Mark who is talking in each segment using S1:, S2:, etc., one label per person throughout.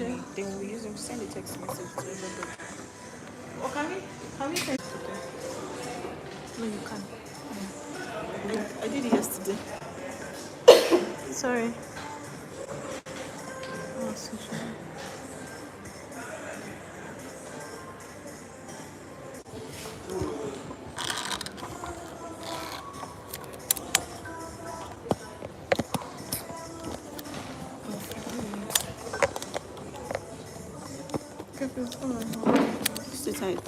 S1: Okay.
S2: Then we use them to send a text message to everybody.
S1: Or can we send today?
S2: No, you can.
S1: I did it yesterday.
S2: Sorry. Oh, so sorry.
S1: Okay, please come on. Sit tight.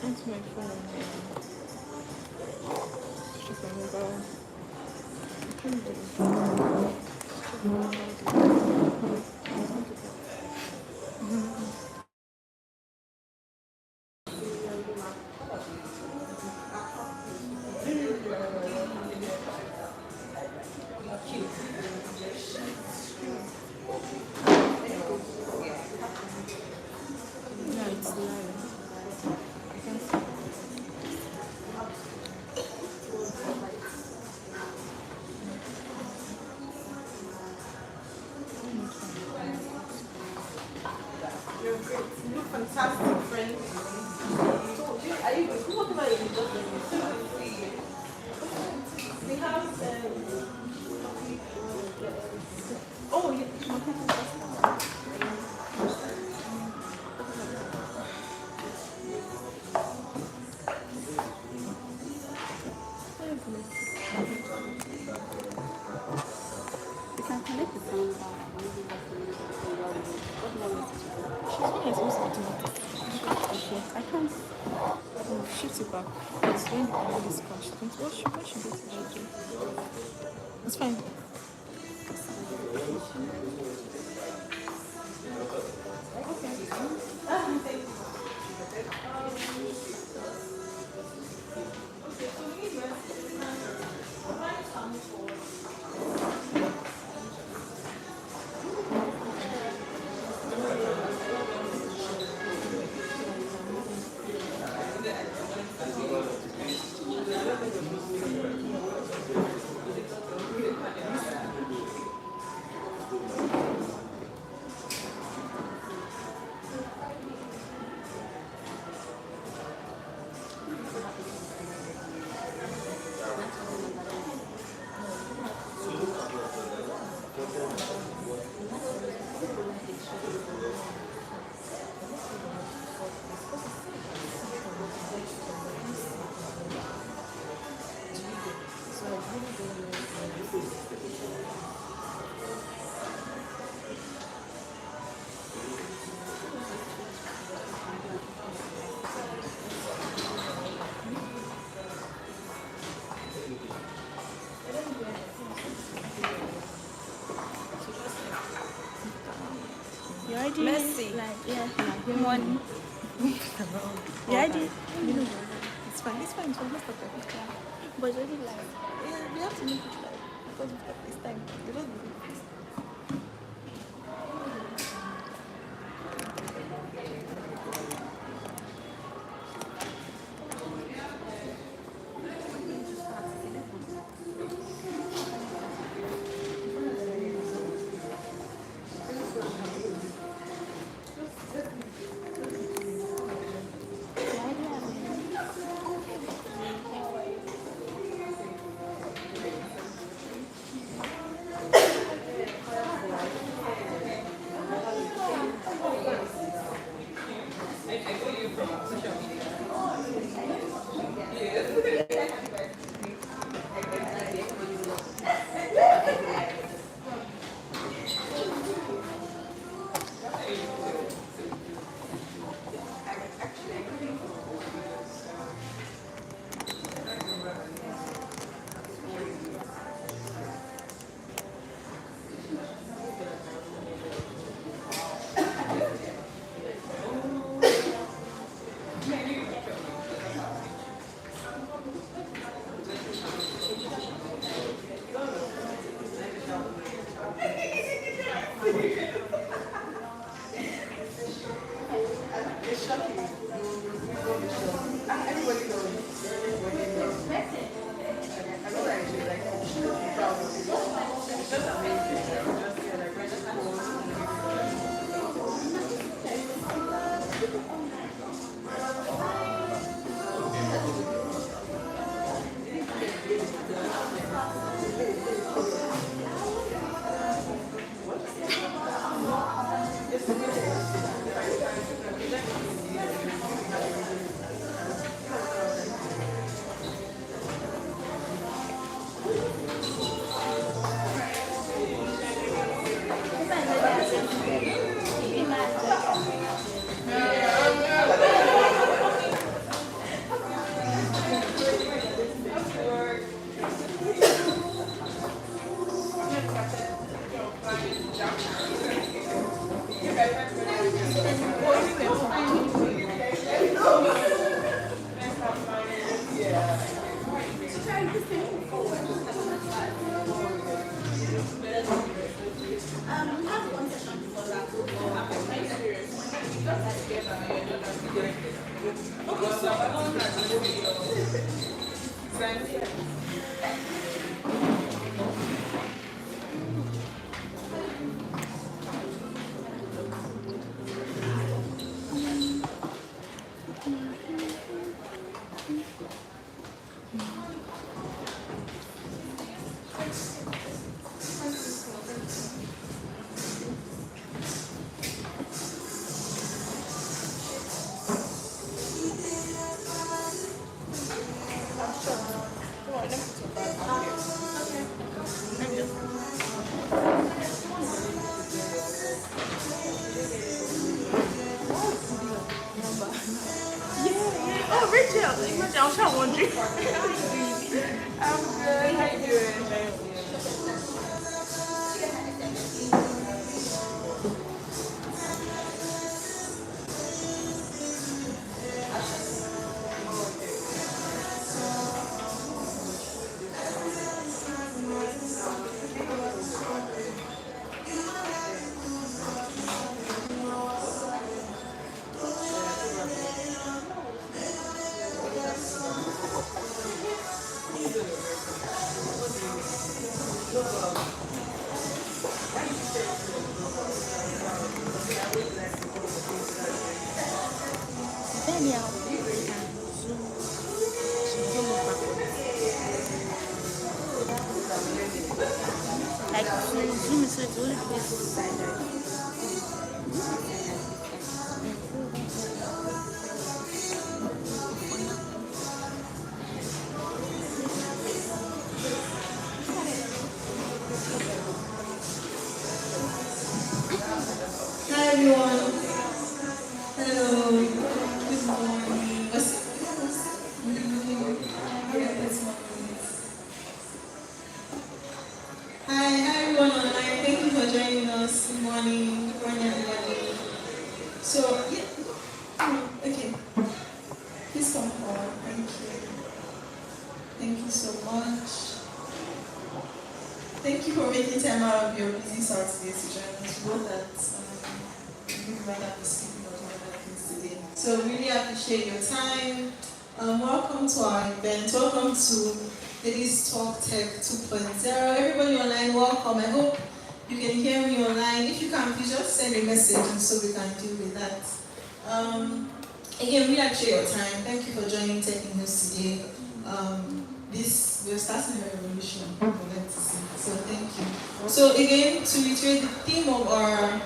S1: That's my phone. Check my mobile. I can't do it. No, it's live. I can see. You're great. You look fantastic, friend. So, are you good? What about you? We have. Oh, yeah.
S3: You can connect the sound bar. What more messages?
S1: She's when you're supposed to do it.
S3: Okay, I can't.
S1: Oh, shift it back. It's when you can really splash. What should this do? It's fine.
S2: You already
S1: Mercy.
S2: like money. You already
S1: It's fine. It's fine. It's fine. Let's stop it.
S2: but you already like
S1: Yeah, we have to make it like because we've got this time. We don't do this.
S2: you already have
S1: Oh, Rachel, imagine, I'm trying wondering. I'm good. How you doing?
S2: Then yeah, zoom backwards. Like zoom so it's only faces side.
S4: Hi everyone. Hello. Good morning. Good evening. Hi everyone online. Thank you for joining us. Good morning. Good morning everybody. So yeah. Okay. Please come forward. Thank you. Thank you so much. Thank you for making time out of your busy Saturday to join us. We know that you'd rather be sleeping or doing other things today. So really appreciate your time. Welcome to our event. Welcome to Ladies Talk Tech 2.0. Everybody online, welcome. I hope you can hear me online. If you can, please just send a message so we can deal with that. Again, really appreciate your time. Thank you for joining Tech News today. We're starting a revolution, we'd like to say. So thank you. So again, to reiterate, the theme of our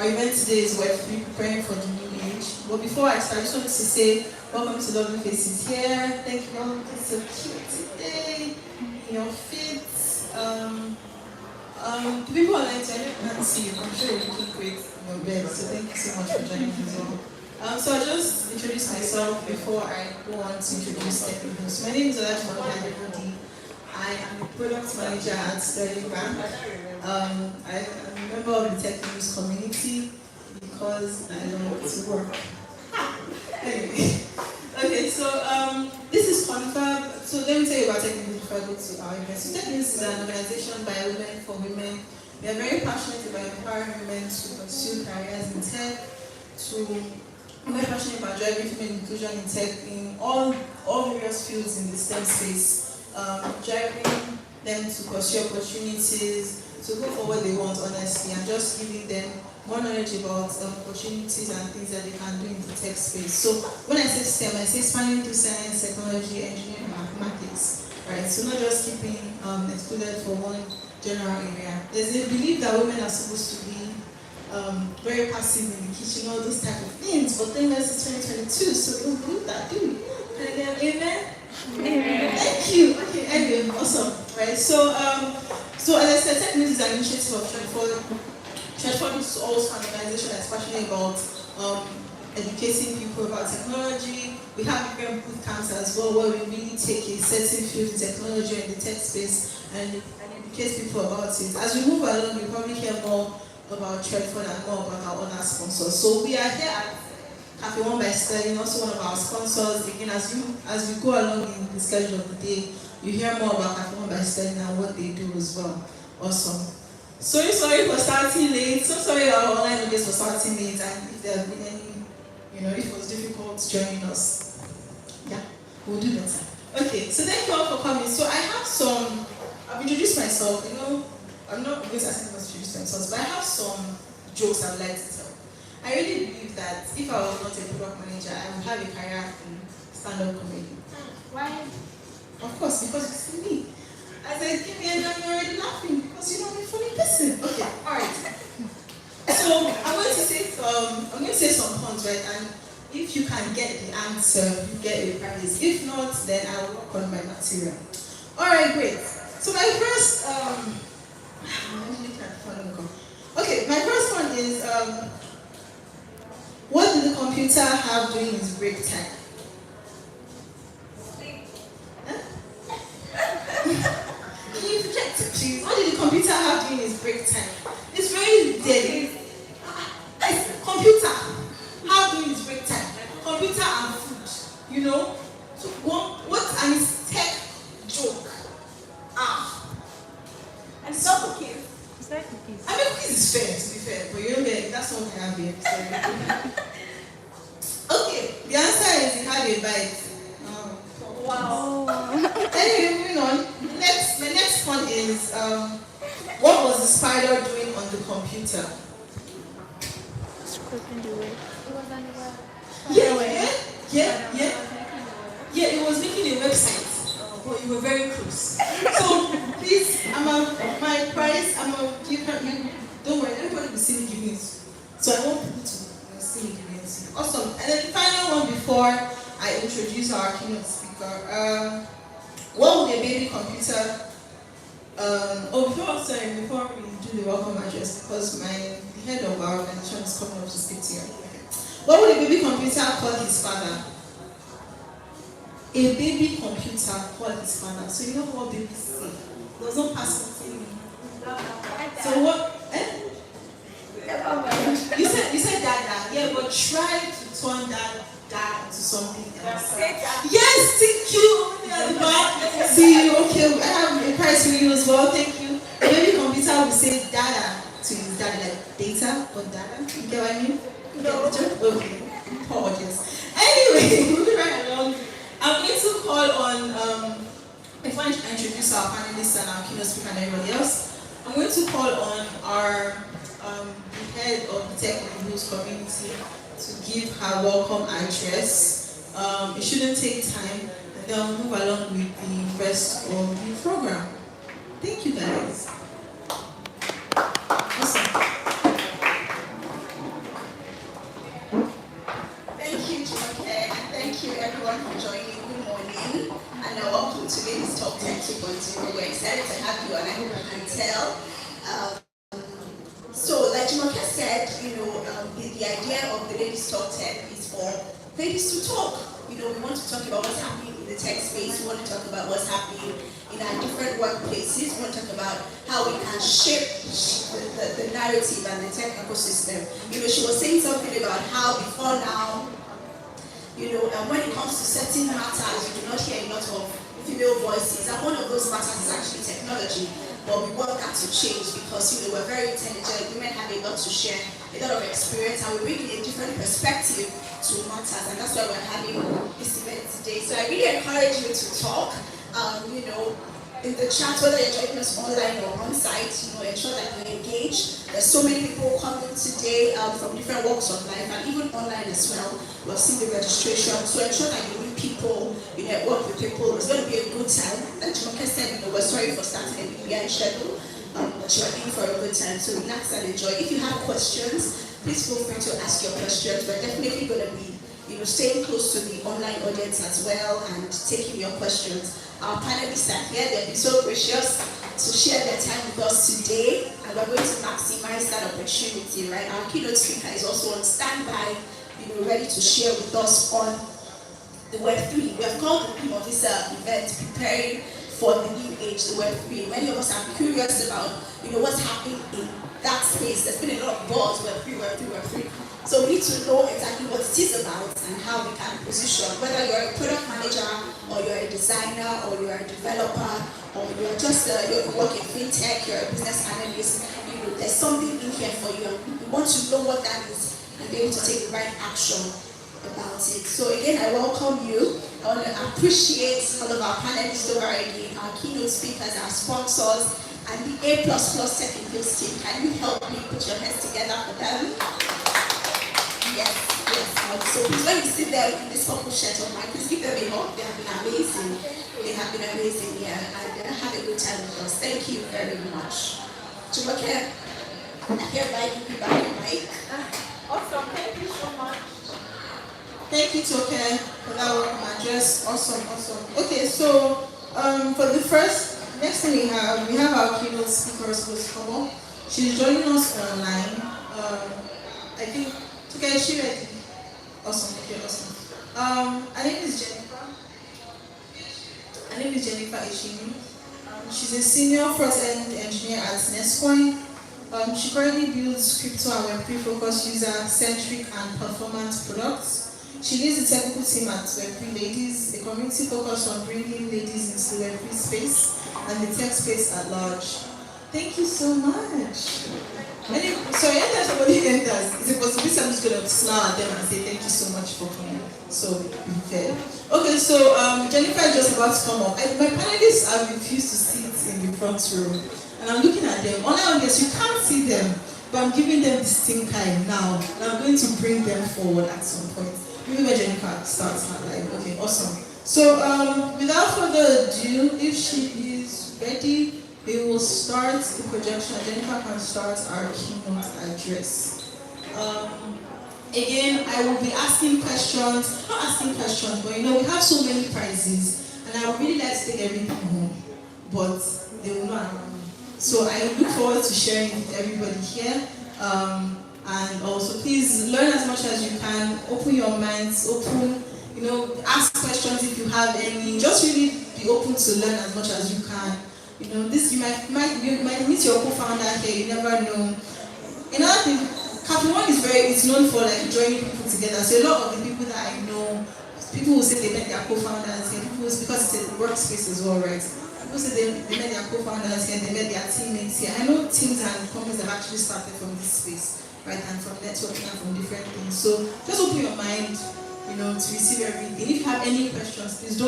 S4: event today is Web3, preparing for the new age. But before I start, I just wanted to say welcome to lovely faces here. Thank you all. It's so cute today. In your fit. The people online, so I can't see you. I'm sure you're looking great in your bed. So thank you so much for joining as well. So I'll just introduce myself before I go on to introduce Technimus. My name is Olajimoke Adebodi. I am a product manager at Sterling Bank. I'm a member of the Technimus community because I love to work. Anyway, okay, so this is Confab. So let me tell you about Technimus before I go to our event. So Technimus is an organization by women for women. We are very passionate about empowering women to pursue careers in tech, I'm very passionate about driving female inclusion in tech in all various fields in the STEM space, driving them to pursue opportunities, to go for what they want honestly, and just giving them more knowledge about opportunities and things that they can do in the tech space. So when I say STEM, I say spanning through science, technology, engineering, mathematics, right? So not just keeping excluded for one general area. There's a belief that women are supposed to be very passive in the kitchen, all those type of things. But then it's 2022, so we don't believe that, do we? Can I get an amen? Amen. Thank you. Okay, anyway, awesome. Right. So as I said, Technimus is an initiative of Trendford. Trendford is also an organization that's passionate about educating people about technology. We have different boot camps as well, where we really take a certain field in technology and the tech space and educate people about it. As we move along, you'll probably hear more about Trendford and more about our other sponsors. So we are here at Cafe One by Sterling, also one of our sponsors. Again, as we go along in the schedule of the day, you hear more about Cafe One by Sterling and what they do as well. Awesome. Sorry for starting late. So sorry our online audience for starting late, and if there have been any, if it was difficult joining us, yeah, we'll do better. Okay, so thank you all for coming. So I've introduced myself, I'm not going to ask anyone to introduce themselves, but I have some jokes I'd like to tell. I really believe that if I was not a product manager, I would have a career in stand-up comedy.
S2: Why?
S4: Of course, because you see me. As I came here, you're already laughing because I'm a funny person. Okay, alright. So I'm going to say some puns, right? And if you can get the answer, you get a prize. If not, then I'll work on my material. Alright, great. So my first okay, my first one is what did the computer have during its break time? Can you project it, please? What did the computer have during its break time? It's very dead. Computer have during its break time. Computer and food. So what an tech joke. And it's not cookies.
S1: Is that cookies?
S4: I mean, cookies is fair, to be fair, but you don't get it. That's what I have here. Okay, the answer is it had a bite.
S2: Wow.
S4: Anyway, moving on. My next one is what was the spider doing on the computer?
S1: Scraping the web.
S2: It was on the web.
S4: Yeah, it was making a website. But you were very close. So please, my prize, you don't worry, everybody will see me giving it. So I want people to see me giving it. Awesome. And then the final one before I introduce our keynote speaker. What would a baby computer before we do the welcome address, because the head of our organization is coming up to speak to you. Okay. What would a baby computer call his father? A baby computer called his father. So you know what babies say? Does not pass something. So what? You said dada. Yeah, but try to turn that into something else. Yes, thank you. See, okay, I have a prize for you as well. Thank you. A baby computer will say dada to his daddy, like data or dada. You get what I mean? No. Okay. Apologies. Anyway, moving right along. I'm going to call on, before I introduce our panelists and our keynote speaker and everybody else, I'm going to call on our the head of the Tech News community to give her welcome address. It shouldn't take time, and then I'll move along with the rest of the program. Thank you, guys. Awesome.
S5: Thank you, Jumoke, and thank you everyone for joining. Good morning, and welcome to Ladies Talk Tech 2.0. We're excited to have you, and I hope you can tell. So, like Jumoke said, the idea of the Ladies Talk Tech is for ladies to talk. We want to talk about what's happening in the tech space. We want to talk about what's happening in our different workplaces. We want to talk about how we can shape the narrative and the tech ecosystem. She was saying something about how before now, when it comes to certain matters, you do not hear a lot of female voices. And one of those matters is actually technology. But we want that to change because we're very intelligent, women have a lot to share, a lot of experience, and we bring a different perspective to matters, and that's why we're having this event today. So I really encourage you to talk, in the chat, whether you're joining us online or on site, ensure that you engage. There's so many people coming today from different walks of life, and even online as well. We've seen the registration, so ensure that you meet people, you network with people. It's going to be a good time. Like Jumoke said, we're sorry for starting a behind schedule, but you're in for a good time, so relax and enjoy. If you have questions, please feel free to ask your questions. We're definitely going to be staying close to the online audience as well and taking your questions. Our panelists are here. They've been so gracious to share their time with us today, and we're going to maximize that opportunity, right? Our keynote speaker is also on standby, ready to share with us on the Web3. We have called the theme of this event, Preparing for the New Age, the Web3. Many of us are curious about, what's happening in that space. There's been a lot of buzz, Web3. So we need to know exactly what it is about and how we can position, whether you're a product manager or you're a designer or you're a developer or you're just you work in fintech, you're a business analyst, there's something in here for you. We want to know what that is and be able to take the right action about it. So again, I welcome you. I want to appreciate all of our panelists already, our keynote speakers, our sponsors, and the A++ Tech in Hills team. Can you help me put your hands together for them? Yes, yes. So please, when you sit there in this purple shirt of mine, please give them a hug. They have been amazing. They have been amazing, yeah, and have a good time with us. Thank you very much. Jumoke, I hereby give you back your mic.
S4: Awesome, thank you so much. Thank you, Toke, for that welcome address. Awesome, awesome. Okay, so for the next thing we have our keynote speaker supposed to come up. She's joining us online. I think, Toke, is she ready? Awesome, okay, awesome. Her name is Jennifer Ishimi. She's a senior front-end engineer at Nestcoin. She currently builds crypto and Web3 focused user-centric and performant products. She leads the technical team at Web3 Ladies, a community focused on bringing ladies into the Web3 space and the tech space at large. Thank you so much. Anytime somebody enters, it's a possibility I'm just going to smile at them and say thank you so much for coming. So, be fair. Okay, so Jennifer is just about to come up. My panelists have refused to sit in the front row. And I'm looking at them. Online audience, you can't see them, but I'm giving them the stink eye now. And I'm going to bring them forward at some point. Maybe when Jennifer starts her live. Okay, awesome. So without further ado, if she is ready, we will start the projection. Jennifer can start our keynote address. Again, I will be asking questions, not asking questions, but we have so many prizes, and I would really like to take everything home, but they will not allow me. So I look forward to sharing with everybody here. And also, please learn as much as you can. Open your minds. Ask questions if you have any. Just really be open to learn as much as you can. You might meet your co-founder here. You never know. Another thing, Cafe One is known for joining people together. So a lot of the people that I know, people will say they met their co-founders here. Because it's a workspace as well, right? People say they met their co-founders here, they met their teammates here. I know teams and companies have actually started from this space, right, and from networking and from different things. So just open your mind, to receive everything. If you have any questions, please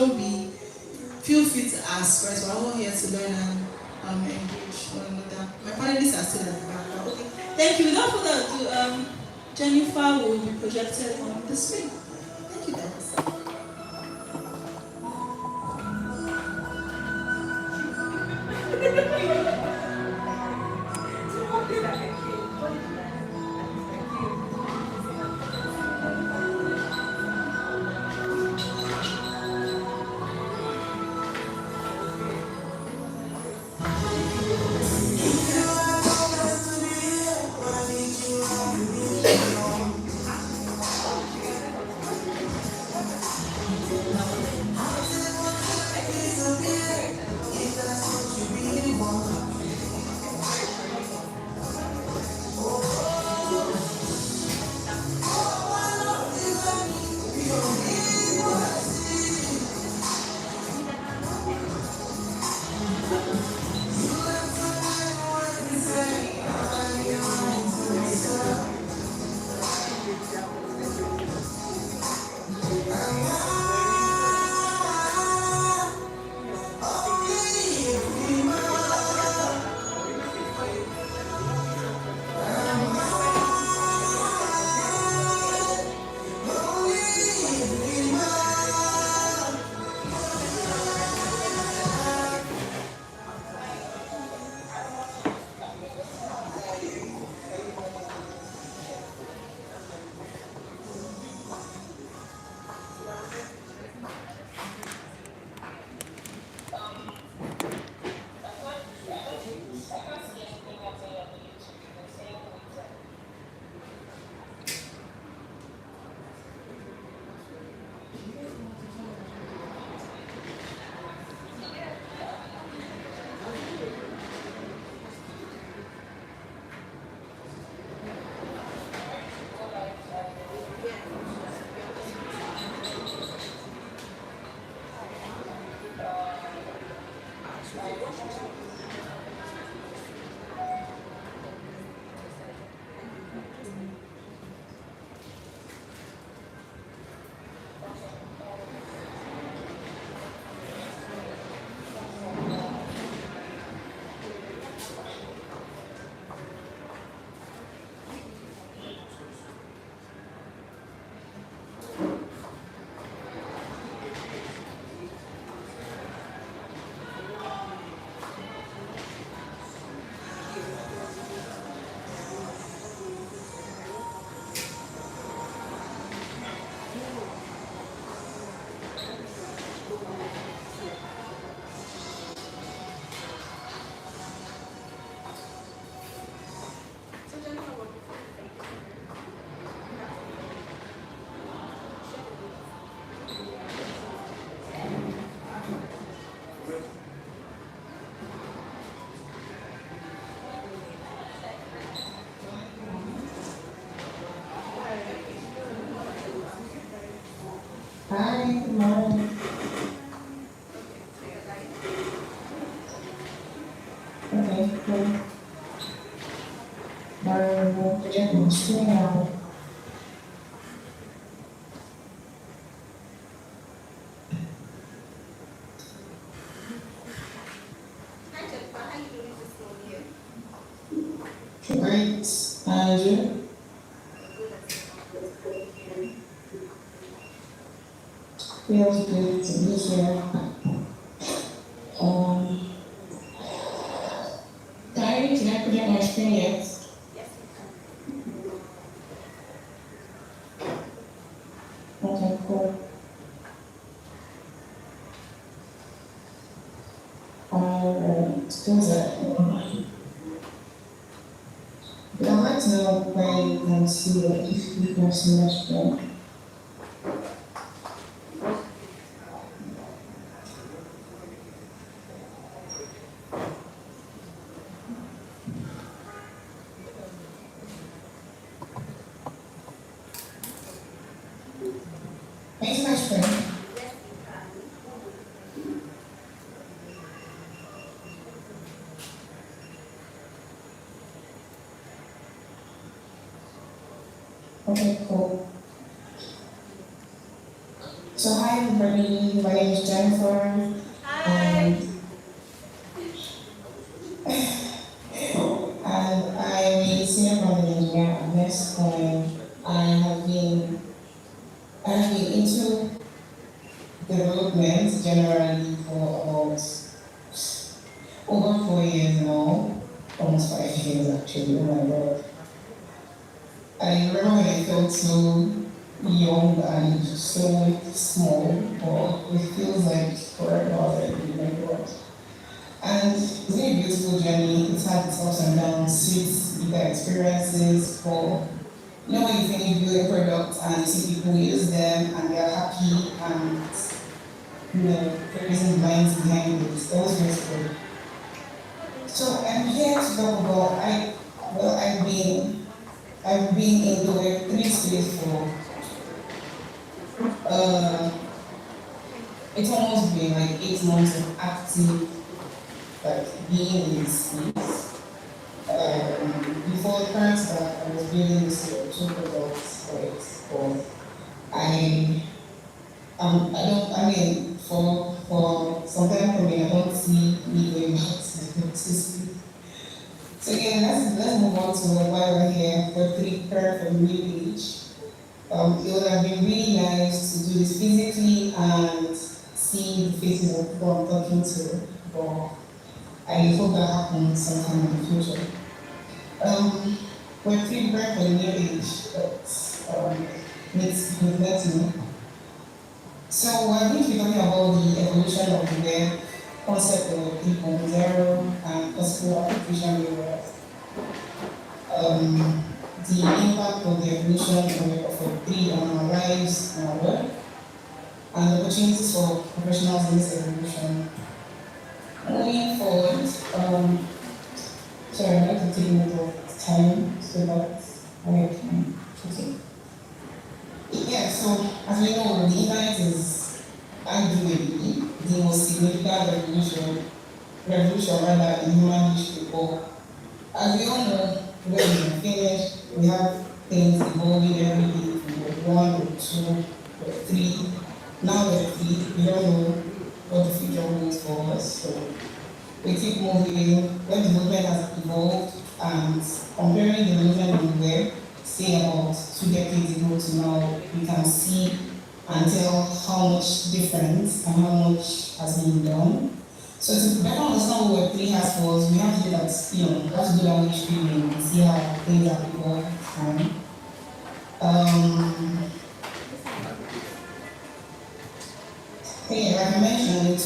S4: feel free to ask, right? So we're all here to learn and engage one another. My panelists are still at the back. Okay. Thank you. Without further ado, Jennifer will be projected on the screen. Thank you, guys.
S6: Hi, good morning. Okay, cool. Vou pedir a mistura.
S5: Hi, Jennifer. How are you doing this morning?
S6: Great. And you? Feels good to be here. Um, Diary, did I put up my screen yet?
S5: Yes,
S6: Okay, cool. Alright, those are. But I'd like to know where you can see the if you can see my screen. Where's my screen? Okay, cool. So hi everybody, my name is Jennifer. And I'm a senior project engineer at Nest, and I have been into development generally for about over 4 years now, almost 5 years actually. Oh my god! I remember when I felt so young and so small, but it feels like forever already. Oh my god! And it's been a beautiful journey. It's had its ups and downs, sweet, bitter experiences. For you know when you think you build a product and you see people use them and they're happy and the reason minds behind it. That was very good. So I'm here to talk about I've been in the Web3 space for uh it's almost been like 8 months of active like being in this space. Before the current start, I was building this two products for it, but I I don't. I mean, for some time coming, I don't see me going back to this. So again, let's move on to why we're here for prepare for the new age. It would have been really nice to do this physically and see the faces of people I'm talking to, but I hope that happens sometime in the future. We're prepared for the new age, but needs let me. So we're going to be talking about the evolution of the web, concept of 3.0, and possible application areas. The impact of the evolution of Web3 on our lives and our work, and the opportunities for professionals in this evolution. Moving forward, sorry, I'd like to take a minute of time so that I can proceed. Yeah, so as we know, the internet is arguably the most significant revolution rather in human history. But as we all know, when we finish, we have things evolving every day from Web 1, Web 2, Web 3. Now Web 3, we don't know what the future holds for us. So we keep moving. Web development has evolved, and comparing the development in web, say about 2 decades ago to now, we can see and tell how much difference and how much has been done. So to better understand what Web3 has for us, we have to do that, we have to do that history and see how things have evolved over time. Like I mentioned, in 2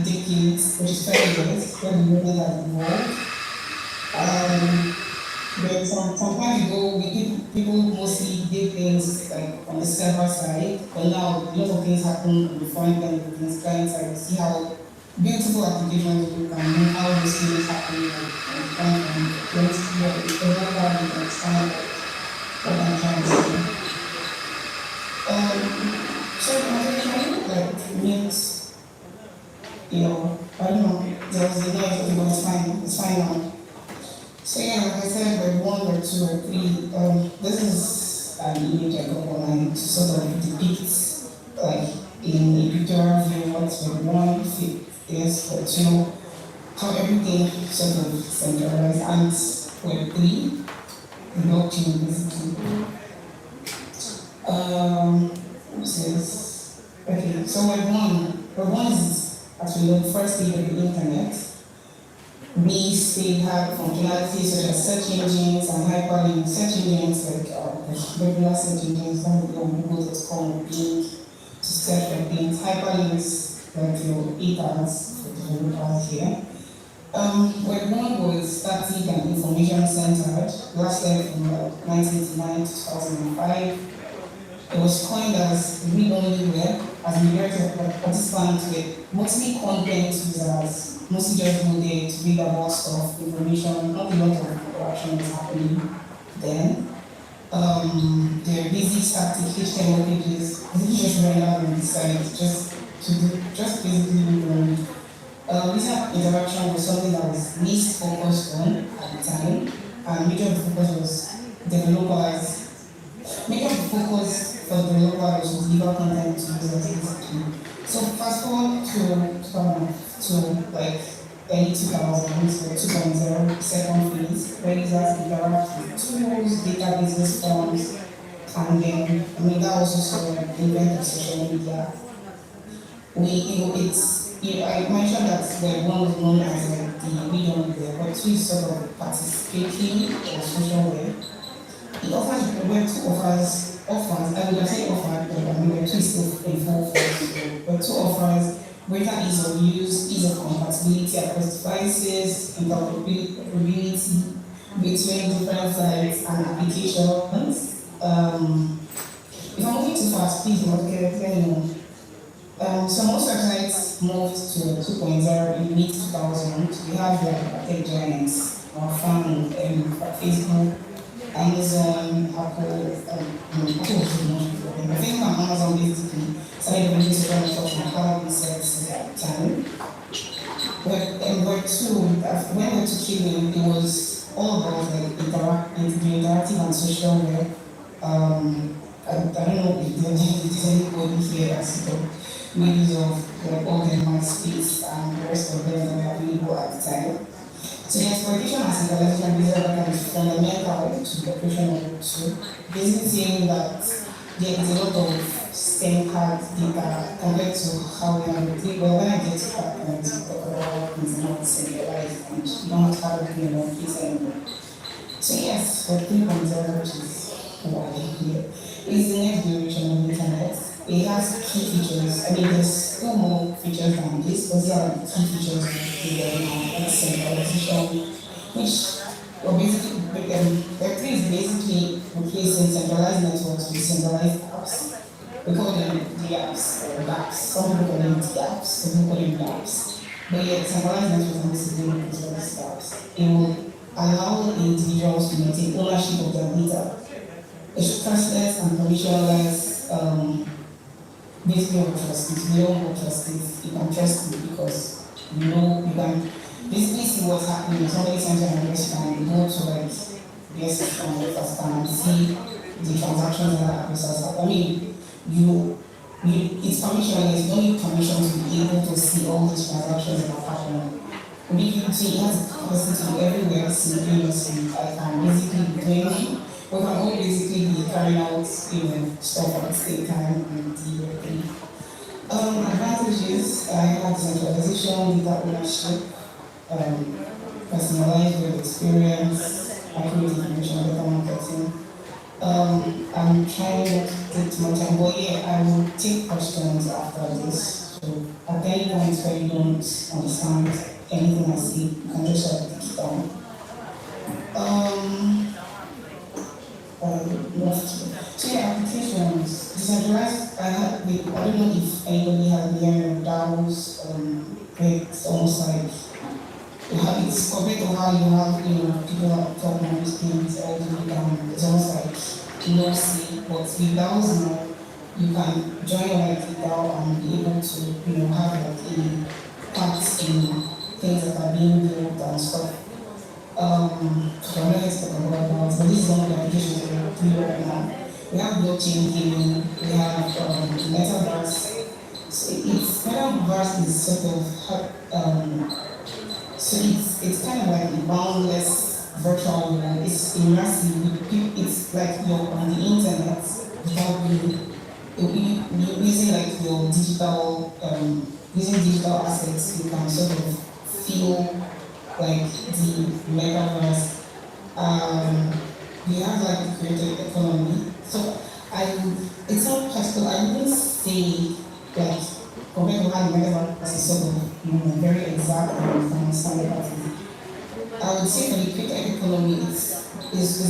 S6: decades, which is 5 years, when the movement has evolved. But some time ago, people mostly did things like on the server side, but now a lot of things happen on the front end of the client side. You see how beautiful applications look and how those things happen on the front end. Let's see what the developer can understand what I'm trying to say. So I'm Web3, this is an image I got online to sort of depict, like, in a pictorial view what Web1 is, Web2, how everything sort of centralized, and Web3, the blockchain basically. What's this? Okay, so Web1 is, as we know, the first stage of the internet. We still have functionalities such as search engines and hyperlinks. Search engines like regular search engines, like Google.com, Bing, to search for things. Hyperlinks like your APIs for developers here. Web1 was static and information centered, lasted from 1989 to 2005. It was coined as read-only web, as majority of participants were mostly content users, mostly just go there to read about stuff, information, not a lot of interaction was happening then. The basic static HTML pages, this just rendered on the site, just basically read-only. User interaction was something that was least focused on at the time, and major of the focus was developers. Major of the focus for developers was to deliver content to users basically. So fast forward to like early 2000s, like 2.0, second phase, where users interact with tools, databases, forms, and then that also saw like the event of social media. I mentioned that Web1 was known as the read-only web, but two is sort of participating or social web. It offers, Web2 offers, I would say offered, but Web2 is still involved. Web2 offers greater ease of use, ease of compatibility across devices, interoperability between different sites and applications. If I'm moving too fast, please let me know. So most websites moved to 2.0 in mid-2000. We have like tech giants, Facebook, Amazon, Apple, I think Amazon basically started developing social networks and cloud services at the time. But Web2, when Web2 came in, it was all about like interactive and social web. I don't know if there's anybody here that's made use of like all the MySpace and the rest of them that were available at the time. So the exploitation and centralization of user data is fundamental to the operation of Web2, basically saying that there is a lot of STEM card data compared to how we are doing. Well, when I get to that point, we talk about things not centralized and you don't have to be in one place anymore. So yes, for 3.0, which is why here, is the next generation of the internet. It has key features. I mean, there's still more features than this, but these are the key features of the centralization, which basically, Web3 is basically replacing centralized networks with centralized apps. We call them the apps or apps. Some people call them the apps, some people call them the apps. But yet, centralized networks are basically centralized apps. It will allow individuals to maintain ownership of their data. It's trustless and permissionless. Basically, you trust it. You don't trust it. You can trust it because you know you can basically see what's happening. Somebody sends you an investment, you go to like the system first and see the transactions that are processed. I mean, it's permissionless. You don't need permission to be able to see all these transactions that are happening. It has capacity to everywhere simultaneously. I can basically be doing. We can all basically be carrying out stuff at the same time and the advantages, I have decentralization, data ownership, personalized web experience, accurate information, data marketing. I'm trying not to take too much time, but yeah, I will take questions after this. So at any point where you don't understand anything I say, you can just take it down. So yeah, applications, decentralized, I don't know if anybody has learned of DAOs, it's almost like, it's compared to how you have, people that talk on these things all the way down, it's almost like, no see, but with DAOs now, you can join like the DAO and be able to, have like a part in things that are being built and stuff. I'm not talking about, but this is one of the applications that we're doing right now. We have blockchain gaming, we have metaverse. So it's metaverse is sort of so it's kind of like a boundless virtual world. It's immersive. It's like you're on the internet without using like your digital using digital assets. You can sort of feel like the metaverse. We have like the creative economy. So it's not practical. I wouldn't say like compared to how the metaverse is sort of very exact and from a standard practice. I would say for the creative economy, it's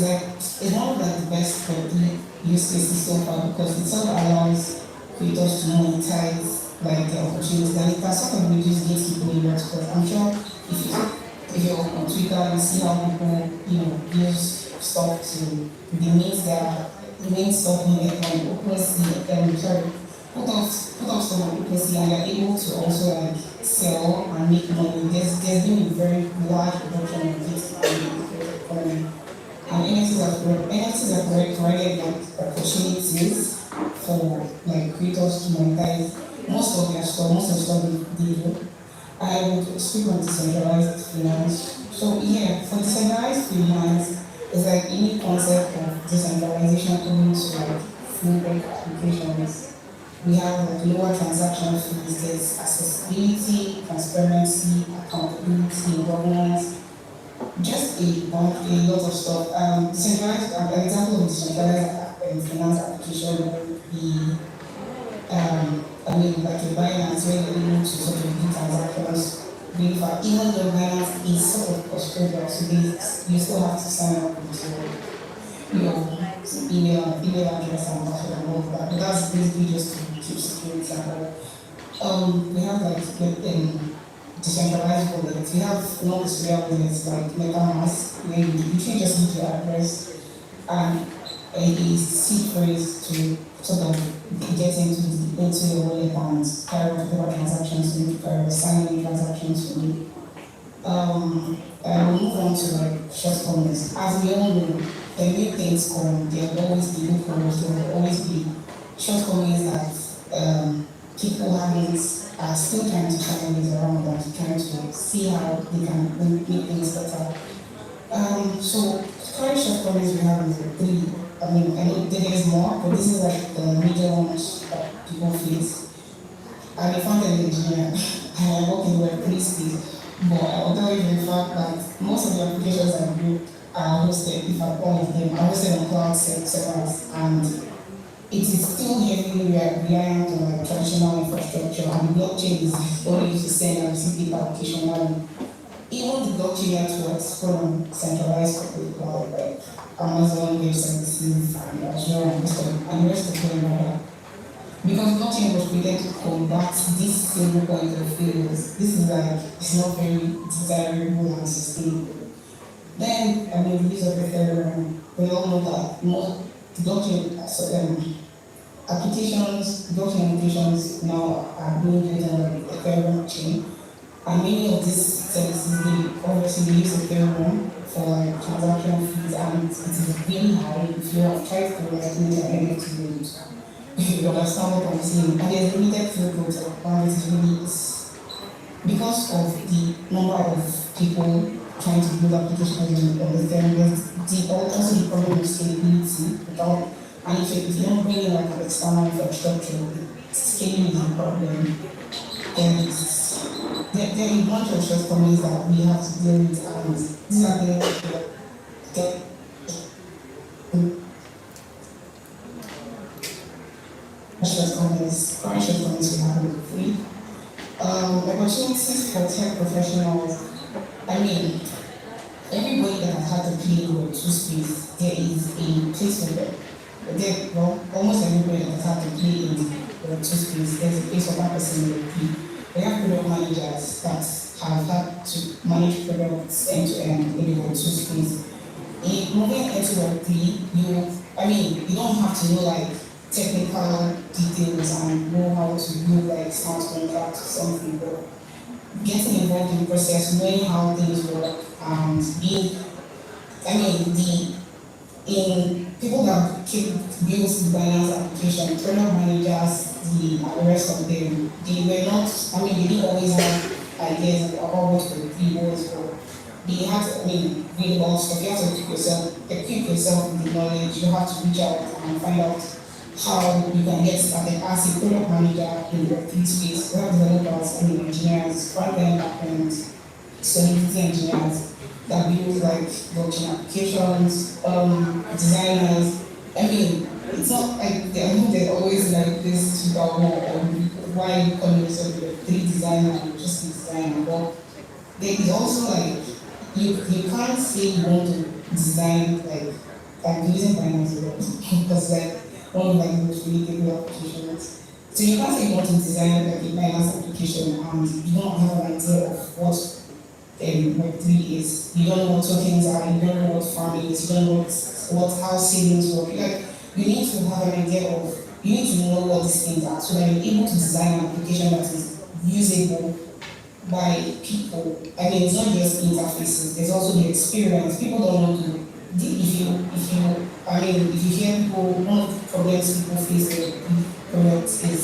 S6: like it's one of like the best for the use cases so far because it sort of allows creators to monetize like the opportunities and it can sort of reduce gatekeeping areas because I'm sure if you're on Twitter and see how people use stuff to the means that the main stuff in it on OpenSea put up stuff on OpenSea and they're able to also like sell and make money. There's been a very large production of this economy. And NFTs have provided like opportunities for like creators to monetize most of the stuff they do. I would speak on decentralized finance. So yeah, for decentralized finance, it's like any concept of decentralization coming to like fintech applications. We have like lower transaction fees, there's accessibility, transparency, accountability, governance, just a lot of stuff. Decentralized, an example of decentralized finance application would be, like a Binance where you're able to sort of do transactions. Even though Binance is sort of custodial, so you still have to sign up with your email address and password and all of that. But that's basically just to keep security and all. We have like decentralized wallets. We have non-custodial wallets like MetaMask, where you literally just need your address and a seed phrase to sort of get into your wallet and carry out whatever transactions you need, sign any transactions you need. We'll move on to like shortcomings. As we all know, the new things come, there will always be loopholes, there will always be shortcomings that people are still trying to find ways around and trying to see how they can make things better. So current shortcomings we have is three. I know there is more, but this is like the major ones that people face. I'm a front-end engineer and I work in Web3 space, but I will tell you the fact that most of the applications I build are hosted, if not all of them, are hosted on cloud servers, and it is still heavily reliant on like traditional infrastructure, and the blockchain is only used to send and receive the application line. Even the blockchain networks run on centralized corporate cloud like Amazon Web Services and Azure and the rest of them. Because blockchain was created to combat this single point of failures. This is like, it's not very desirable and sustainable. Then, the use of Ethereum, we all know that most blockchain applications now are being built on the Ethereum chain. And many of these services, they obviously use Ethereum for like transaction fees, and it is really high if you have tried to estimate an NFT. You understand what I'm saying? And there's limited throughput, and it is really because of the number of people trying to build applications on Ethereum. There's also the problem of scalability. And if you don't bring in like an external infrastructure, scaling is a problem. There are a bunch of shortcomings that we have to deal with, and these are the current shortcomings we have in free. Opportunities for tech professionals. Everybody that has had to play in Web2 space, there is a place for them. Almost everybody that has had to play in Web2 space, there's a place for that person in Web3. We have product managers that have had to manage products end-to-end in the Web2 space. Moving into Web3, you don't have to know like technical details and know how to build like smart contracts or something, but getting involved in the process, knowing how things work, and being, I mean, in people that build the Binance application, product managers, and the rest of them, they were not, I mean, they didn't always have ideas about what Web3 was, or they had to, I mean, read about stuff. You have to equip yourself with the knowledge. You have to reach out and find out how you can get started as a product manager in the Web3 space. We have developers and engineers, front-end, back-end, solidity engineers that build like blockchain applications, designers. I mean, it's not like they're always like this super war on why you call yourself a Web3 designer or just a designer. But there is also like you can't say you want to design like I'm using Binance a lot because like one of like the most relatable applications. So you can't say you want to design like a Binance application and you don't have an idea of what Web3 is. You don't know what tokens are, you don't know what farming is, you don't know what how savings work. Like you need to have an idea of, you need to know what these things are so that you're able to design an application that is usable by people. I mean, it's not just interfaces, there's also the experience. People don't want to, if you hear people, one of the problems people face with products is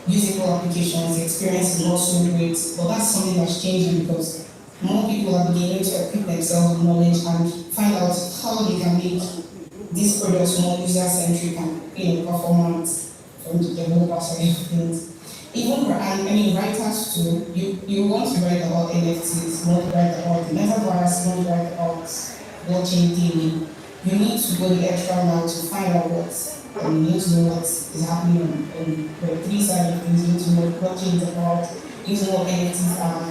S6: usable applications, the experience is not so great, but that's something that's changing because more people are beginning to equip themselves with knowledge and find out how they can make these products more user-centric and performant from the developer side of things. Even writers too, you want to write about NFTs, you want to write about the metaverse, you want to write about blockchain theory. You need to go the extra mile to find out you need to know what is happening on the Web3 side of things, you need to know what blockchain is about, you need to know what NFTs are,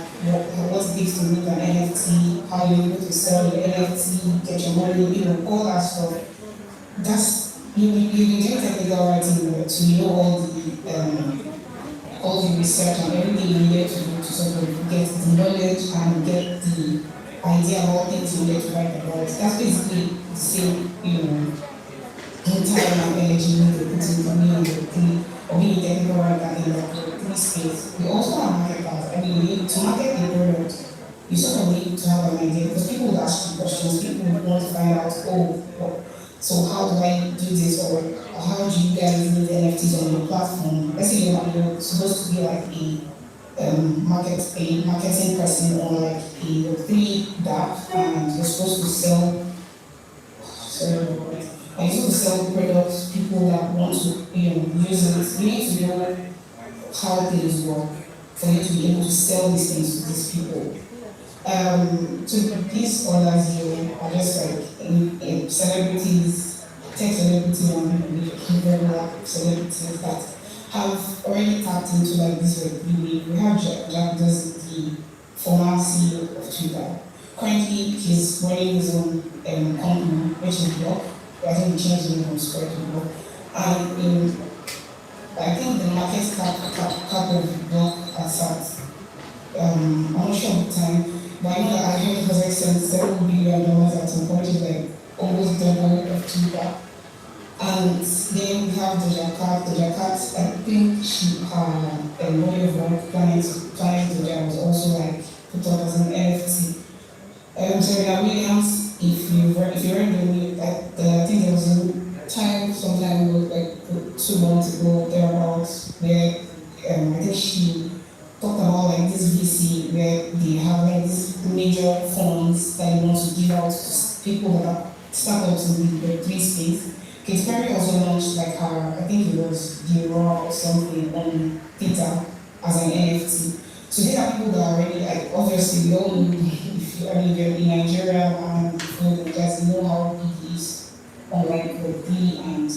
S6: what it takes to make an NFT, how you're able to sell your NFT, get your money, all that stuff. That's you do technical writing to know all the research and everything you needed to do to sort of get the knowledge and get the idea about things you needed to write about. That's basically the same, time and energy you need to put in for me on the or being a technical writer in the space. We also have marketers. I mean, to market the product, you sort of need to have an idea because people will ask you questions. People will want to find out, so how do I do this, or how do you guys need NFTs on your platform? Let's say you're supposed to be like a marketing person on like a Web3 DApp, and you're supposed to sell. You're supposed to sell products. People that want to use it. You need to know how things work for you to be able to sell these things to these people. To these others here are just like celebrities, tech celebrities and regular celebrities that have already tapped into like this Web3. We have Jack Dorsey, the former CEO of Twitter. Currently, he's running his own company, which is Block. I think he changed the name from Square to Block. And I think the market cap of Block has at, I'm not sure of the time, but I know that I heard it was like $7 billion at some point, which is like almost double of Twitter. And then we have Doja Cat. Doja Cat, I think her body of work, Planet Doja, was also like put up as an NFT. Serena Williams, if you read the news, I think there was a time sometime ago, like 2 months ago, thereabouts, where I think she talked about like this VC where they have like these major funds that they want to give out to people that are startups in the Web3 space. Katy Perry also launched like her, I think it was the Raw or something on Twitter as an NFT. So these are people that are already like obviously we all know if you're in Nigeria and you guys know how big it is on like Web3 and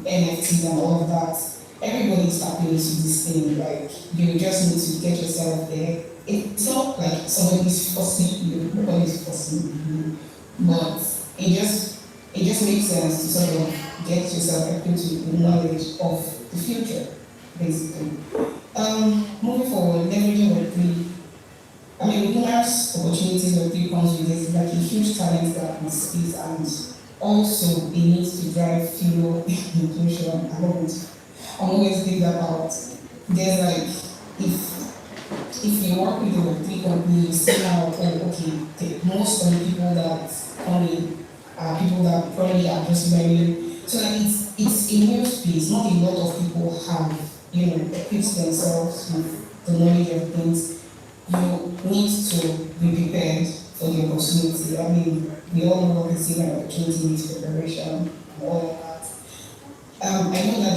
S6: NFTs and all of that. Everybody's tapping into this thing, like you just need to get yourself there. It's not like somebody's forcing you, nobody's forcing you, but it just makes sense to sort of get yourself equipped with the knowledge of the future, basically. Moving forward, leveraging Web3. I mean, numerous opportunities Web3 comes with this, like a huge talent gap in space, and also it needs to drive female inclusion. I'm always think about there's like if if you work with the Web3 company, you see now, oh, okay, most of the people that come in are people that probably are just learning. So like it's a new space. Not a lot of people have, equipped themselves with the knowledge of things. You need to be prepared for the opportunity. I mean, we all know what the same opportunity needs preparation and all of that. I know that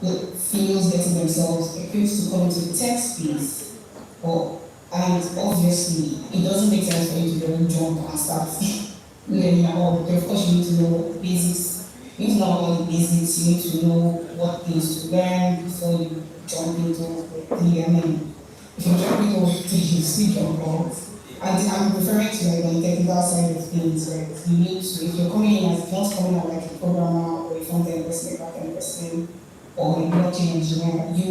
S6: there are females getting themselves equipped to come into the tech space, and obviously it doesn't make sense for you to go jump and start learning about. But of course, you need to know basics. You need to know all the basics. You need to know what things to learn before you jump into the learning. If you jump into Web3, you still jump out. And I'm referring to like the technical side of things, right? You need to, if you're coming in as not coming out like a programmer or a front-end person, back-end person, or a blockchain engineer, you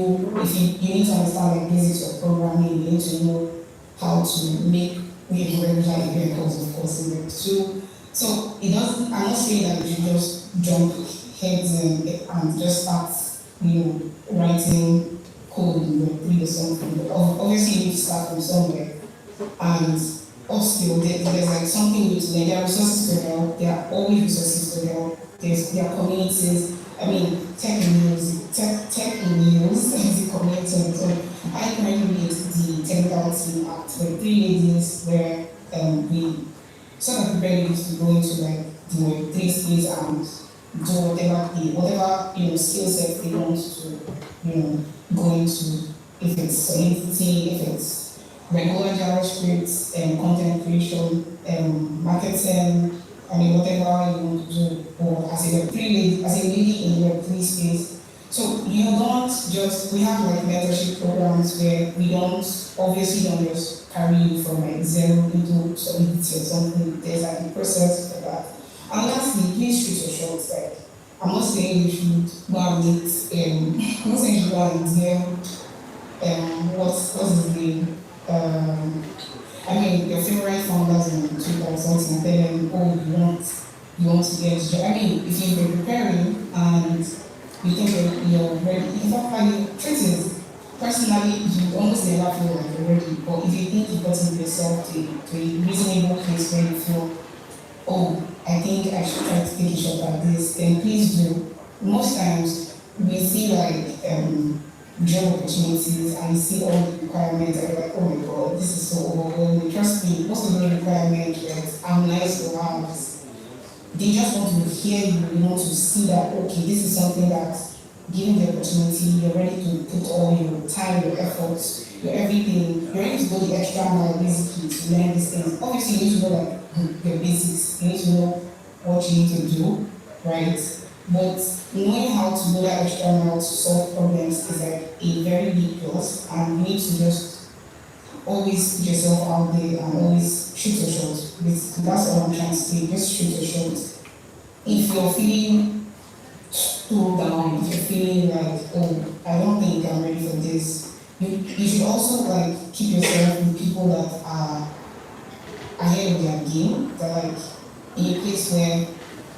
S6: need to understand like basics of programming. You need to know how to make regular vehicles, of course, in Web2. So it doesn't. I'm not saying that you should just jump heads in and just start, writing code in Web3 or something. But obviously, you need to start from somewhere. And also, there's like something new to learn. There are resources to help. There are always resources to help. There are communities. I mean, tech in news is a community. So I currently lead the technical team at the 3 ladies where we sort of prepare youth to go into like the Web3 space and do whatever skill set they want to go into. If it's Solidity, if it's regular JavaScript, content creation, marketing, whatever you want to do, or as a lady in the Web3 space. So we have like mentorship programs where we don't just carry you from like zero into Solidity or something. There's like a process for that. And lastly, please shoot your shots. Like, I'm not saying you should go and meet, I'm not saying you should go and DM, what's his name? Your favorite founders in Twitter or something, and then you want to get job. If you've been preparing and you think you're ready, in fact, truth is, personally, you almost never feel like you're ready. But if you think you've gotten yourself to a reasonable place where you feel, I think I should try to take a shot at this, then please do. Most times, we see like job opportunities and you see all the requirements and you're like, oh my god, this is so overwhelming. Trust me, most of the requirements that are nice to have, they just want to hear you, to see that, okay, this is something that, given the opportunity, you're ready to put all your time, your efforts, your everything, you're ready to go the extra mile basically to learn these things. Obviously, you need to know like the basics, you need to know what you need to do, right? But knowing how to go that extra mile to solve problems is like a very big plus, and you need to just always put yourself out there and always shoot your shot. That's all I'm trying to say, just shoot your shot. If you're feeling too down, if you're feeling like, I don't think I'm ready for this, you should also like keep yourself with people that are ahead of their game, that like in a place where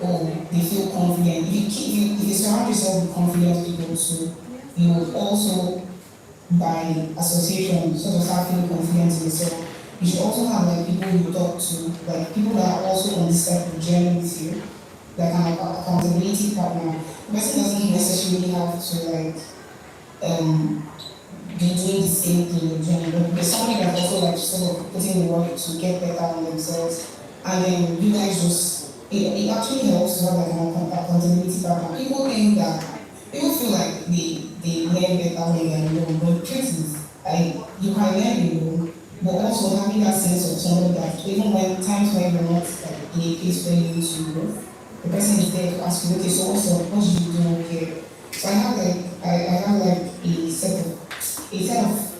S6: they feel confident. If you surround yourself with confident people too, you will also, by association, sort of start feeling confident in yourself. You should also have like people you talk to, like people that are also on this type of journey with you, like an accountability partner. The person doesn't necessarily have to like be doing the same thing in journey, but there's somebody that's also like sort of putting the work to get better on themselves, and then you guys just. It actually helps to have like an accountability partner. People feel like they learn better when they're alone, but the truth is, you can learn alone, but also having that sense of somebody that even when times when you're not like in a place where you need to grow, the person is there to ask you, okay, so what should you do here? So I have like a set of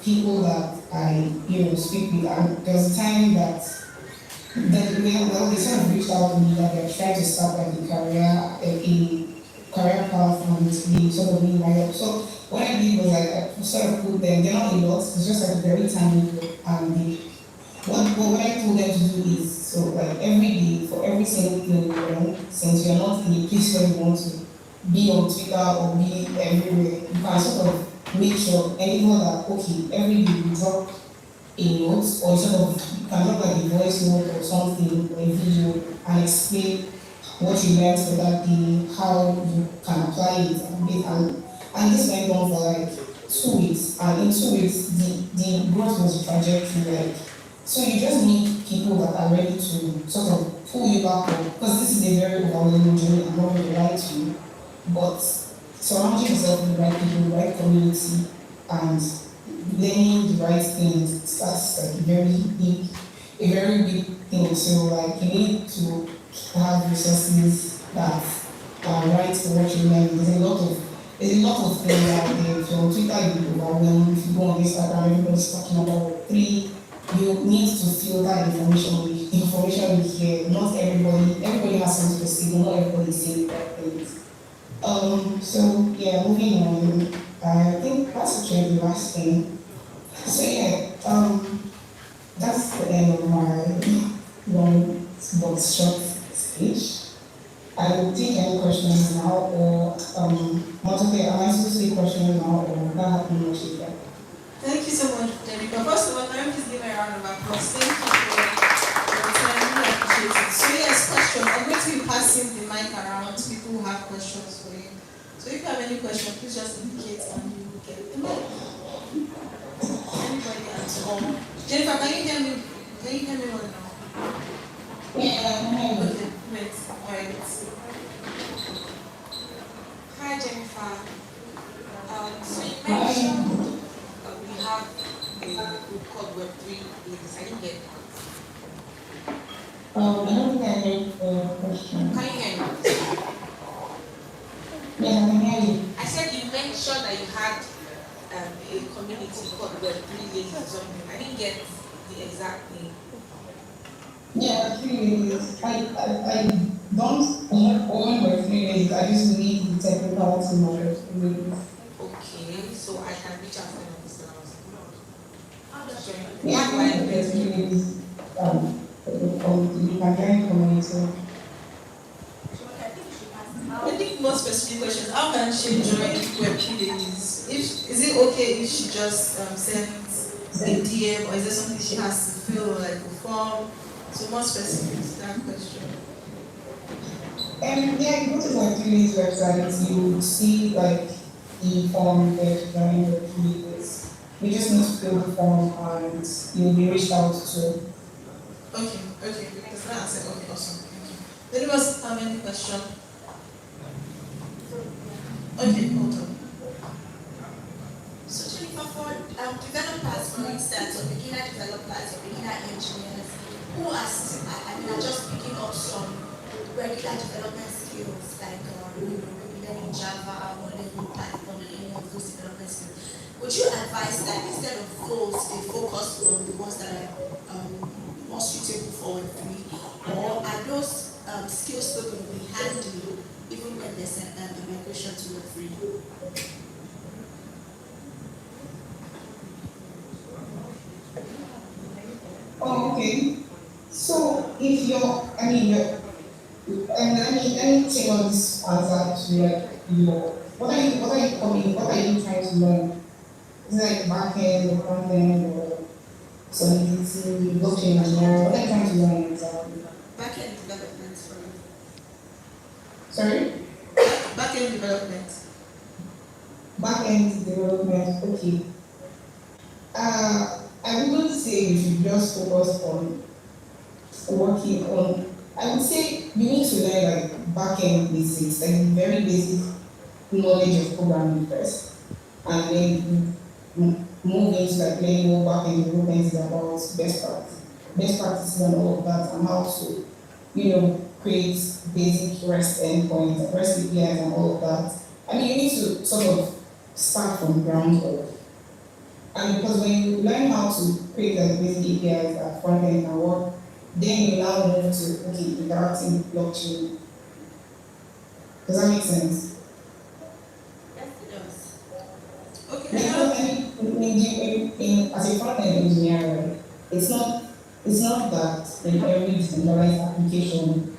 S6: people that I speak with, and there's a time that they sort of reached out to me that they're trying to start like a career path and they sort of need my help. So what I did was I sort of put them, they're not a lot, it's just like a very tiny group, and what I told them to do is, so like every day, for every single thing you learn, since you're not in a place where you want to be on Twitter or be everywhere, you can sort of make sure anyone that, okay, every day you drop a note or sort of you can drop like a voice note or something or a video and explain what you learned for that day, how you can apply it and this went on for like 2 weeks, and in 2 weeks the growth was trajectory like, so you just need people that are ready to sort of pull you back up, because this is a very overwhelming journey. I'm not going to lie to you, but surrounding yourself with the right people, the right community, and learning the right things, that's like a very big thing. So like you need to have resources that are right for what you learn. There's a lot of things out there. If you're on Twitter, you overwhelmed. If you go on Instagram, everybody's talking about three. You need to filter information we hear. Not everybody has something to say, but not everybody is saying the right things. So yeah, moving on. I think that's actually the last thing. So yeah, that's the end of my long but short speech. I will take any questions now, or multiple. Am I supposed to take questions now, or that happened much later?
S4: Thank you so much, Jennifer. First of all, can you please give me a round of applause? Thank you for your time. Really appreciate it. So yes, questions. I'm going to be passing the mic around to people who have questions for you. So if you have any question, please just indicate and you will get the mic. Anybody at all? Jennifer, can you hear me? Can you hear me well now?
S6: Yeah,
S4: Okay, great. All right.
S2: Hi, Jennifer. So you mentioned we have a group called Web3 Ladies. I didn't get that.
S6: I don't think I heard the question.
S2: Can you hear me?
S6: Yes, I can hear you.
S2: I said you mentioned that you had a community called Web3 Ladies or something. I didn't get the exact name.
S6: Yeah, 3 ladies. I don't own my 3 ladies. I just need the technical team of the 3 ladies.
S2: Okay, so I can reach out to them on this house.
S6: Yeah, I think the 3 ladies. You can join community.
S4: I think more specific questions. How can she join Web3 Ladies? Is it okay if she just sends a DM, or is there something she has to fill, like a form? So more specific to that question.
S6: Yeah, you go to my 3 ladies website, you would see like the form there to join the 3 ladies. You just need to fill the form and you'll be reached out to.
S4: Okay, because that answer, okay, awesome, thank you. Then was how many questions? Okay, hold on.
S5: So Jennifer, for developers, for instance, or beginner developers or beginner engineers, who are just picking up some regular development skills like maybe learning Java or learning Python or any of those development skills, would you advise that instead of those, they focus on the ones that are more suitable for Web3, or are those skills still going to be handy even when there's a migration to Web3?
S6: Oh, okay. So if let me take on this answer to like what are you trying to learn? Is it like back end or front end or solidity, blockchain as well? What are you trying to learn exactly?
S5: Back-end development for me.
S6: Sorry?
S4: Back-end development.
S6: Back-end development, okay. I wouldn't say you should just focus on working on. I would say you need to learn like back-end basics, like very basic knowledge of programming first, and then move into like learning more back-end development is about best practices and all of that, and how to create basic REST endpoints, REST APIs and all of that. I mean, you need to sort of start from ground up. And because when you learn how to create like basic APIs that front end can work, then you now move to interacting with blockchain. Does that make sense?
S5: Yes, it does.
S4: Okay.
S6: As a front end engineer, right, it's not that in every decentralized application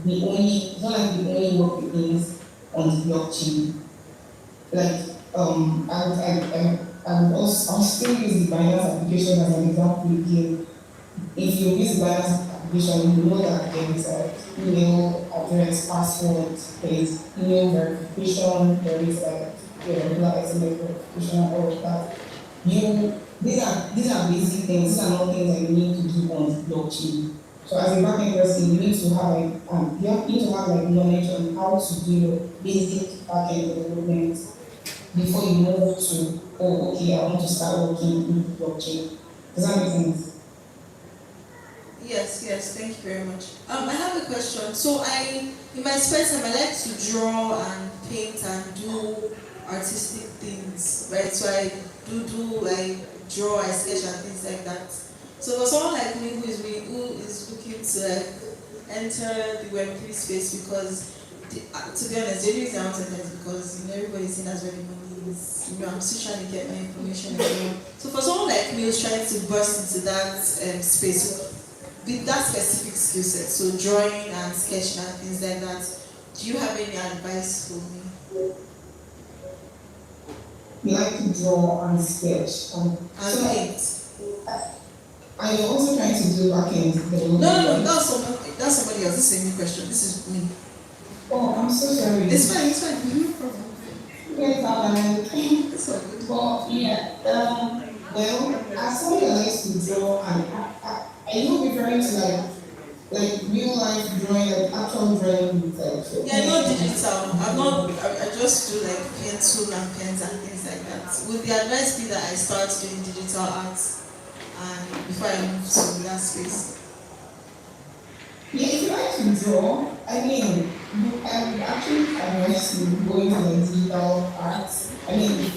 S6: it's not like we only work with things on the blockchain. Like I'll still use the Binance application as an example again. If you use the Binance application, you know that there is an email address, password, there is email verification, there is your regular SMS verification, and all of that. These are basic things. These are not things that you need to do on blockchain. So as a backend person, you need to have knowledge on how to do your basic backend development before you move to, oh, okay, I want to start working in blockchain. Does that make sense?
S4: Yes, thank you very much. I have a question. So in my spare time, I like to draw and paint and do artistic things, right? So I draw, I sketch and things like that. So for someone like me who is looking to enter the Web3 space, because to be honest, the only reason I want to enter is because everybody's seen as ready money is, I'm still trying to get my information as well. So for someone like me who's trying to burst into that space with that specific skill set, so drawing and sketching and things like that, do you have any advice for me?
S6: You like to draw and sketch
S4: And paint.
S6: Are you also trying to do backend development?
S4: No, that's somebody else. This is a new question. This is me.
S6: Oh, I'm so sorry.
S4: It's fine. No problem.
S6: Yes,
S4: It's all good.
S6: but yeah, well, as somebody that likes to draw, and are you referring to like real life drawing, like actual drawing with
S4: Yeah, not digital. I just do like pencil and pens and things like that. Would the advice be that I start doing digital arts and before I move to that space?
S6: Yeah, if you like to draw, I mean, I would actually advise you going to the digital arts. I mean,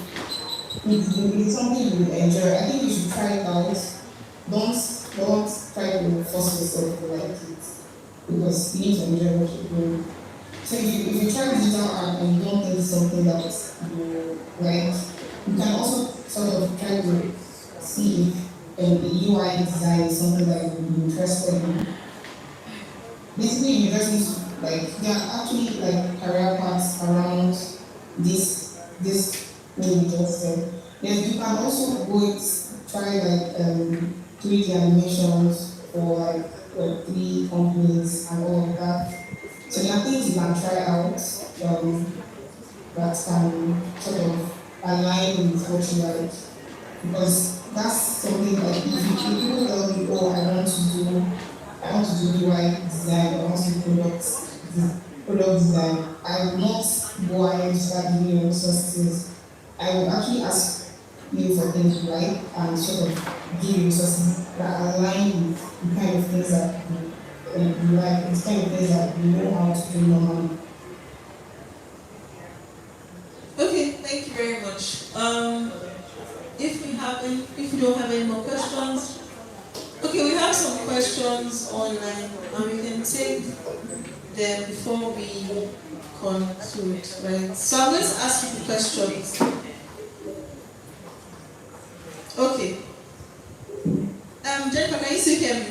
S6: it's something you would enjoy. I think you should try it out. Don't try to force yourself to like it, because you need to enjoy what you're doing. So if you try digital art and you don't think it's something that you like, you can also sort of try to see if the UI design is something that you would be interested in. Basically, universities, there are actually career paths around this thing you just said. Then you can also go try 3D animations for Web3 companies and all of that. So there are things you can try out that can sort of align with what you like. Because that's something if people tell me, oh, I want to do UI design, I want to do product design, I will not go ahead and start giving you resources. I will actually ask you for things you like and sort of give you resources that align with the kind of things that you like, the kind of things that you know how to do normally.
S4: Okay, thank you very much. If you don't have any more questions, okay, we have some questions online and we can take them before we conclude, right? So I'm going to ask you the questions. Okay. Jennifer, can you still hear me?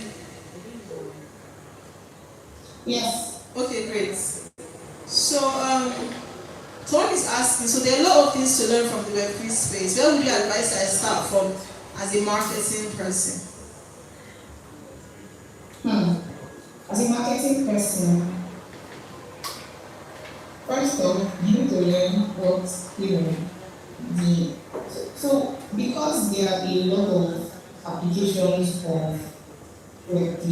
S6: Yes.
S4: Okay, great. So, someone is asking, so there are a lot of things to learn from the Web3 space. Where would you advise I start from as a marketing person?
S6: As a marketing person, first off, you need to learn what so because there are a lot of applications of Web3,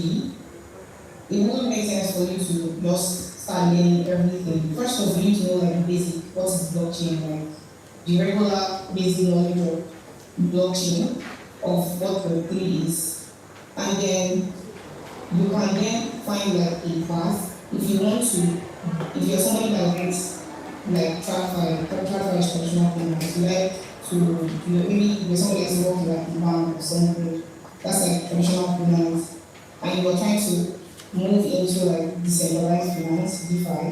S6: it wouldn't make sense for you to just start learning everything. First off, you need to know the basic, what is blockchain, the regular basic knowledge of blockchain, of what Web3 is. And then you can then find a path if you're somebody that wants TradFi is traditional finance, you like to, maybe you're somebody that's working in bank or something, that's traditional finance, and you're trying to move into decentralized finance, DeFi,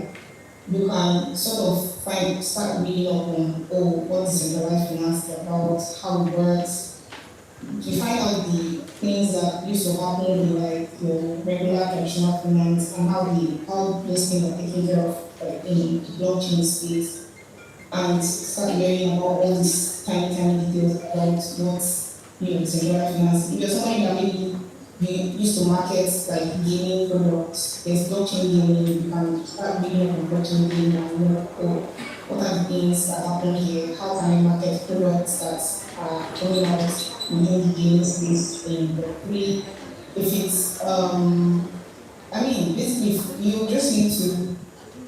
S6: you can sort of start reading up on what decentralized finance is about, how it works. You find out the things that used to happen in your regular traditional finance and how those things are taken care of in the blockchain space. and start learning about all these tiny details about what decentralized finance. If you're somebody that maybe you used to market like gaming products, there's blockchain gaming, you can start reading on blockchain gaming and what are the things that happen here, how can I market products that are coming out within the gaming space in the free. If it's basically you just need to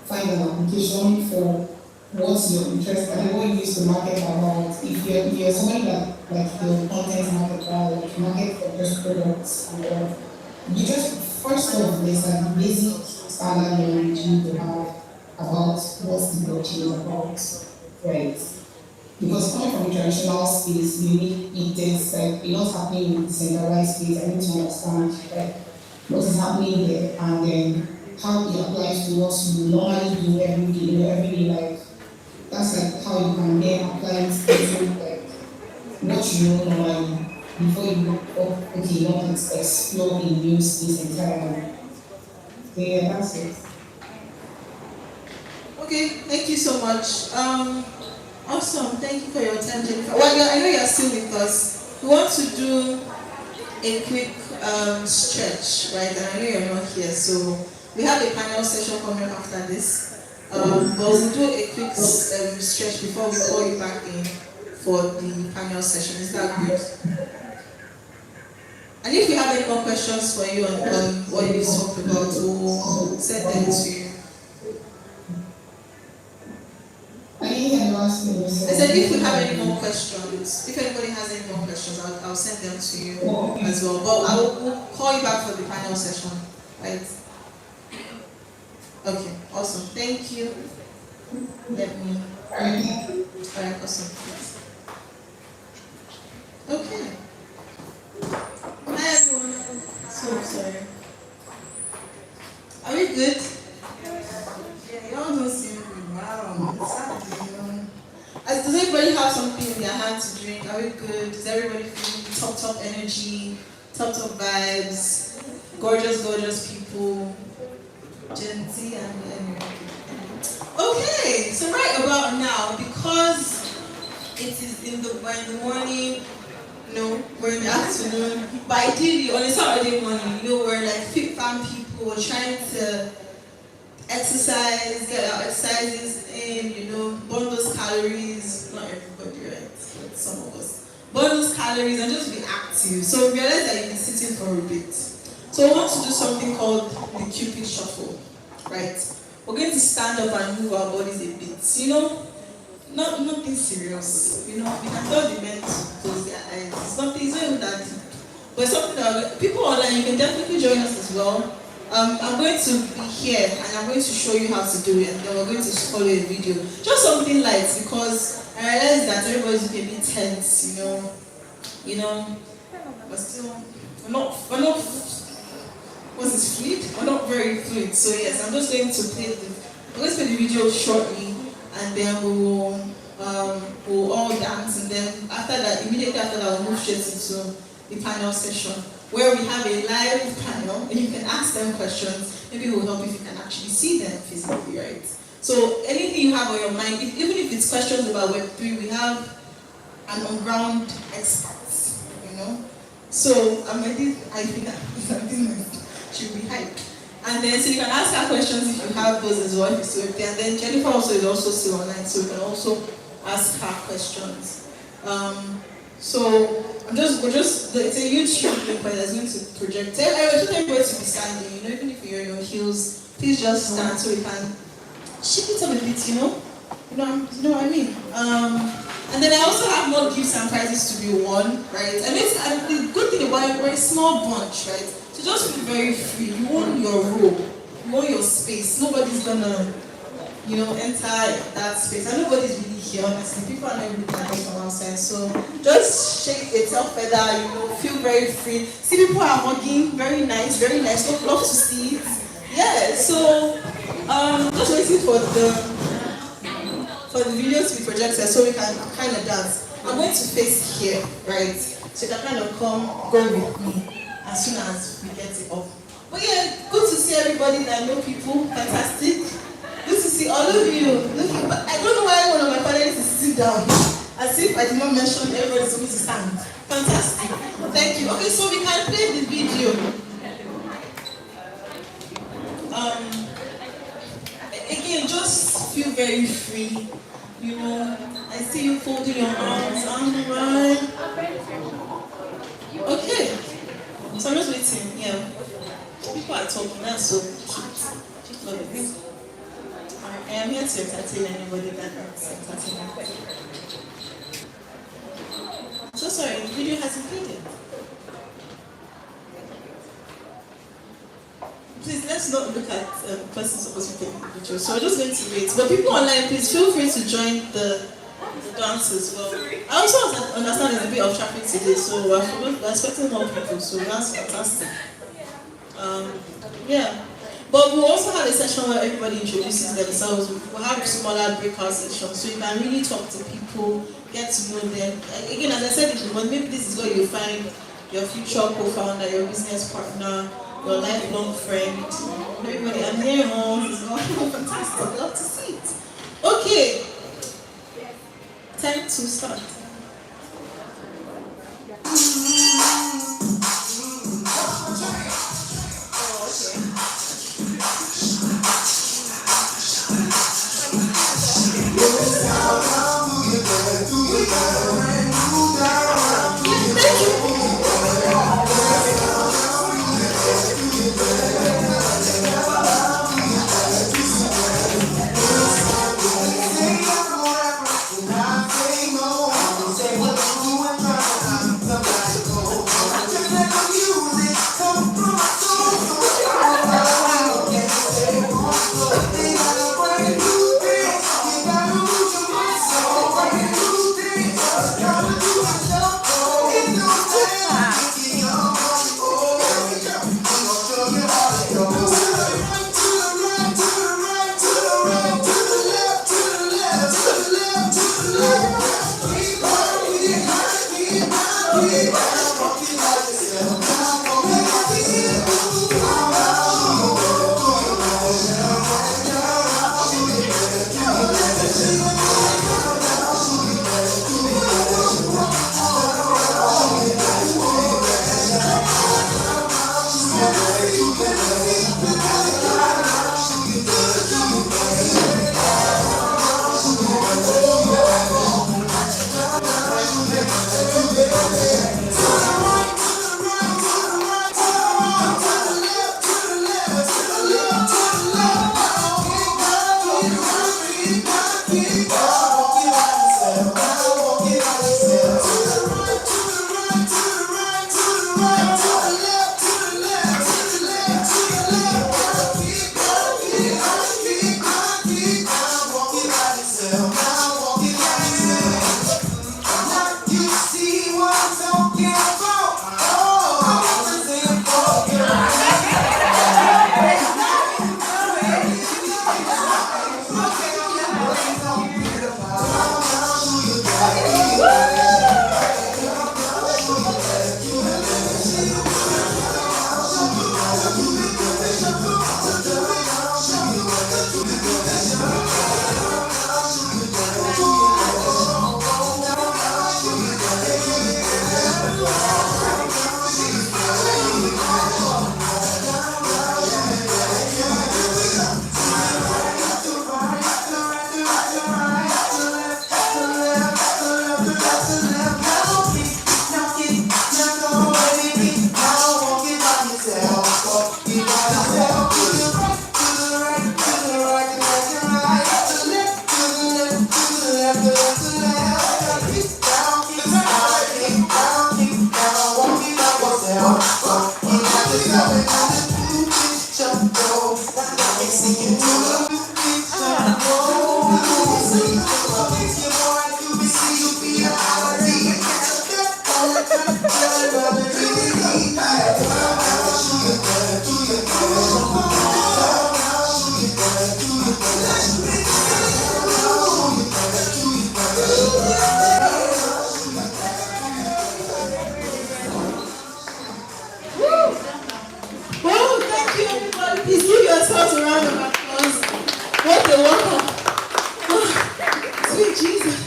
S6: find an application for what's your interest and what you used to market about. If you're somebody that like your content marketer, like market for just products and all, you just first off there's like the basic standard knowledge you need to have about what's the blockchain is about, right? Because coming from a traditional space, you need there's like a lot happening in the decentralized space. I need to understand like what is happening there and then how it applies to what you normally do every day in your everyday life. That's like how you can then apply it to like what you know normally before you go, oh, okay, you want to explore a new space entirely. So yeah, that's it.
S4: Okay, thank you so much. Awesome, thank you for your time, Jennifer. Well, I know you're still with us. We want to do a quick stretch, right? And I know you're not here, so we have a panel session coming up after this. But we'll do a quick stretch before we call you back in for the panel session. Is that good? And if you have any more questions for you on what you talked about, we'll send them to you. I said if we have any more questions, if anybody has any more questions, I'll send them to you as well. But we'll call you back for the panel session, right? Okay, awesome. Thank you. Alright, awesome. Okay. Hi everyone. So sorry. Are we good? Yeah, you all don't seem good. Wow. Does everybody have something in their hand to drink? Are we good? Is everybody feeling top energy, top vibes, gorgeous people, Gen Z and okay, so right about now, because it is we're in the morning, we're in the afternoon, but ideally on a Saturday morning, we're like fit fam people, we're trying to exercise, get our exercises in, burn those calories, not everybody, right, but some of us, burn those calories and just be active. So we realize that you've been sitting for a bit. So we want to do something called the Cupid Shuffle, right? We're going to stand up and move our bodies a bit, nothing serious, we can tell the men to close their eyes, it's not even that deep, but it's something that people online, you can definitely join us as well. I'm going to be here and I'm going to show you how to do it, and then we're going to follow a video. Just something light, because I realize that everybody's a bit tense, but still, we're not what's this, fluid? We're not very fluid. So yes, I'm just going to play the video shortly, and then we'll all dance, and then immediately after that, we'll move straight into the panel session, where we have a live panel, and you can ask them questions. Maybe it will help if you can actually see them physically, right? So anything you have on your mind, even if it's questions about Web3, we have an on-ground expert, So I think should be hyped. And then so you can ask her questions if you have those as well, if you're still there. And then Jennifer is also still online, so you can also ask her questions. So it's a YouTube link where there's going to project. I want everybody to be standing, even if you're in your heels, please just stand so we can shake it up a bit, you know what I mean? And then I also have more gifts and prizes to be won, right? And the good thing about it, we're a small bunch, right? So just feel very free. You want your role, you want your space. Nobody's gonna, enter that space. And nobody's really here, honestly. People are not really coming from outside. So just shake a tail feather, feel very free. See, people are hugging, very nice, very nice. Don't love to see it. Yeah, so just waiting for the video to be projected so we can kind of dance. I'm going to face here, right? So you can kind of go with me as soon as we get it up. But yeah, good to see everybody that I know people. Fantastic. Good to see all of you. But I don't know why one of my down here. As if I did not mention everybody's supposed to stand. Fantastic. Thank you. Okay, so we can play the video. Again, just feel very free. You know, I see you folding your arms. Right. Okay. So I'm just waiting. Yeah. People are talking. That's so cute. Love it. I am here to entertain anybody that needs entertainment. So sorry, the video hasn't played yet. Please, let's not look at the person supposed to play the video. So we're just going to wait. But people online, please feel free to join the dance as well. I also understand there's a bit of traffic today, so we're expecting more people, so that's fantastic. Yeah. But we'll also have a session where everybody introduces themselves. We'll have smaller breakout sessions, so you can really talk to people, get to know them. Again, as I said, maybe this is where you find your future co-founder, your business partner, your lifelong friend. Everybody, I'm here, this is fantastic. I'd love to see it. Okay. Time to start. Please give yourselves a round of applause. What a welcome. Oh, sweet Jesus.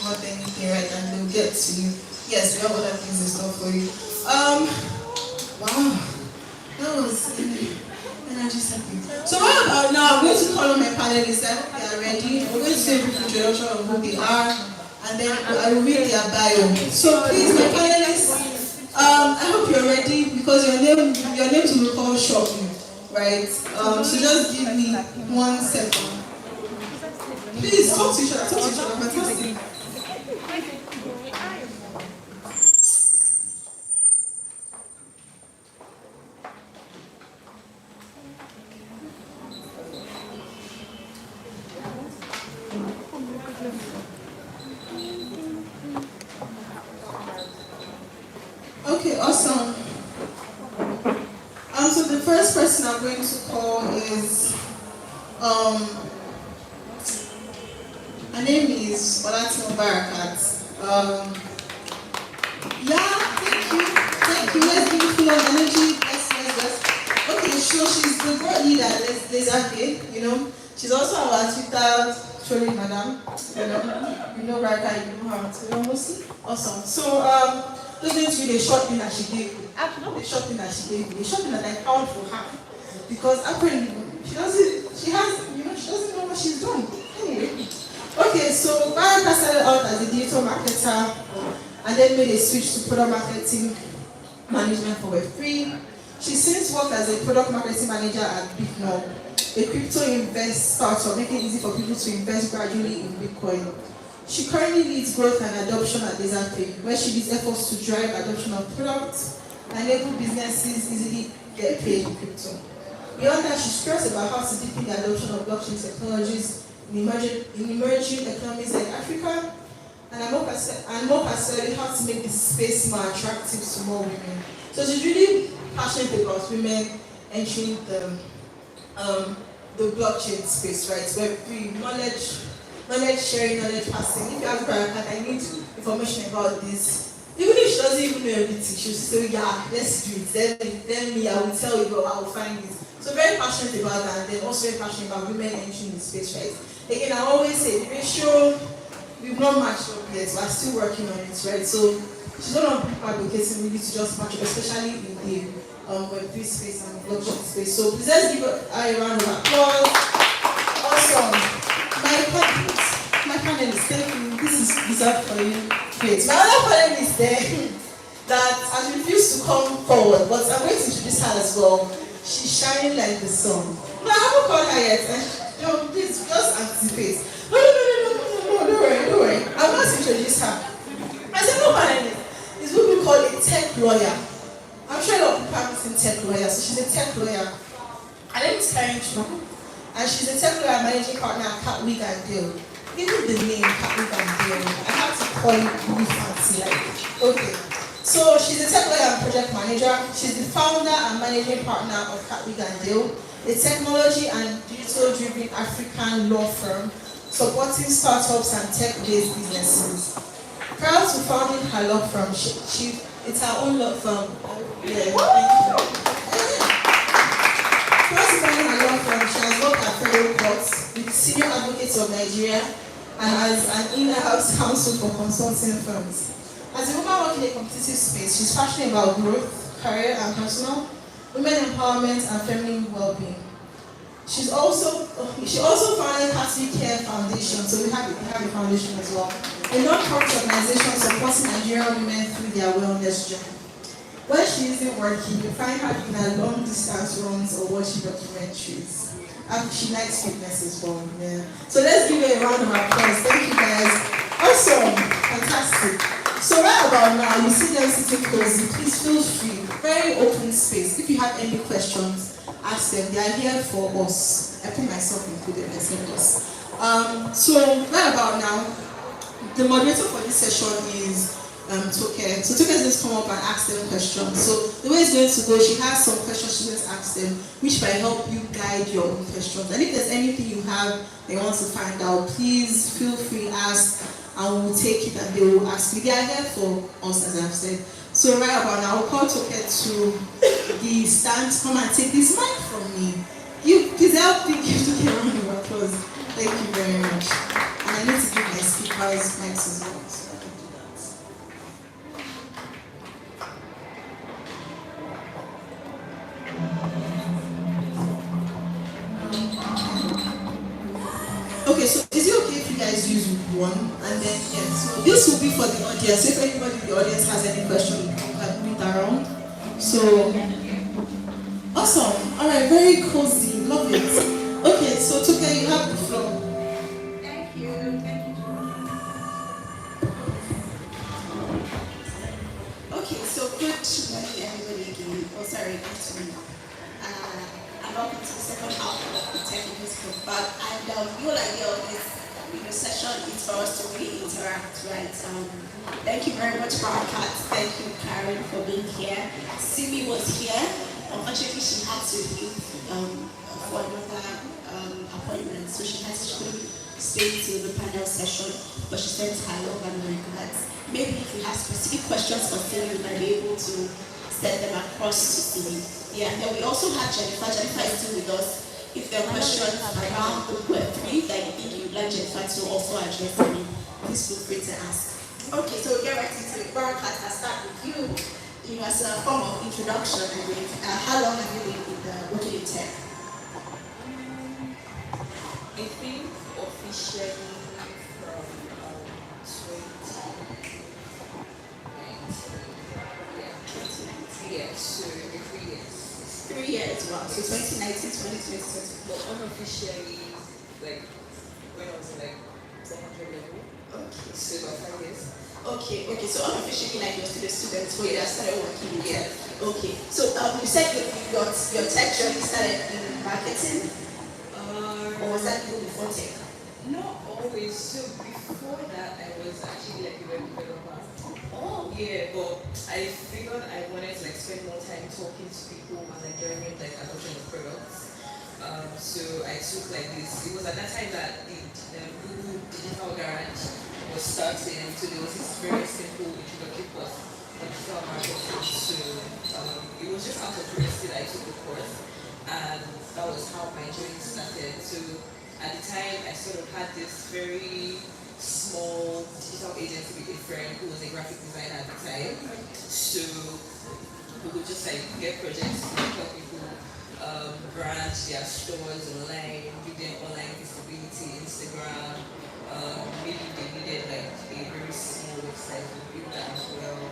S4: not anything right, and they'll get to you. Yes, we have other things in store for you. Wow, that was energy sapping. So what about now? I'm going to call on my panelists. I hope they are ready. We're going to do a brief introduction of who they are, and then I will read their bio. So please, my panelists, I hope you're ready because your names will call shortly, right? So just give me 1 second. Please talk to each other. Fantastic. Okay, awesome. So the first person I'm going to call is her name is Olatin Barakat. Thank you. Let's give it full of energy. Yes. Okay, so she's the board leader at Lasergate, you know. She's also our Twitter trolling madam. You know Barakat, you know her. So mostly awesome. So just going to read a short thing that she gave me. Actually, not a short thing that she gave me, a short thing that I found for her. Because apparently she doesn't know what she's doing. Anyway. Okay, so Barakat started out as a digital marketer and then made a switch to product marketing management for Web3. She's since worked as a product marketing manager at BitNob, a crypto invest startup making it easy for people to invest gradually in Bitcoin. She currently leads growth and adoption at Lasergate, where she leads efforts to drive adoption of products and enable businesses easily get paid in crypto. Beyond that, she stressed about how to deepen the adoption of blockchain technologies in emerging economies like Africa, and more particularly how to make this space more attractive to more women. So she's really passionate about women entering the blockchain space, right? Where we knowledge sharing, knowledge passing. If you ask Barakat, I need information about this. Even if she doesn't even know everything, she'll say, yeah, let's do it. Then me, I will tell you about how to find this. So very passionate about that, and then also very passionate about women entering the space, right? Again, I always say the ratio, we've not matched up yet, but I'm still working on it, right? So she's one of the people advocating really to just match up, especially in the Web3 space and blockchain space. So please let's give her a round of applause. Awesome. My panelists, thank you. This is reserved for you. Great. My other panelist there that has refused to come forward, but I'm going to introduce her as well. She's shining like the sun. No, I haven't called her yet. No, please, just anticipate. No, don't worry. I'm going to introduce her. My second panelist is what we call a tech lawyer. I'm sure a lot of people have seen tech lawyer, so she's a tech lawyer. Her name is Karen Chu, and she's a tech lawyer managing partner at Catwig and Dale. Even the name Catwig and Dale, I have to call it really fancy, okay. So she's a tech lawyer and project manager. She's the founder and managing partner of Catwig and Dale, a technology and digital-driven African law firm supporting startups and tech-based businesses. Prior to founding her law firm, it's her own law firm. Yeah, thank you. Prior to founding her law firm, she has worked at federal courts with senior advocates of Nigeria and as an in-house counsel for consulting firms. As a woman working in a competitive space, she's passionate about growth, career and personal, women empowerment and feminine well-being. She also founded Catwig Care Foundation, so we have a foundation as well, a non-profit organization supporting Nigerian women through their wellness journey. When she isn't working, you find her in her long-distance runs or watching documentaries. And she likes fitness as well. Yeah. So let's give her a round of applause. Thank you guys. Awesome, fantastic. So right about now, you see them sitting closely. Please feel free. Very open space. If you have any questions, ask them. They are here for us. I put myself included in this. So right about now, the moderator for this session is Toke. So Toke is going to come up and ask them questions. So the way it's going to go, she has some questions she's going to ask them, which might help you guide your own questions. And if there's anything you have that you want to find out, please feel free, ask, and we'll take it and they will ask you. They are here for us, as I've said. So right about now, I'll call Toke to the stand to come and take this mic from me. You please help me give Toke a round of applause. Thank you very much. And I need to give my speaker. has mics as well, so I can do that. Okay, so is it okay if you guys use one and then so this will be for the audience. If anybody in the audience has any question, you can move it around. So awesome. Alright, very cozy. Love it. Okay, so Tuke, you have the floor.
S5: Thank you. Okay, so good morning everybody again. Oh sorry, good afternoon. And welcome to the second half of the Tech Musical. But the whole idea of this session is for us to really interact, right? Thank you very much, Barakat. Thank you, Karen, for being here. Simi was here. Unfortunately, she had to leave for another appointment, so she couldn't stay till the panel session, but she sent her love and regards. Maybe if you have specific questions for Simi, you might be able to send them across to Simi. Yeah, and then we also have Jennifer. Jennifer is still with us. If there are questions around the Web3 that you think you'd like Jennifer to also address, please feel free to ask. Okay, so we'll get right into it. Barakat, I'll start with you. As a form of introduction, how long have you been working in tech?
S2: I think officially from 2019. Yeah, so 3 years.
S5: 3 years, wow. So 2019, 2020.
S2: But unofficially, like when I was in like 400 level.
S5: Okay.
S2: So about 5 years.
S5: Okay. So unofficially, like you're still a student, so you just started working in tech.
S2: Yeah.
S5: Okay. So you said your tech journey started in marketing, or was that even before tech?
S2: Not always. So before that, I was actually like a web developer.
S5: Oh.
S2: Yeah, but I figured I wanted to like spend more time talking to people and like learning like adoption of products. So I took like this. It was at that time that the Google Digital Garage was starting. So there was this very simple introductory course on digital marketing. So it was just out of curiosity that I took the course, and that was how my journey started. So at the time, I sort of had this very small digital agency with a friend who was a graphic designer at the time. So we would just like get projects to help people brand their stores online, give them online visibility, Instagram. Maybe they needed like a very small website to build that as well.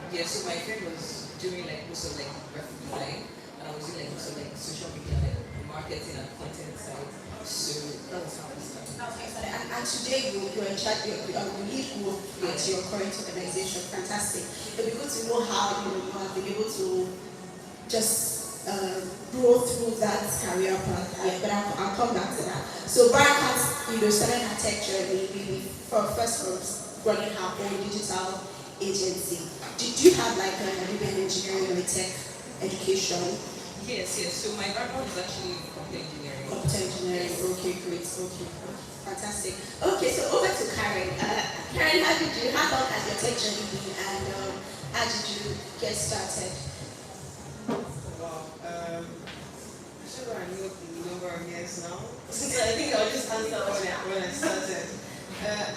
S2: Yeah, so my friend was doing like most of like graphic design, and I was doing like most of like social media, like marketing and content side. So that was how I started.
S5: Okay, and today you're in charge, you lead group at your current organization. Fantastic. It'll be good to know how you have been able to just grow through that career path. Yeah, but I'll come back to that. So Barakat, started her tech journey first from running her own digital agency. Did you have like an engineering or a tech education?
S2: Yes. So my background is actually computer engineering.
S5: Computer engineering. Okay, great. Okay, fantastic. Okay, so over to Karen. Karen, how long has your tech journey been, and how did you get started?
S7: Wow. I'm sure I know the number of years now. Since I think I'll just answer when I started.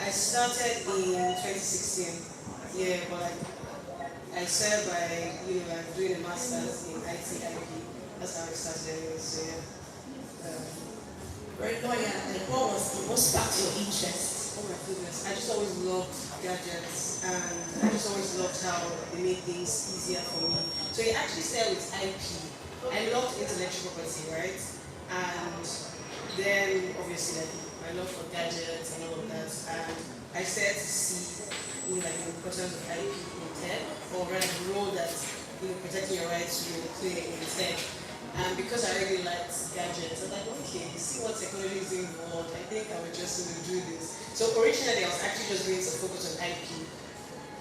S7: I started in 2016. Yeah, but I started by doing a master's in IT/IP. That's how I started anyway. So yeah.
S5: Right now, what sparked your interest?
S7: Oh my goodness, I just always loved gadgets, and I just always loved how they made things easier for me. So it actually started with IP. I loved intellectual property, right? And then obviously like my love for gadgets and all of that, and I started to see like the importance of IP in tech, or rather the role that protecting your rights will play in tech. And because I really liked gadgets, I was like, okay, see what technology is doing in the world. I think I would just do this. So originally I was actually just going to focus on IP.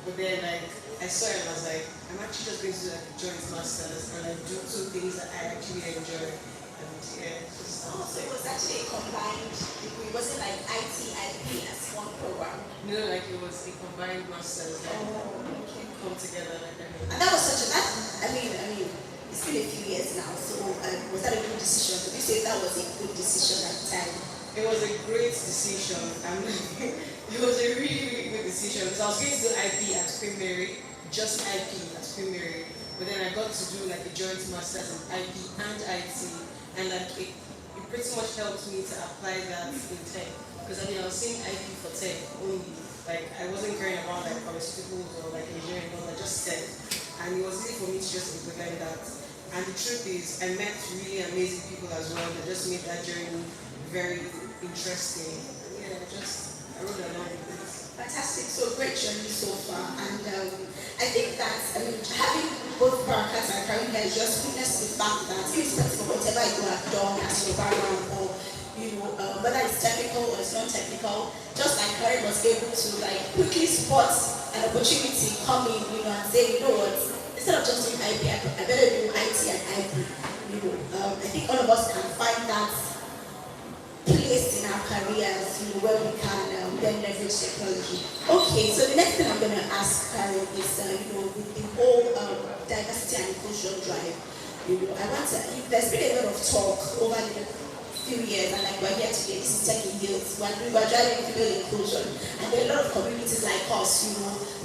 S7: But then like I saw it and I was like, I'm actually just going to do like a joint masters and like do two things that I actually enjoy. And yeah,
S5: So it was actually a combined degree. Was it like IT, IP as one program?
S7: no, like it was a combined masters that
S5: Okay.
S7: come together like that.
S5: And that was I mean, it's been a few years now, so was that a good decision? Would you say that was a good decision at the time?
S7: It was a great decision. It was a really, really good decision because I was going to do IP at Queen Mary, just IP at Queen Mary. But then I got to do like a joint master's in IP and IT, and like it pretty much helped me to apply that in tech. Because I mean, I was saying IP for tech only. Like I wasn't caring about like pharmaceuticals or like engineering, but just tech. And it was easy for me to just implement that. And the truth is, I met really amazing people as well that just made that journey very interesting. Yeah, I wrote along with this.
S5: Fantastic, so great journey so far, and I think that having both Barakat and Karim guys just witness the fact that irrespective of whatever you have done as your background or whether it's technical or it's non-technical, just like Karim was able to like quickly spot an opportunity coming, and say, you know what, instead of just doing IP, I better do IT and IP. I think all of us can find that place in our careers, where we can then leverage technology. Okay, so the next thing I'm going to ask Karen is, with the whole diversity and inclusion drive, there's been a lot of talk over the few years, and like we're here today, this is Tech in Heels, we're driving female inclusion, and there are a lot of communities like us,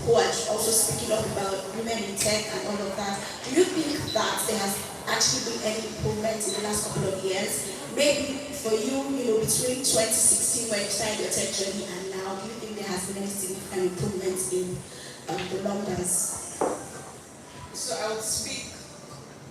S5: who are also speaking up about women in tech and all of that. Do you think that there has actually been any improvement in the last couple of years? Maybe for you, between 2016 when you started your tech journey and now, do you think there has been any significant improvement in the numbers?
S7: So I would speak,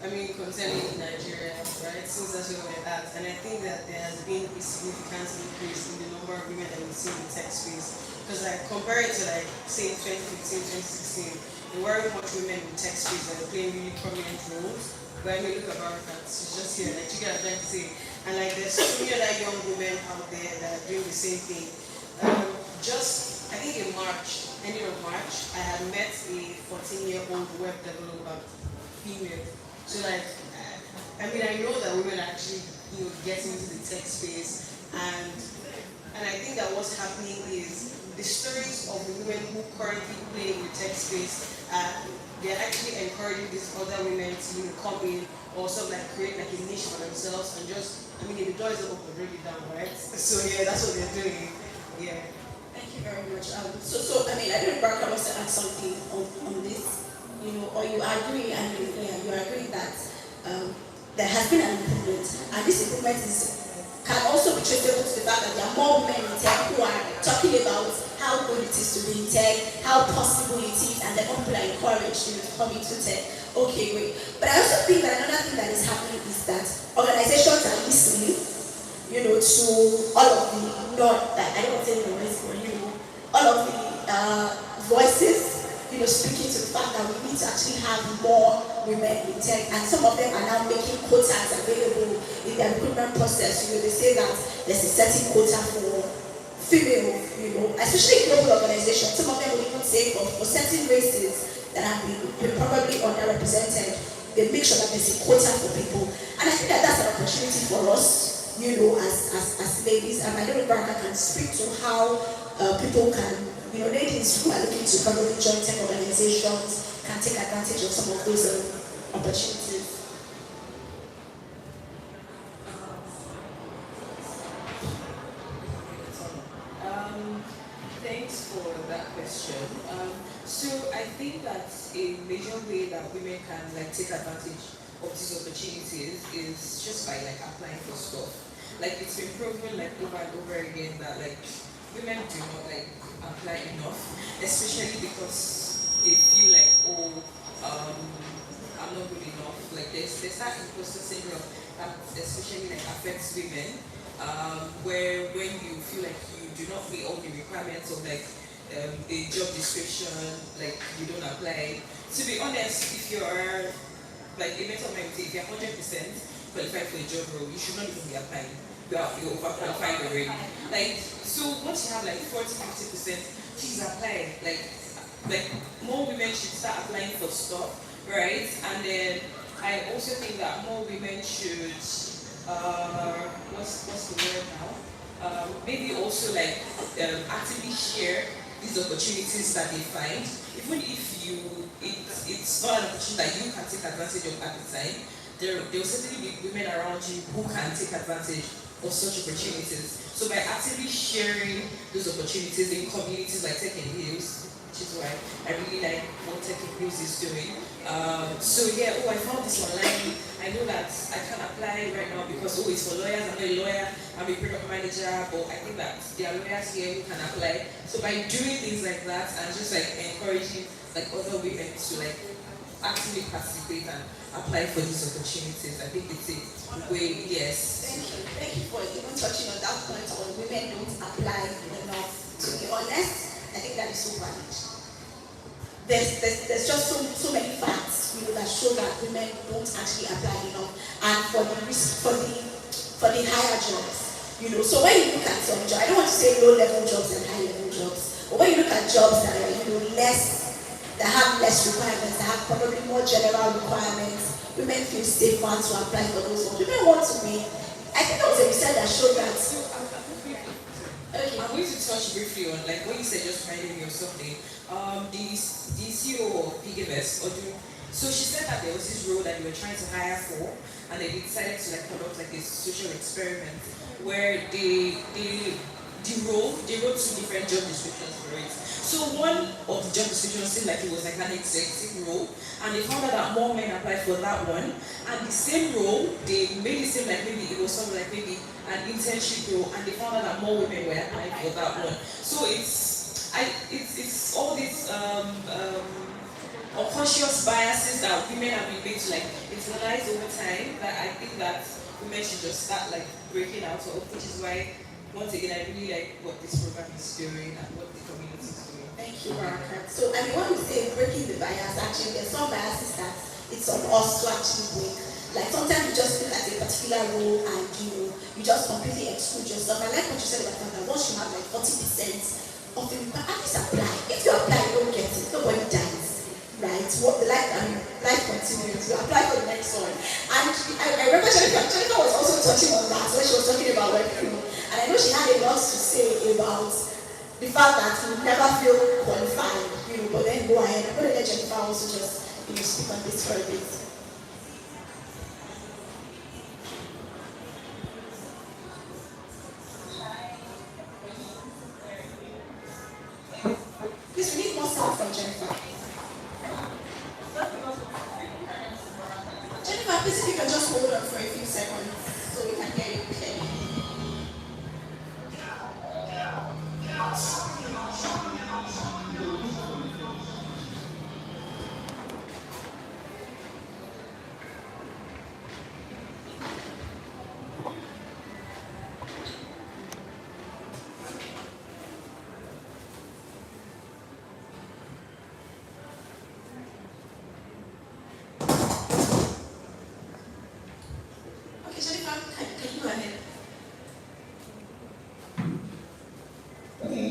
S7: concerning Nigeria, right? Since that's where we're at, and I think that there has been a significant increase in the number of women that we see in the tech space. Because compared to say 2015, 2016, there weren't much women in the tech space that were playing really prominent roles. But look at Barakat, she's just here, you get what I'm trying to say. And there's so many other young women out there that are doing the same thing. I think in March, ending of March, I had met a 14-year-old web developer, female. So I know that women are actually, getting into the tech space, and I think that what's happening is the stories of the women who currently play in the tech space, they're actually encouraging these other women to come in or create a niche for themselves and just, the door is open, break it down, right? So yeah, that's what they're doing. Yeah.
S5: Thank you very much. I don't know if Barakat wants to add something on this, or you agree, and you agree that there has been an improvement, and this improvement can also be traceable to the fact that there are more women in tech who are talking about how good it is to be in tech, how possible it is, and then people are encouraged to come into tech. Okay, great. But I also think that another thing that is happening is that organizations are listening, to all of the I don't want to say noise, but all of the voices, speaking to the fact that we need to actually have more women in tech, and some of them are now making quotas available in their recruitment process. They say that there's a certain quota for female, especially in global organizations. Some of them will even say for certain races that have been probably underrepresented, they make sure that there's a quota for people. And I think that that's an opportunity for us, as ladies. And I don't know if Barakat can speak to how people can, ladies who are looking to probably join tech organizations can take advantage of some of those opportunities.
S2: Thanks for that question. So I think that a major way that women can take advantage of these opportunities is just by applying for stuff. It's been proven over and over again that women do not apply enough, especially because they feel I'm not good enough. There's that imposter syndrome that especially affects women, where when you feel you do not meet all the requirements of a job description, you don't apply. To be honest, if you're a mental mind, if you're 100% qualified for a job role, you should not even be applying. You're overqualified already. So once you have 40-50%, please apply. More women should start applying for stuff, right? And then I also think that more women should what's the word now? Maybe also actively share these opportunities that they find, even if it's not an opportunity that you can take advantage of at the time. There will certainly be women around you who can take advantage of such opportunities. So by actively sharing those opportunities in communities like Tech and Hills, which is why I really like what Tech and Hills is doing. So yeah, I found this online. I know that I can't apply right now because it's for lawyers. I'm not a lawyer, I'm a product manager, but I think that there are lawyers here who can apply. So by doing things like that and just like encouraging like other women to like actively participate and apply for these opportunities, I think it's a way, yes.
S5: Thank you for even touching on that point on women don't apply enough. To be honest, I think that is so valid. There's just so many facts, that show that women don't actually apply enough, and for the higher jobs, So when you look at some jobs, I don't want to say low level jobs and high level jobs, but when you look at jobs that are that have less requirements, that have probably more general requirements, women feel safer to apply for those ones. Women want to be. I think there was a research that showed that.
S2: Okay. I'm going to touch briefly on like what you said, just reminded me of something. The CEO of PGMS, so she said that there was this role that they were trying to hire for, and they decided to like conduct like this social experiment where they wrote two different job descriptions for it. So one of the job descriptions seemed like it was like an executive role, and they found out that more men applied for that one. And the same role, they made it seem like maybe it was something like maybe an internship role, and they found out that more women were applying for that one. So it's all these unconscious biases that women have been made to like internalize over time. That I think that women should just start like breaking out of, which is why once again I really like what this program is doing and what the community is doing.
S5: Thank you, Baraka. So I mean, when we say breaking the bias, actually there's some biases that it's on us to actually break. Like sometimes you just look at a particular role and you just completely exclude yourself. I like what you said about that. Once you have like 40% of the at least apply. If you apply, you don't get it. Nobody dies. Right? Life continues. You apply for the next one. And I remember Jennifer was also touching on that when she was talking about working. And I know she had a lot to say about the fact that you never feel qualified, but then go ahead. I'm going to let Jennifer also just speak on this for a bit. Please, we need more sound from Jennifer. Jennifer, please, if you can just hold on for a few seconds so we can hear you clearly.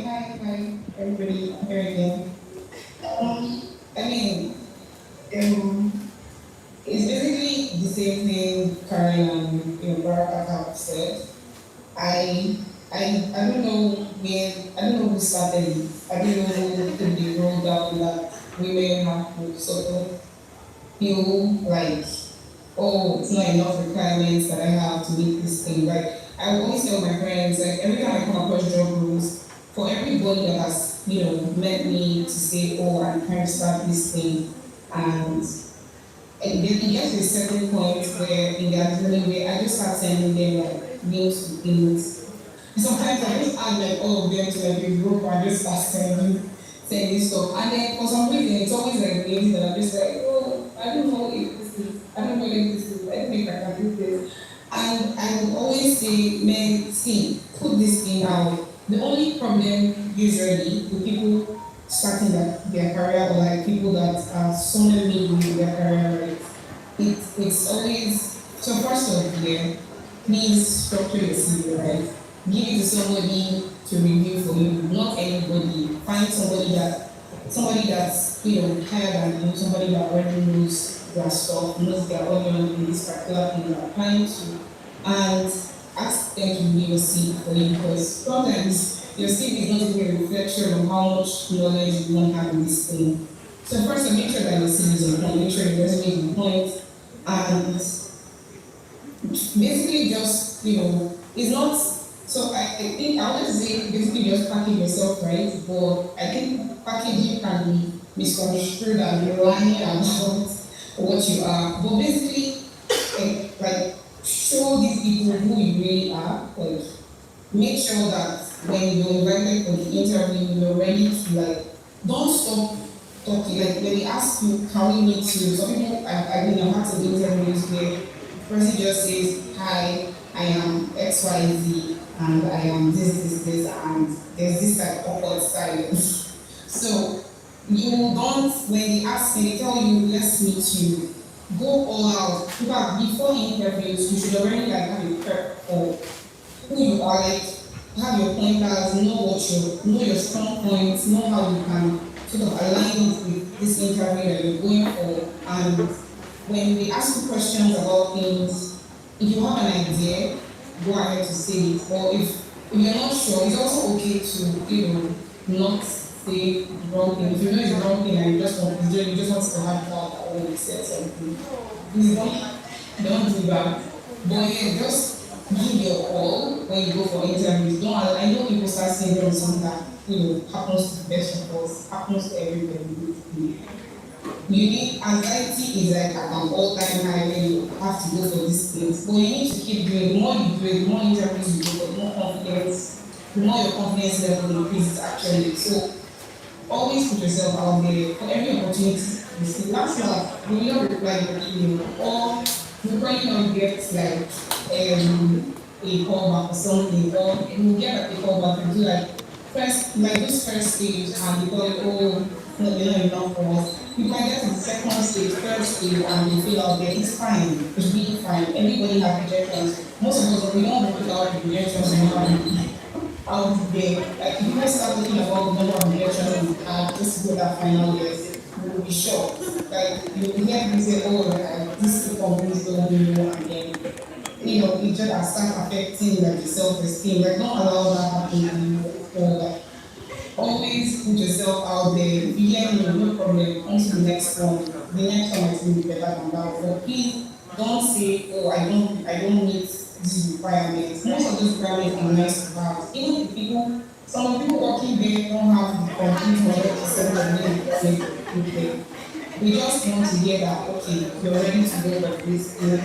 S6: Hi, everybody. I'm here again. It's basically the same thing Karen and Baraka have said. I don't know who started it. I don't know who put the roll down that women have to sort of feel like, oh, it's not enough requirements that I have to make this thing. Like I always tell my friends, like every time I come across job roles, for everybody that has, met me to say, oh, I'm trying to start this thing, and then it gets to a certain point where in their journey where I just start sending them like names to things. Sometimes I just add like all of them to like a group and just start sending stuff. And then for some reason it's always like names that I'm just like, oh, I don't know if this is, I don't think I can do this. And I will always say, men, see, put this thing out. The only problem usually with people starting their career or like people that are somewhere middle in their career, right? It's always, so first of all, please structure your CV, right? Give it to somebody to review for you, not anybody. Find somebody that's higher than you, somebody that already knows their stuff, knows their audience in this particular thing they're applying to, and ask them to review your CV for you, because sometimes your CV is not even a reflection of how much knowledge you don't have in this thing. So first, make sure that your CV is on point, make sure your resume is on point, and basically just it's not. So I think I wouldn't say basically just package yourself right, but I think packaging can be misconstrued and lying about what you are. But basically, like show these people who you really are. Like make sure that when you're invited for the interview, you're ready to like don't stop talking. Like when they ask you, can we meet you? Some people I mean I've had to do interviews where the person just says, hi, I am XYZ and I am this, and there's this like awkward silence. So you don't, when they ask me, they tell you, let's meet you, go all out. In fact, before interviews, you should already like have a prep for who you are, like have your pointers, know your strong points, know how you can sort of align with this interview that you're going for. And when they ask you questions about things, if you have an idea, go ahead to say it. Or if you're not sure, it's also okay to, not say the wrong thing. If you know it's the wrong thing and you just want to have doubt that when you said something, please don't do that. But yeah, just give your all when you go for interviews. I know people start saying something that happens to the best of us, happens to everybody. Anxiety is like at an all-time high when you have to go for these things. But you need to keep doing. The more you do it, the more interviews you go, the more confidence, the more your confidence level increases actually. So always put yourself out there for every opportunity you see. That's not when you don't reply your email or you probably don't get like a call back or something, or you get a call back and do like this first stage and you go, oh no, they're not enough for us. You might get to the second stage, third stage, and you feel out there, it's fine, it's really fine. Everybody has rejections. Most of us, we don't look out the rejections we have out there. Like if you guys start looking about the number of rejections we have just to go that final yes, you will be shocked. Like you will hear people say, oh, these two companies don't know, and then it just start affecting like your self-esteem. Like don't allow that happen to you. Like always put yourself out there. If you hear no problem, come to the next one. The next one is going to be better than that. But please don't say, oh, I don't meet these requirements. Most of those requirements are nice to have. Even if some people working there don't have the complete 100% of the requirements. We just want to hear that, okay, you're ready to go with this. In the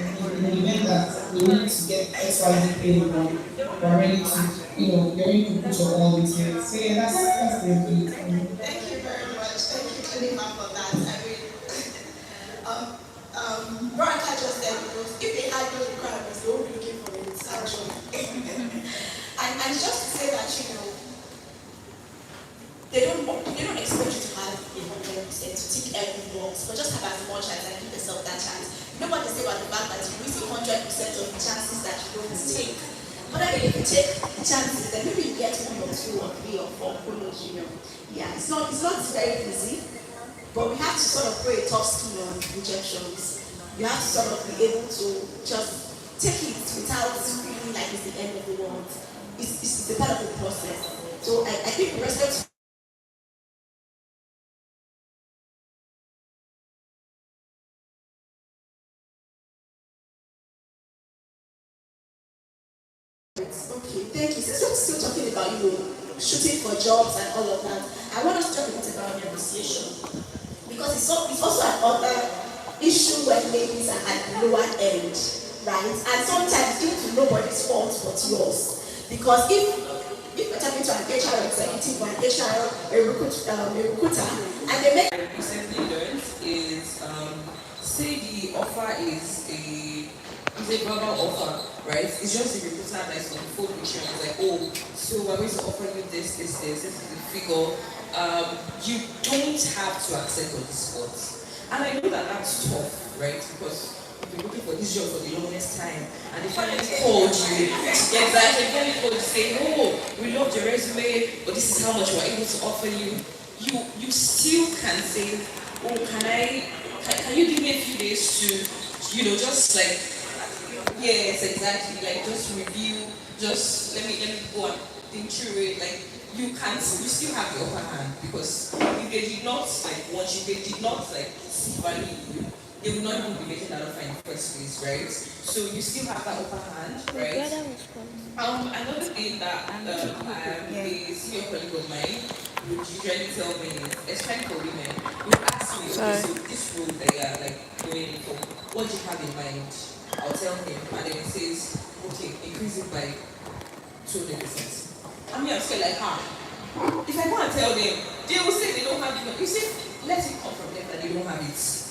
S6: event that we need to get XYZ paid on, you're ready to, you're ready to put your all into it. So yeah, that's the key.
S5: Thank you very much. Thank you, Jennifer, for that. Veronica just said, if they had those requirements, they won't be looking for it, actually. and just to say that, they don't expect you to have 100% to tick every box, but just have as much as and give yourself that chance. Nobody say about the fact that you risk 100% of the chances that you don't take. But I mean, if you take the chances, then maybe you get 1 or 2 or 3 or 4 follows, Yeah, it's not very easy, but we have to sort of play a tough skin on rejections. You have to sort of be able to just take it without feeling like it's the end of the world. It's a part of the process. So I think respect. Okay, thank you. Since we're still talking about shooting for jobs and all of that, I want us to talk a bit about negotiation, because it's also another issue when ladies are at the lower end, right? And sometimes due to nobody's fault but yours, because if you're talking to an HR executive or an HR recruiter, and they make.
S2: I recently learned is say the offer is a verbal offer, right? It's just the recruiter that's on the phone with you and it's like, oh, so we're going to offer you this is the figure. You don't have to accept on the spot. And I know that that's tough, right? Because you've been looking for this job for the longest time and they finally called you. Exactly, they finally called you saying, oh, we love your resume, but this is how much we're able to offer you. You still can say, oh, can you give me a few days to, just like, yes, exactly. Like just review, just let me go and think through it. Like you still have the upper hand, because if they did not want you, they did not see value in you, they would not even be making that offer in the first place, right? So you still have that upper hand, right? Another thing that a senior colleague of mine would usually tell me, especially for women, would ask me, okay, so this role that you are like going in for, what do you have in mind? I'll tell him, and then he says, okay, increase it by 200%. I mean, I'm still like, if I go and tell them, they will say they don't have it. You see, let it come from them that they don't have it.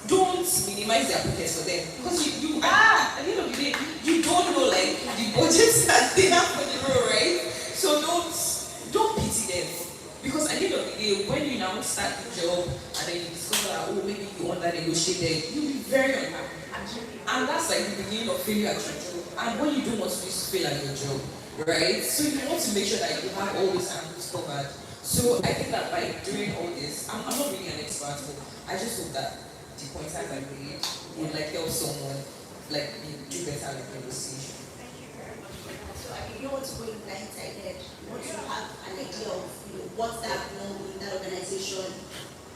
S2: Don't minimize their pockets for them. Because at the end of the day, you don't know like the budgets that they have for the role, right? So don't pity them. Because at the end of the day, when you now start the job and then you discover that, oh, maybe you under negotiated, you'll be very unhappy. And that's like the beginning of failure at your job. And when you don't want to fail at your job, right? So you want to make sure that you have all these angles covered. So I think that by doing all this, I'm not really an expert, but I just hope that the pointers I made would like help someone like do better with negotiation.
S5: Thank you very much for that. So I mean, you don't want to go in blindsided. You want to have an idea of what that role in that organization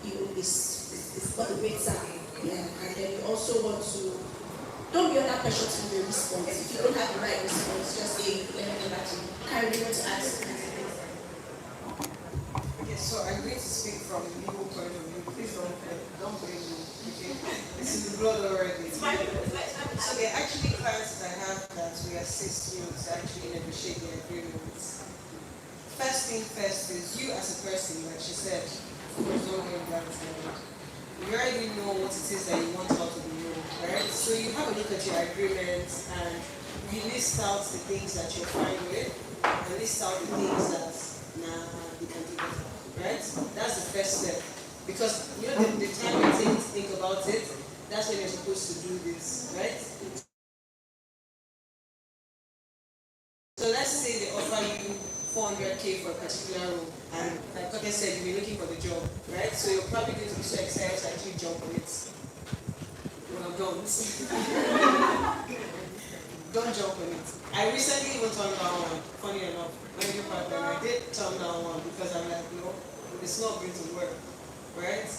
S5: is what the rates are. Yeah. And then you also want to don't be under pressure to give a response. If you don't have the right response, just say let me go back to you. Karen, you want to ask?
S7: Okay, so I'm going to speak from the legal point of view. Please don't blame me. Okay, this is the blood already. So there are actually clients that I have that we assist you to actually negotiate the agreements. First thing first is you as a person, like she said, don't get blindsided. You already know what it is that you want out of the role, right? So you have a look at your agreements and you list out the things that you're fine with and list out the things that you can do better, right? That's the first step. Because you know the time you take to think about it, that's when you're supposed to do this, right? So let's say they offer you 400K for a particular role, and like Koke said, you've been looking for the job, right? So you're probably going to be so excited to actually jump on it. Well, don't. Don't jump on it. I recently even turned down one, funny enough, when you partner, I did turn down one because I'm like, no, it's not going to work, right?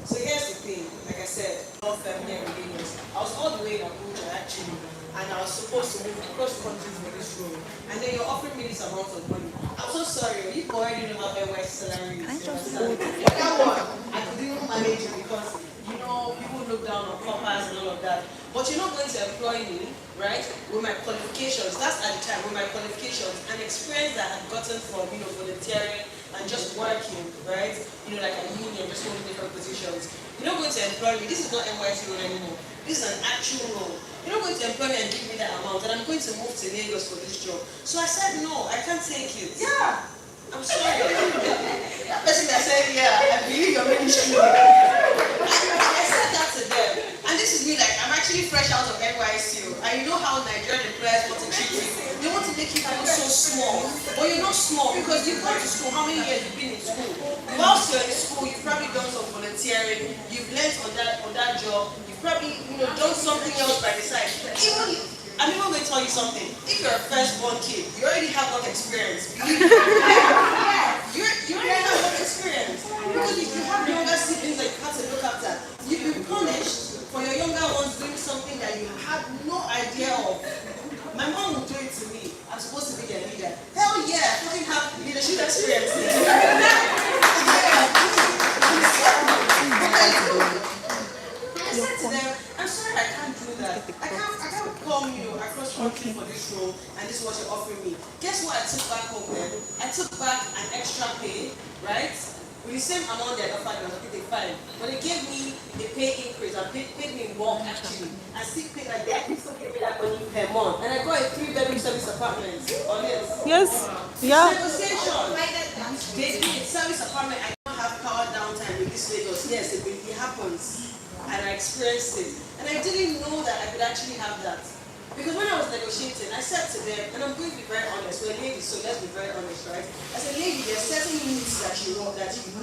S7: So here's the thing, like I said, all family and religions. I was all the way in Abuja actually, and I was supposed to move across countries for this role. And then you're offering me this amount of money. I'm so sorry, you already know how NYS salary is. That one, I could even manage it because, you know, people look down on coppers and all of that. But you're not going to employ me, right, with my qualifications. That's at the time, with my qualifications and experience that I've gotten from, volunteering and just working, right? Like a union, just holding different positions. You're not going to employ me. This is not NYC role anymore. This is an actual role. You're not going to employ me and give me that amount, and I'm going to move to Lagos for this job. So I said, no, I can't take it. Yeah, I'm sorry. That person that said, yeah, I believe you're making sure. I said that to them. And this is me, like, I'm actually fresh out of NYSU. And you know how Nigerian employers want to treat you. They want to make you feel so small. But you're not small because you've gone to school. How many years you've been in school? Whilst you're in school, you've probably done some volunteering. You've learned on that job. You've probably done something else by the side. I'm even going to tell you something. If you're a firstborn kid, you already have work experience. You already have work experience. Because if you have younger siblings that you have to look after, you've been punished for your younger ones doing something that you had no idea of. My mom would do it to me. I'm supposed to be their leader. Hell yeah, I fucking have leadership experience. I said to them, I'm sorry I can't do that. I can't come, across country for this role and this is what you're offering me. Guess what I took back home then? I took back an extra pay, right? With the same amount that I offered, I was okay, fine. But they gave me a pay increase and paid me in bulk actually. And still paid like that. They still gave me that money per month. And I got a 3-bedroom service apartment on it.
S1: Yes. Yeah.
S7: Negotiation. They did service apartment. I don't have power downtime in this Lagos. Yes, it happens. And I experienced it. And I didn't know that I could actually have that. Because when I was negotiating, I said to them, and I'm going to be very honest, we're ladies, so let's be very honest, right? As a lady, there are certain needs that you want, that you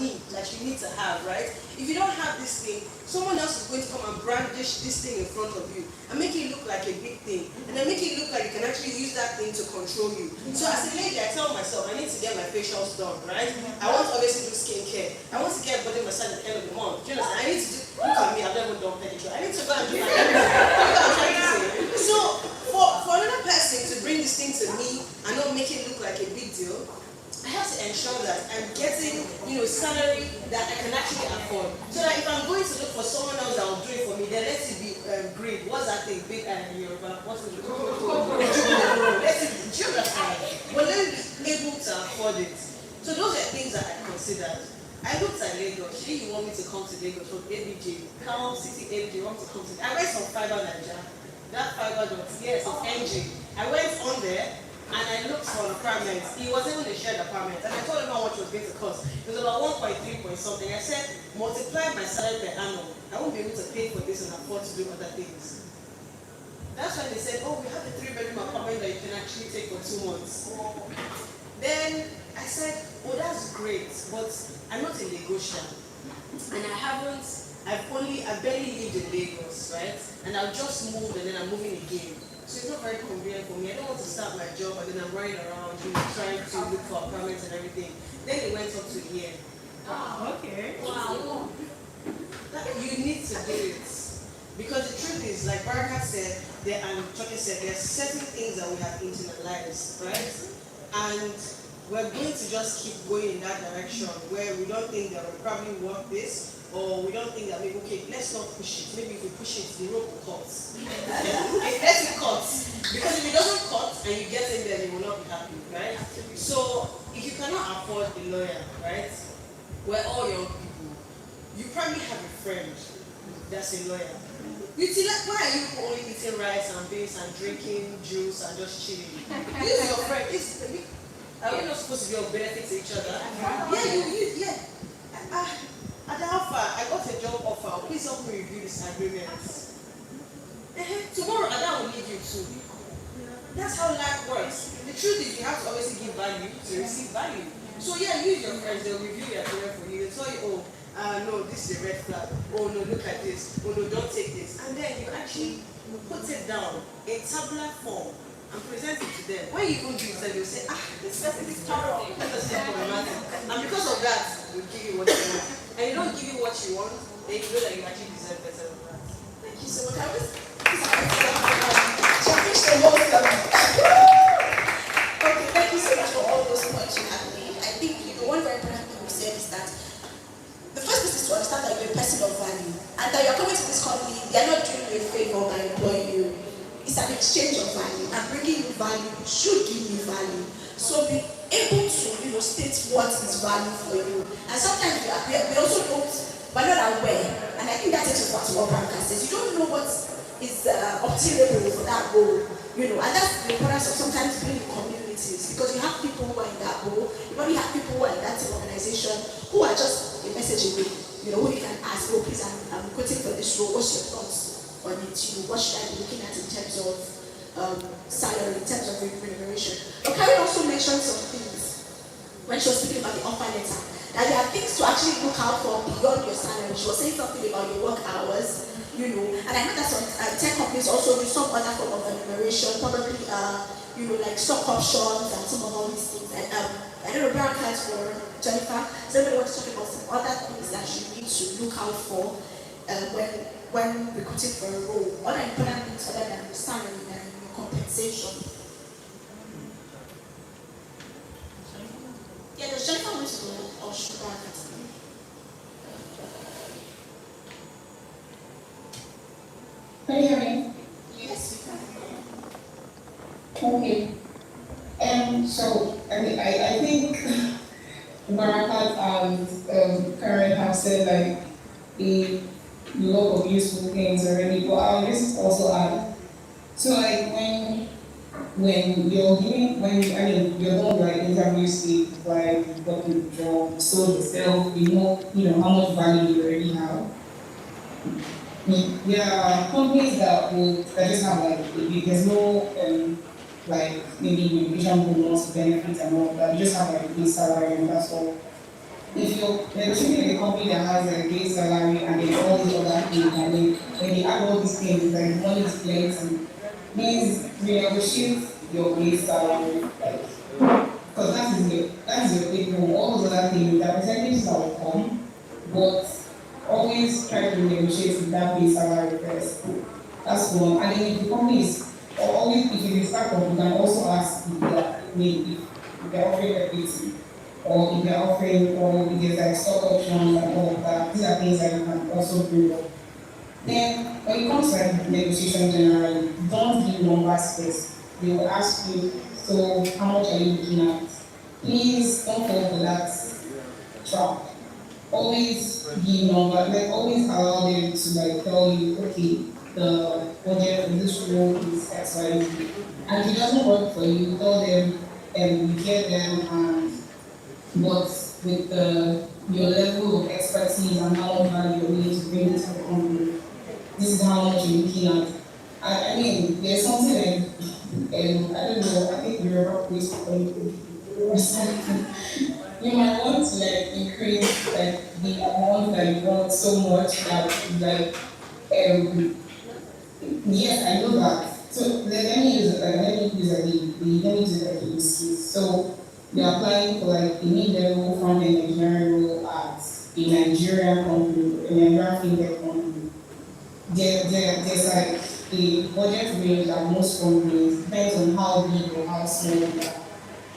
S7: need to have, right? If you don't have this thing, someone else is going to come and brandish this thing in front of you and make it look like a big thing. And then make it look like you can actually use that thing to control you. So as a lady, I tell myself, I need to get my facials done, right? I want to obviously do skincare. I want to get body massage at the end of the month. Do you understand? I need to look at me, I've never done pedicure. I need to I'm doing. You know what I'm trying to say. So for another person to bring this thing to me and not make it look like a big deal, I have to ensure that I'm getting, salary that I can actually afford. So that if I'm going to look for someone else that will do it for me, then let it be great. What's that thing? Big Yoruba. What's it? Let it be geography. But let me be able to afford it. So those are things that I considered. I looked at Lagos. You want me to come to Lagos from ABJ, Calm City ABJ, want to come to. I went on Fiber Nigeria. That Fiber yes, of NG. I went on there. And I looked for an apartment. It wasn't even a shared apartment. And I told him how much it was going to cost. It was about 1.3 point something. I said, multiply my salary per annum. I won't be able to pay for this and afford to do other things. That's when they said, oh, we have a 3-bedroom apartment that you can actually take for 2 months. Then I said, oh, that's great, but I'm not a Lagosian. And I've barely lived in Lagos, right? And I've just moved and then I'm moving again. So it's not very convenient for me. I don't want to start my job and then I'm running around, trying to look for apartments and everything. Then it went up to here. Okay. Wow. You need to do it. Because the truth is, like Baraka said, and Chucky said, there are certain things that we have internalized, right? And we're going to just keep going in that direction where we don't think that we probably want this, or we don't think that maybe, okay, let's not push it. Maybe if we push it, the rope will cut. Let's it cut. Because if it doesn't cut and you get in there, you will not be happy, right? So if you cannot afford a lawyer, right? We're all young people. You probably have a friend that's a lawyer. Why are you only eating rice and beans and drinking juice and just chilling? Use your friend. Are we not supposed to be of benefit to each other? At Alpha, I got a job offer. Please help me review this agreement. Tomorrow, Ada will leave you too. That's how life works. The truth is, you have to always give value to receive value. So use your friends. They'll review your agreement for you. They'll tell you, no, this is a red flag. Oh no, look at this. Oh no, don't take this. And then you actually put it down in tabular form and present it to them. When you even do it, they'll say, this person is terrible. That's just problematic. And because of that, they'll give you what you want. And you don't give you what you want, then you know that you actually deserve better than that. Thank you so much.
S5: Okay, thank you so much for all those points you have made. I think one very important thing we said is that the first thing is to understand that you're a person of value and that you're coming to this company, they're not doing you a favor by employing you. It's an exchange of value, and bringing you value should give you value. So be able to state what is value for you. And sometimes we also we're not aware, and I think that takes us back to what Branka says. You don't know what is obtainable for that role, and that's the importance of sometimes being in communities, because you have people who are in that role, you probably have people who are in that organization who are just a message away, who you can ask, oh please, I'm quitting for this role, what's your thoughts on it? What should I be looking at in terms of salary, in terms of remuneration? But Karen also mentioned some things when she was speaking about the offer letter, that there are things to actually look out for beyond your salary. She was saying something about your work hours, and I know that some tech companies also do some other form of remuneration, probably like stock options and some of all these things. And I don't know, Brown Cats for Jennifer, so everybody wants to talk about some other things that you need to look out for when recruiting for a role. Other important things other than the salary and your compensation. Yeah, does Jennifer want to go or should Brown Cats?
S6: Can you hear me?
S5: Yes, we can.
S6: Okay. So I think Barakat and Karen have said like a lot of useful things already, but I'll just also add. So like when you're doing like interview stage, like you've got the job, so yourself, you know how much value you already have. There are companies that just have like there's no like maybe immigration bonus benefits and all that. You just have like a base salary and that's all. If you're negotiating with a company that has a base salary and then all these other things, and then when they add all these things, like money is plenty, means renegotiate your base salary, because that is your take home. All those other things, the percentages that will come, but always try to negotiate with that base salary first. That's one. And then if the company is, or always, if it is startup, you can also ask if they are, maybe if they are offering equity, or if they are offering, or if there's like stock options and all of that. These are things that you can also bring up. Then, when it comes to like negotiation generally, don't give numbers first. They will ask you, so how much are you looking at? Please don't fall for that trap. Always give numbers, like always allow them to like tell you, okay, the budget for this role is X, Y, Z. And if it doesn't work for you, tell them and you hear them and but with your level of expertise and how much value you're willing to bring to the company, this is how much you're looking at. I mean, there's something like, I don't know, I think you're about place for or something. You might want to like increase like the amount that you want so much that like, yes, I know that. So let me use like a use case. So you're applying for like a mid-level front-end engineering role at a Nigerian company, a Nigerian fintech company. There's like a budget range at most companies, depends on how big or how small you are.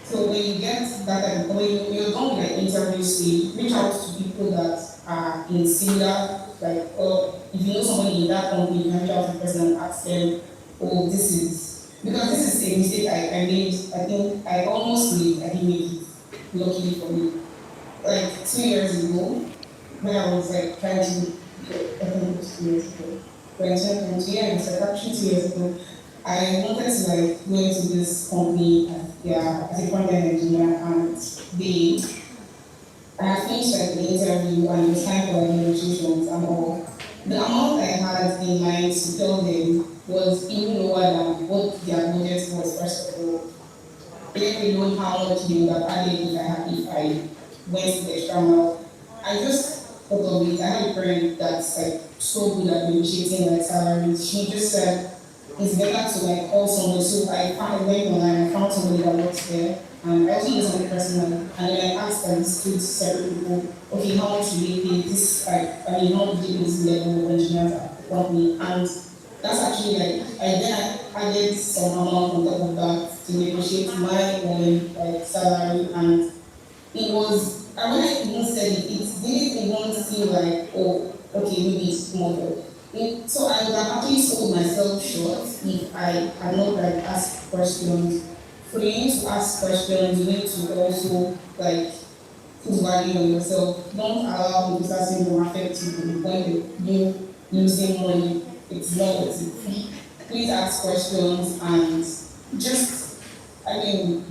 S6: So when you get that, when you're done with like interview stage, reach out to people that are in similar, like, or if you know somebody in that company, you can reach out to the person and ask them, oh, this is, because this is a mistake I made. I think I almost made, I didn't make it, luckily for me. Like 2 years ago, when I was like trying to, I think it was 2 years ago, when I was like actually 2 years ago, I wanted to like go into this company as a front-end engineer, and I finished like the interview and it was time for like negotiations and all. The amount I had in mind to tell them was even lower than what their budget was, first of all. They didn't know how much they would have added if I went to the extra mile. I just thought of it. I had a friend that's like so good at negotiating like salaries. She just said it's better to like call someone. So I went online, I found somebody that works there. And I also knew somebody personally, and then I asked these two separate people, okay, how much do they pay this, like, how do they pay this level of engineers at the company? And that's actually like, I added some amount on top of that to negotiate my own like salary, and it was, and when I even said it didn't even seem like, oh, okay, maybe it's smaller. So I would have actually sold myself short if I had not like asked questions. For you to ask questions, you need to also like put value on yourself. Don't allow people to say to affect you to the point of you losing money. It's not worth it. Please ask questions and just,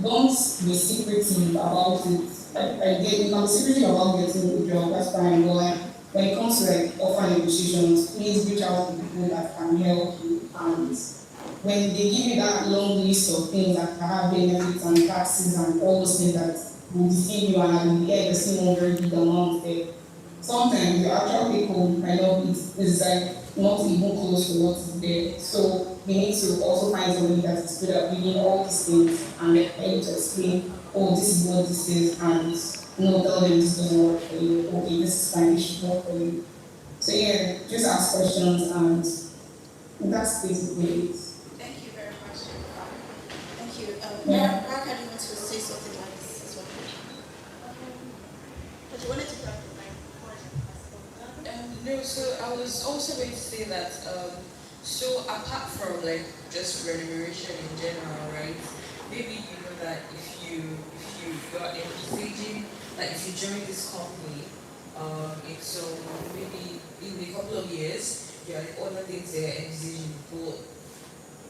S6: don't be secretive about it. I get you can be secretive about getting a job, that's fine, but like, when it comes to like offer negotiations, please reach out to people that can help you. And when they give you that long list of things that have benefits and taxes and all those things that will deceive you and in the end, there's still one very big amount there. Sometimes your actual take home might not be, is like not even close to what is there. So we need to also find somebody that is good at reading all these things and able to explain, oh, this is what this is, and tell them this doesn't work for you, okay, this is fine, it should work for you. So yeah, just ask questions, and that's basically it.
S5: Thank you very much. Thank you.
S6: Yeah.
S5: Mark, do you want to say something like this as well? But you wanted to talk
S2: No, so I was also going to say that, so apart from like just remuneration in general, right? Maybe you know that if you are envisaging, like if you join this company, so maybe in a couple of years, you are like other things they're envisaging, but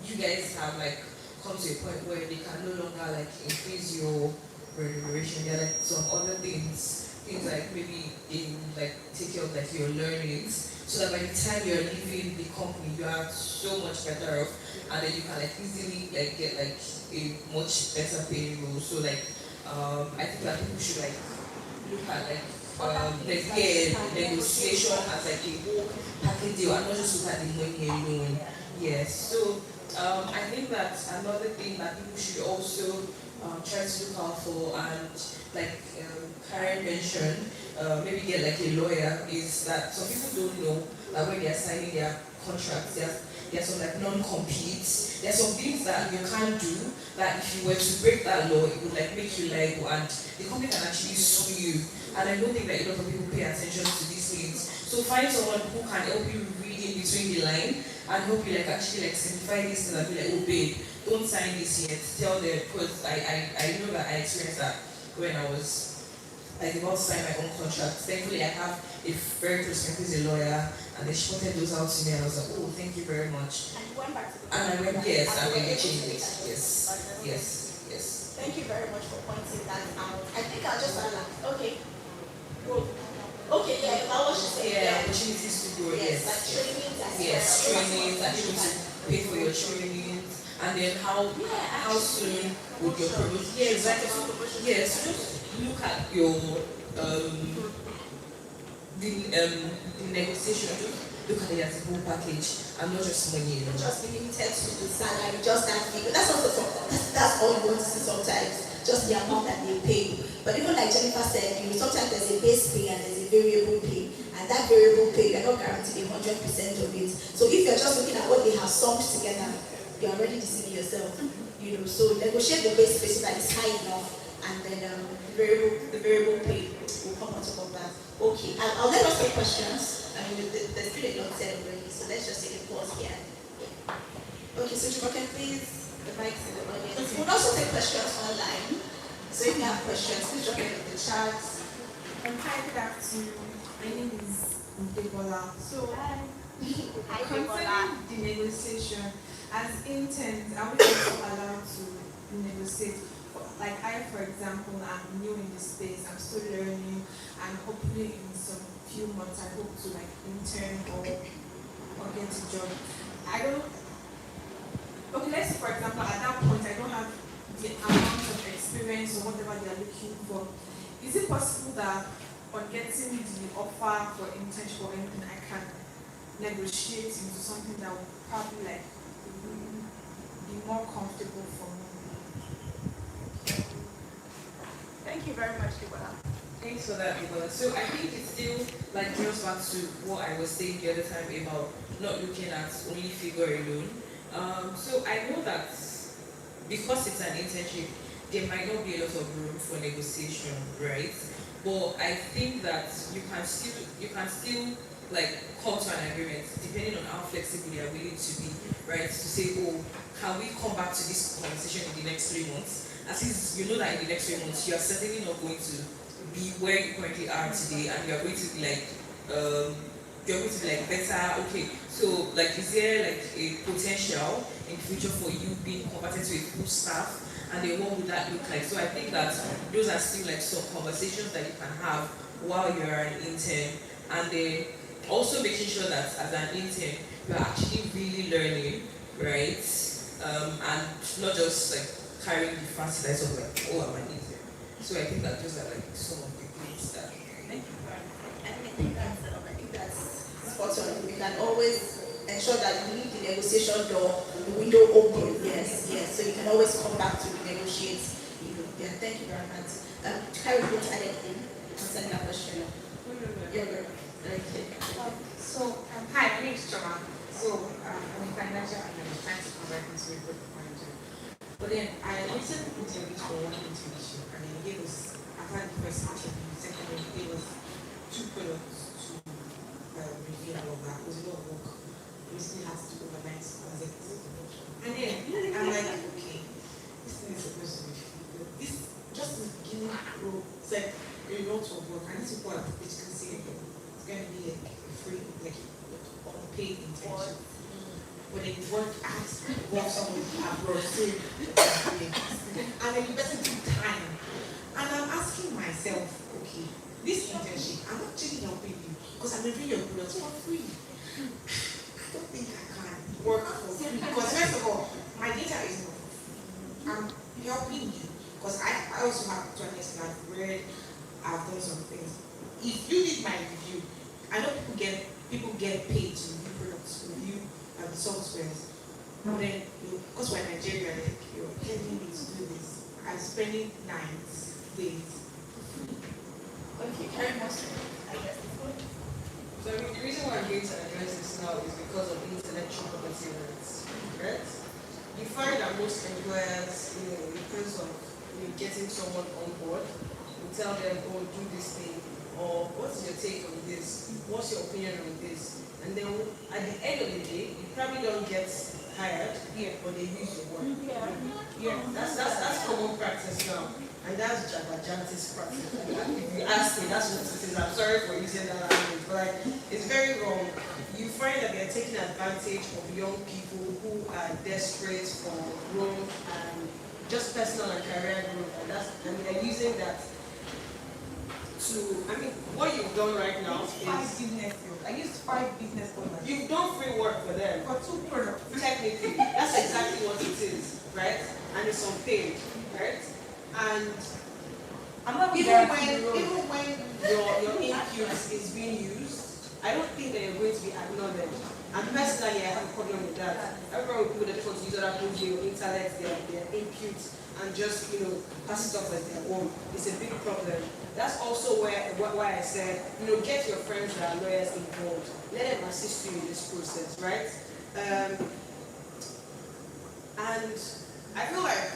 S2: you guys have like come to a point where they can no longer like increase your remuneration. There are like some other things like maybe in like take care of like your learnings, so that by the time you're leaving the company, you are so much better off, and then you can like easily like get like a much better paying role. So like I think that people should like look at like negotiation as like a whole package deal and not just look at the money alone. Yes. So I think that another thing that people should also try to look out for, and like Karen mentioned, maybe get like a lawyer, is that some people don't know that when they are signing their contracts, there are some like non-competes. There are some things that you can't do that if you were to break that law, it would like make you liable, and the company can actually sue you. And I don't think that a lot of people pay attention to these things. So find someone who can help you read in between the line and help you like actually like simplify these things and be like, oh babe, don't sign this yet. Tell them, because I know that I experienced that when I was like about to sign my own contract. Thankfully I have a very close friend who's a lawyer, and then she pointed those out to me, and I was like, oh, thank you very much.
S5: And you went back to the
S2: And I went, yes, and then they changed it.
S5: Yes.
S2: Yes.
S5: Thank you very much for pointing that out. I think I'll just add that. Okay. Cool. Okay, yeah, that was just saying.
S2: Yeah, opportunities to grow,
S5: Yes,
S2: yes.
S5: like trainings as
S2: Yes,
S5: well.
S2: trainings, actually to pay for your trainings, and then how soon would your promotion? Yeah, exactly. Yes, just look at your the negotiation. Look at it as a whole package, and not just money.
S5: Just be limited to the salary, just that figure. That's also that's all you want to see sometimes. Just the amount that they pay. But even like Jennifer said, sometimes there's a base pay and there's a variable pay, and that variable pay you're not guaranteed 100% of it. So if you're just looking at what they have summed together, you're already deceiving yourself. So negotiate the base pay so that it's high enough, and then the variable pay will come on top of that. Okay, I'll let us take questions. I mean, there's been a lot said already, so let's just take a pause here. Okay, so Jumoke, please, the mic's in the audience. We'll also take questions online. So if you have questions, please drop it in the chat.
S8: Hi, good afternoon. My name is Debola. So, concerning the negotiation, as interns, are we also allowed to negotiate? Like I, for example, I'm new in this space, I'm still learning, and hopefully in some few months I hope to like intern or get a job. Okay, let's say for example at that point I don't have the amount of experience or whatever they are looking for. Is it possible that on getting the offer for internship or anything I can negotiate into something that will probably like be more comfortable for me?
S5: Thank you very much, Debola.
S2: Thanks for that, Ibola. So I think it still like goes back to what I was saying the other time about not looking at only figure alone. So I know that because it's an internship, there might not be a lot of room for negotiation, right? But I think that you can still like come to an agreement depending on how flexible you are willing to be, right? To say, oh, can we come back to this conversation in the next 3 months? At least you know that in the next 3 months you are certainly not going to be where you currently are today, and you're going to be like better. Okay, so like is there like a potential in the future for you being converted to a full staff, and then what would that look like? So I think that those are still like some conversations that you can have while you're an intern, and then also making sure that as an intern you're actually really learning, right? And not just like carrying the fancy lights of like, oh, I'm an intern. So I think that those are like some of the things that. Thank you.
S5: I think that's spot on. We can always ensure that you leave the negotiation door, the window open. Yes. So you can always come back to negotiate. Yeah. Thank you very much. Carrie, you want to add anything concerning that question? Yeah. Okay.
S8: Hi, my name is Choma. So, I'm a financial analyst trying to convert into a good manager. But then I recently interviewed for one internship, and then he gave us, after the first interview, second one, he gave us 2 products to review and all of that. It was a lot of work. We still had to do overnight executive production. And then I'm like, okay, this thing is supposed to be free. This just in the beginning, it's like a lot of work, and these people are basically saying it's going to be like a free, like unpaid internship. When it work as work someone abroad, and then you better do time. And I'm asking myself, okay, this internship, I'm not actually helping you because I'm reviewing your products for free. I don't think I can work for free because first of all, my data is not free. I'm helping you because I also have to understand I've read, I've done some things. If you did my review, I know people get paid to review products, review softwares. But then, because we're Nigerian, like, you're telling me to do this. and spending nights, days.
S5: Okay, very much. I guess.
S7: So I mean, the reason why I'm going to address this now is because of intellectual property rights, right? You find that most employers, in terms of getting someone on board, you tell them, oh, do this thing, or what's your take on this? What's your opinion on this? And then at the end of the day, you probably don't get hired, but they use your work. Yeah, that's common practice now. And that's Jagajantis practice. If you ask me, that's what it is. I'm sorry for using that language, but like, it's very wrong. You find that they're taking advantage of young people who are desperate for growth and just personal and career growth, and they're using that to, I mean, what you've done right now is
S8: I used 5 business owners.
S7: you've done free work for them.
S8: For 2 products.
S7: Technically, that's exactly what it is, right? And it's unpaid, right? And
S8: I'm not
S7: even when your input is being used, I don't think that you're going to be acknowledged. And personally, I have a problem with that. Everyone will people that just want to use other people's intellect, their input, and just pass it off as their own. It's a big problem. That's also why I said, get your friends that are lawyers involved. Let them assist you in this process, right? And I feel like,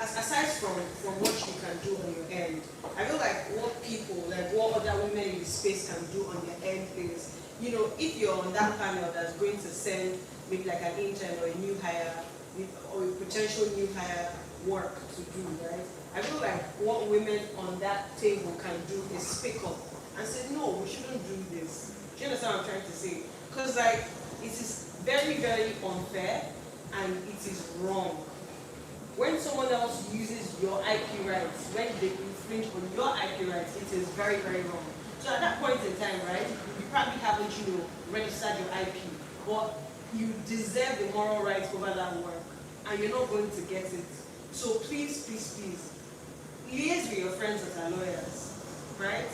S7: aside from what you can do on your end, I feel like what other women in the space can do on their end is, if you're on that panel that's going to send maybe like an intern or a new hire or a potential new hire work to do, right? I feel like what women on that table can do is speak up and say, no, we shouldn't do this. Do you understand what I'm trying to say? Because like, it is very, very unfair and it is wrong. When someone else uses your IP rights, when they infringe on your IP rights, it is very, very wrong. So at that point in time, right, you probably haven't, registered your IP, but you deserve the moral rights over that work, and you're not going to get it. So please, please, please, liaise with your friends that are lawyers, right?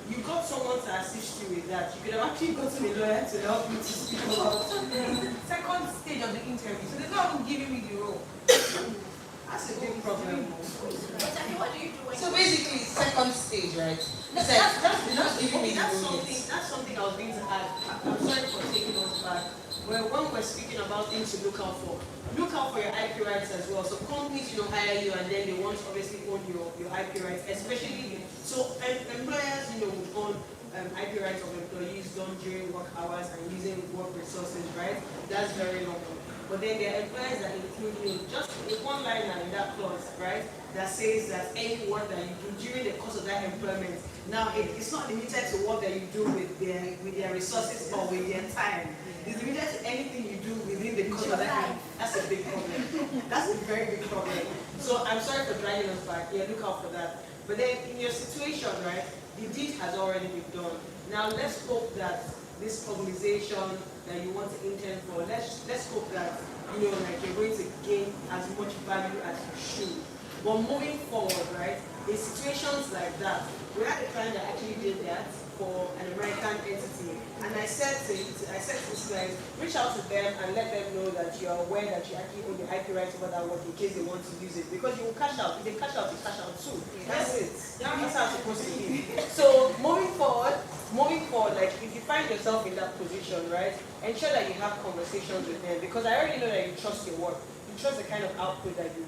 S7: You got someone to assist you with that. You could have actually gotten a lawyer to help you to speak about
S8: the second stage of the interview, so they're not even giving me the role.
S7: That's a big problem.
S5: What do you do when
S7: So basically, second stage, right? That's something I was going to add. I'm sorry for taking us back. When we're speaking about things to look out for your IP rights as well. So companies, hire you and then they want to obviously own your IP rights, especially employers, would own IP rights of employees done during work hours and using work resources, right? That's very normal. But then there are employers that include just one liner in that clause, right? That says that any work that you do during the course of that employment, now it's not limited to work that you do with their resources or with their time. It's limited to anything you do within the course of that. That's a big problem. That's a very big problem. So I'm sorry for dragging us back. Yeah, look out for that. But then in your situation, right, the deed has already been done. Now let's hope that this organization that you want to intern for, let's hope that you're going to gain as much value as you should. But moving forward, right, in situations like that, we had a client that actually did that for an American entity, and I said to this client, reach out to them and let them know that you are aware that you actually own the IP rights over that work in case they want to use it, because you will cash out. If they cash out, you cash out too. That's it. That's how it's supposed to be. So moving forward, like if you find yourself in that position, right, ensure that you have conversations with them, because I already know that you trust your work. You trust the kind of output that you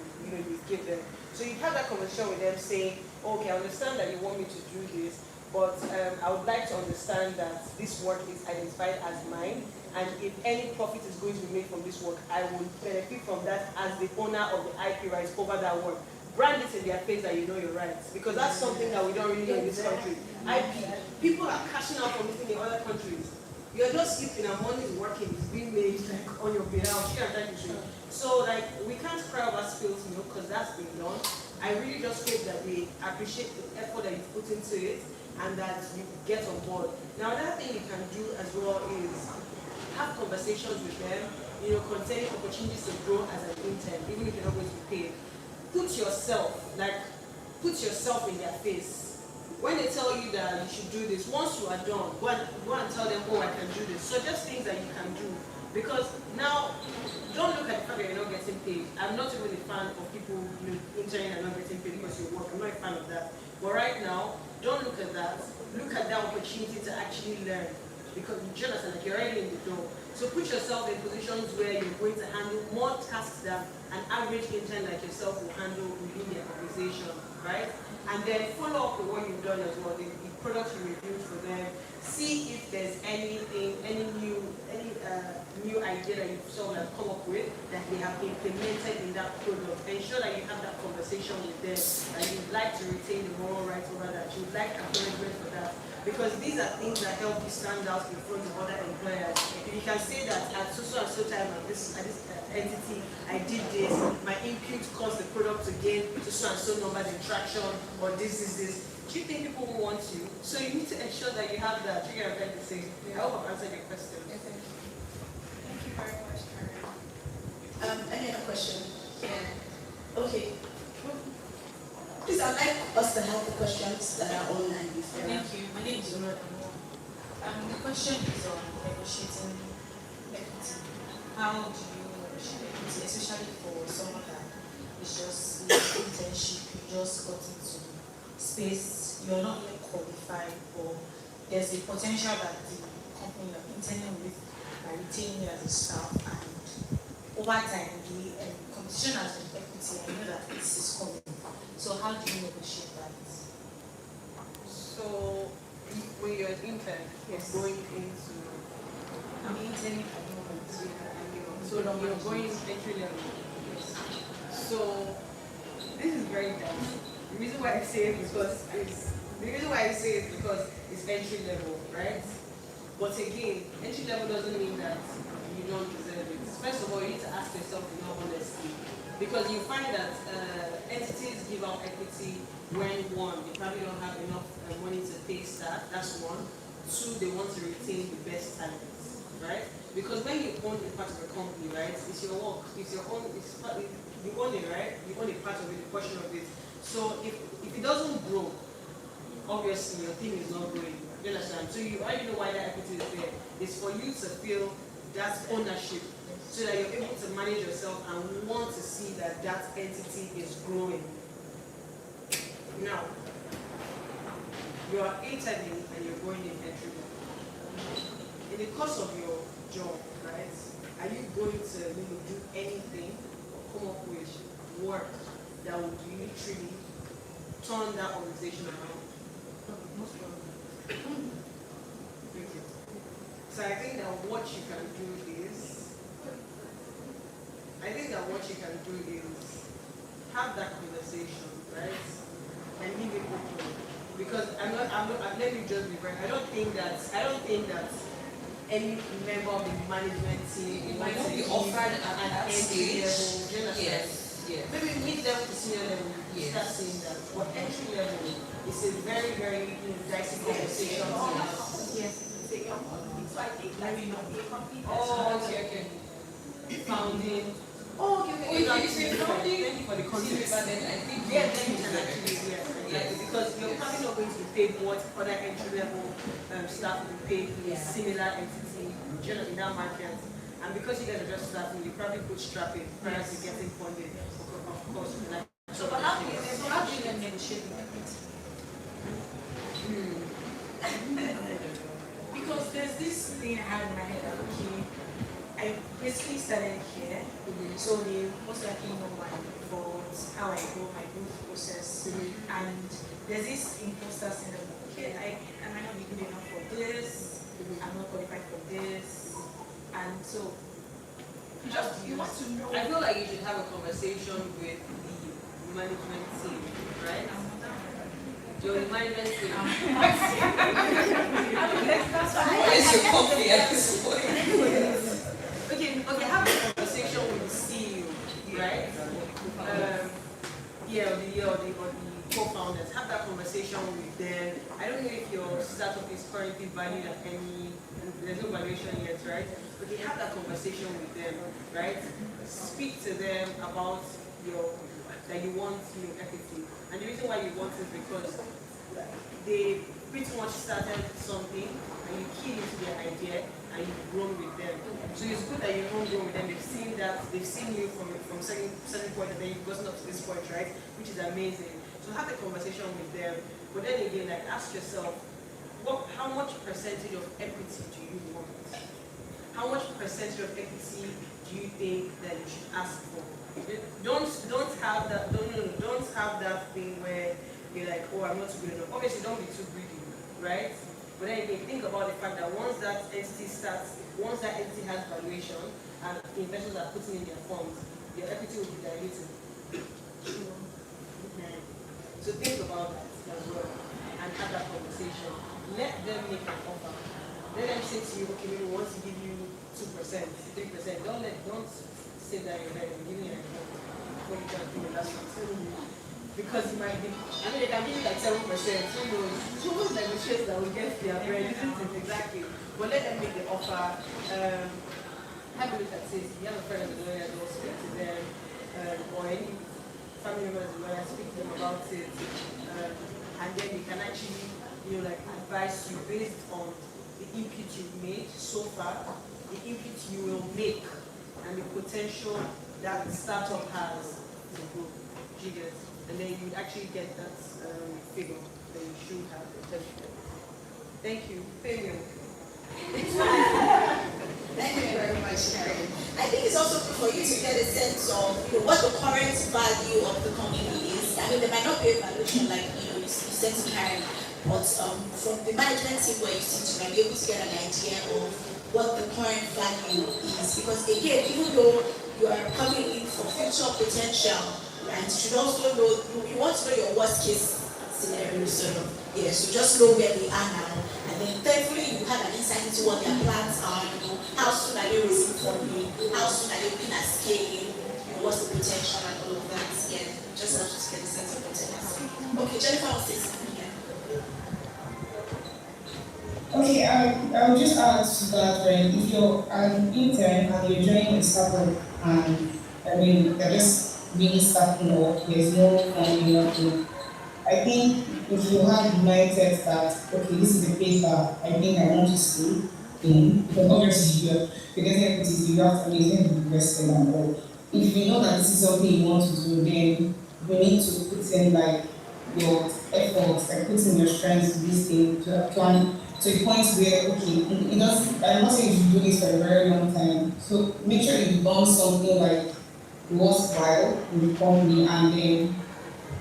S7: give them. So you have that conversation with them saying, okay, I understand that you want me to do this, but I would like to understand that this work is identified as mine, and if any profit is going to be made from this work, I will benefit from that as the owner of the IP rights over that work. Brand it in their face that you know your rights, because that's something that we don't really know in this country. IP, people are cashing out from this thing in other countries. You're just sleeping and money is working, it's being made on your behalf. So we can't cry over spilled milk, because that's been done. I really just hope that they appreciate the effort that you put into it and that you get on board. Now, another thing you can do as well is have conversations with them, concerning opportunities to grow as an intern, even if you're not going to be paid. Put yourself in their face. when they tell you that you should do this, once you are done, go and tell them, oh, I can do this. So just things that you can do. Because now, don't look at the fact that you're not getting paid. I'm not even a fan of people interning and not getting paid because you work. I'm not a fan of that. But right now, don't look at that. Look at that opportunity to actually learn. Because you're already in the door. So put yourself in positions where you're going to handle more tasks than an average intern like yourself will handle within the organization, right? And then follow up with what you've done as well, the products you reviewed for them. See if there's anything, any new idea that you've sort of come up with that they have implemented in that product. Ensure that you have that conversation with them, that you'd like to retain the moral rights over that, you'd like acknowledgement for that. Because these are things that help you stand out in front of other employers. If you can say that at so and so time at this entity, I did this, my input caused the product to gain so and so numbers in traction, or this. Do you think people will want you? So you need to ensure that you have that. You get what I'm saying? I hope I've answered your question.
S5: Thank you very much, Karen. Any other question? Yeah. Okay. Please, I'd like us to have the questions that are online before.
S8: Thank you. My name is Zora. The question is on negotiating equity. How do you negotiate equity, especially for someone that is just in internship, you just got into space, you're not yet qualified, or there's a potential that the company you're interning with might retain you as a staff, and over time the competition has been equity, and you know that this is coming. So how do you negotiate that?
S7: So when you're an intern,
S8: Yes.
S7: going into
S8: I'm interning at the moment.
S7: so you're going entry level.
S8: Yes.
S7: So this is very tough. The reason why I say it is because it's entry level, right? But again, entry level doesn't mean that you don't deserve it. First of all, you need to ask yourself in all honesty, because you find that entities give out equity when one, they probably don't have enough money to pay staff. That's one. Two, they want to retain the best talents, right? Because when you own a part of a company, right, it's your work, it's your own, you own it, right? You own a part of it, a portion of it. So if it doesn't grow, obviously your team is not growing. You understand? So you already know why that equity is there. It's for you to feel that ownership, so that you're able to manage yourself and want to see that that entity is growing. Now, you are interning and you're going in entry level. In the course of your job, right, are you going to do anything or come up with work that would literally turn that organization around? Most probably. Thank you. So I think that what you can do is have that conversation, right? And leave it open. Because let me just be frank, I don't think that any member of the management team
S2: It might not be offered at that
S7: entry
S2: stage.
S7: level. Do you understand?
S2: Yes.
S7: Maybe meet them to senior level,
S2: Yes.
S7: start saying that. But entry level is a very, very dicey conversation to have.
S8: Yes.
S7: Oh, okay. Founding. Oh, okay. Thank you for the context.
S2: But then I think
S7: Yeah, then you can actually, because you're probably not going to be paid what other entry level staff will be paid in a similar entity in that market. And because you guys are just starting, you probably put strapping prior to getting funded, of course.
S8: So how do you then negotiate with equity? Because there's this thing I had in my head that I basically started here, so they most likely know my faults, how I go, my growth process, and there's this imposter syndrome. Okay, I might not be good enough for this, I'm not qualified for this, and so just you want to know.
S7: I feel like you should have a conversation with the management team, right? Your management team.
S2: Where's your coffee at this point?
S7: Okay, have a conversation with the CEO, right? Or the co-founders. Have that conversation with them. I don't know if your startup is currently valued at any, there's no valuation yet, right? But have that conversation with them, right? Speak to them about that you want equity. And the reason why you want it is because they pretty much started something and you keyed into their idea and you've grown with them. So it's good that you've grown with them. They've seen you from certain point and then you've gotten up to this point, right? Which is amazing. So have a conversation with them. But then again, like ask yourself, how much percentage of equity do you want? How much percentage of equity do you think that you should ask for? Don't have that thing where you're like, oh, I'm not too good enough. Obviously, don't be too greedy, right? But then again, think about the fact that once that entity has valuation and investors are putting in their funds, their equity will be diluted. So think about that as well and have that conversation. Let them make an offer. Let them say to you, okay, maybe we want to give you 2%, 3%. Don't say that you're there and give me an offer before you can do it. That's what I'm telling you. Because it might be, they can give you like 7%, who knows? Who will negotiate that will get their bread, isn't it? Exactly. But let them make the offer. Have a look at it. If you have a friend as a lawyer, go speak to them, or any family member as a lawyer, speak to them about it. And then they can actually, advise you based on the input you've made so far, the input you will make, and the potential that the startup has to grow. And then you would actually get that figure that you should have. Thank you. Thank you.
S5: Thank you very much, Karen. I think it's also good for you to get a sense of what the current value of the company is. I mean, there might not be a valuation like you said to Karen, but from the management team where you sit, you might be able to get an idea of what the current value is. Because again, even though you are coming in for future potential, and you should also know, you want to know your worst case scenario, sort of. Yeah, so just know where they are now. And then thirdly, you have an insight into what their plans are, how soon are they raising funding, how soon are they looking at scaling, what's the potential and all of that. Yeah, just helps us get a sense of potential. Okay, Jennifer will say something here.
S6: Okay, I will just add to that, right? If you're an intern and you're joining a startup and they're just really starting up, there's no funding, nothing. I think if you have the mindset that, okay, this is the place that I think I want to stay in, because obviously you're getting equities, you have to invest in and all. If you know that this is something you want to do, then you need to put in your efforts, put in your strengths to this thing, to a plan, to a point where, okay, I'm not saying you should do this for a very long time. So make sure you've done something worthwhile in the company, and then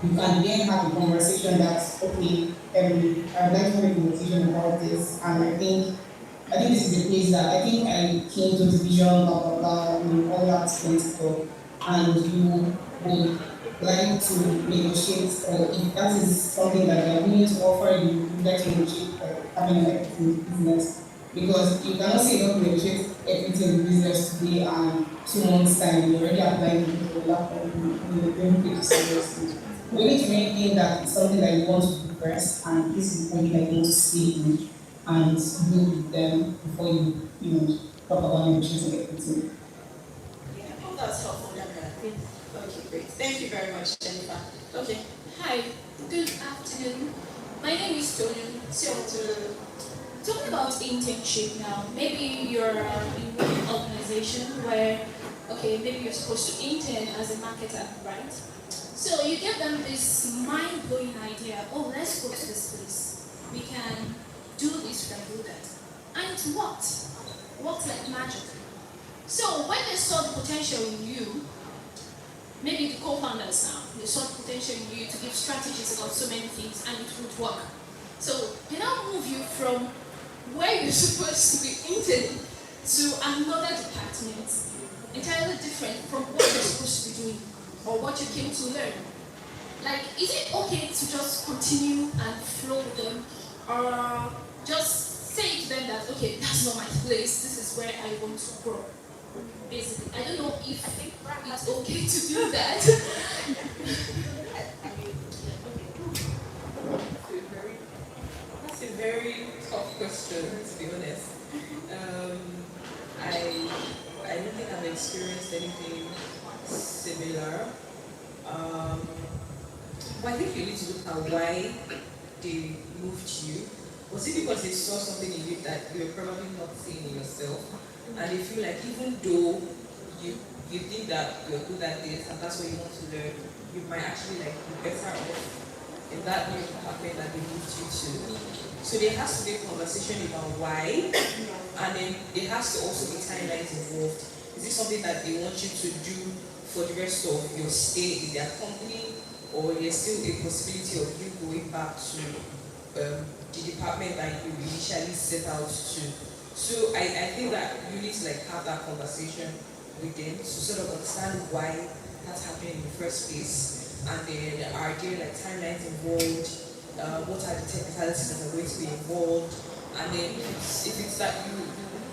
S6: you can then have a conversation that's okay. I'd like to have a conversation about this, and I think this is the place that I came to this vision, blah blah blah, all that stuff, and you would like to negotiate, or if that is something that they are willing to offer, you would like to negotiate having an equity in the business. Because you cannot say you don't negotiate equity in the business today and 2 months' time you're already applying for the laptop, you don't take it seriously. You need to really think that it's something that you want to do first, and this is something that you want to stay in and build with them before you talk about negotiating equity.
S5: Yeah, I hope that's helpful, Daniela. Okay, great. Thank you very much, Jennifer. Okay.
S9: Hi, good afternoon. My name is Tony. So, talking about internship now, maybe you're in one organization where, okay, maybe you're supposed to intern as a marketer, right? So you give them this mind-blowing idea, oh, let's go to this place. We can do this, we can do that. And it worked like magic. So when they saw the potential in you, maybe the co-founders now, they saw the potential in you to give strategies about so many things and it would work. So they now move you from where you're supposed to be interning to another department, entirely different from what you're supposed to be doing or what you came to learn. Like, is it okay to just continue and flow with them, or just say to them that, okay, that's not my place, this is where I want to grow? Basically, I don't know if it's okay to do that.
S2: That's a very tough question, to be honest. I don't think I've experienced anything similar. But I think you need to look at why they moved you? Was it because they saw something in you that you were probably not seeing in yourself? And they feel like even though you think that you're good at this and that's what you want to learn, you might actually like be better off in that new department that they moved you to. So there has to be a conversation about why, and then there has to also be timelines involved. Is this something that they want you to do for the rest of your stay in their company, or there's still a possibility of you going back to the department that you initially set out to? So I think that you need to like have that conversation with them to sort of understand why that's happening in the first place, and then are there like timelines involved? What are the technicalities that are going to be involved? And then if it's that you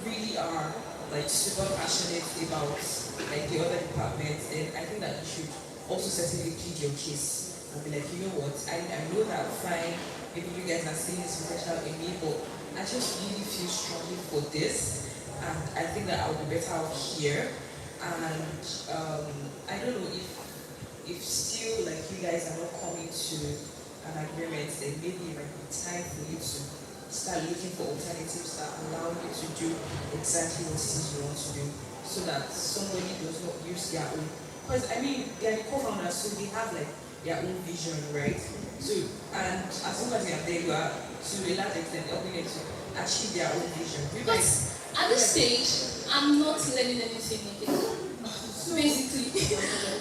S2: really are like super passionate about like the other departments, then I think that you should also certainly plead your case and be like, you know what, I know that fine, maybe you guys are seeing this potential in me, but I just really feel strongly for this, and I think that I'll be better off here. And I don't know if still like you guys are not coming to an agreement, then maybe it might be time for you to start looking for alternatives that allow you to do exactly what it is you want to do, so that somebody does not use their own. Because I mean, they are the co-founders, so they have like their own vision, right? So, and as long as they are there, you are to a large extent helping them to achieve their own vision.
S9: But at this stage, I'm not learning anything again. Basically,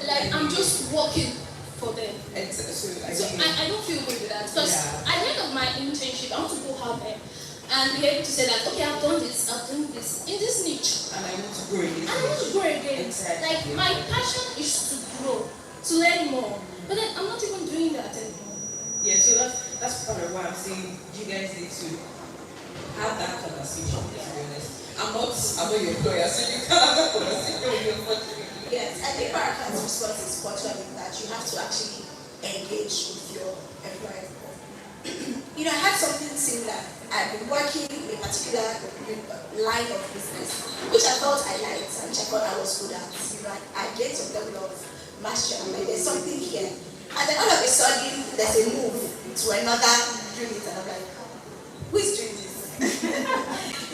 S9: like I'm just working for them. So I don't feel good with that, because at the end of my internship, I want to go out there and be able to say that, okay, I've done this in this niche,
S2: and I want to grow again.
S9: I want to grow again.
S2: Exactly.
S9: Like my passion is to grow, to learn more, but then I'm not even doing that anymore.
S2: Yeah, so that's part of why I'm saying you guys need to have that conversation. To be honest, I'm not your employer, so you can't have that conversation with your unfortunately.
S5: Yes, I think Baraka's response is spot on in that you have to actually engage with your employer. You know, I had something similar. I've been working in a particular line of business, which I thought I liked and which I thought I was good at. You know, I get some level of mastery. I'm like, there's something here. And then all of a sudden, there's a move to another unit, and I'm like, who is doing this?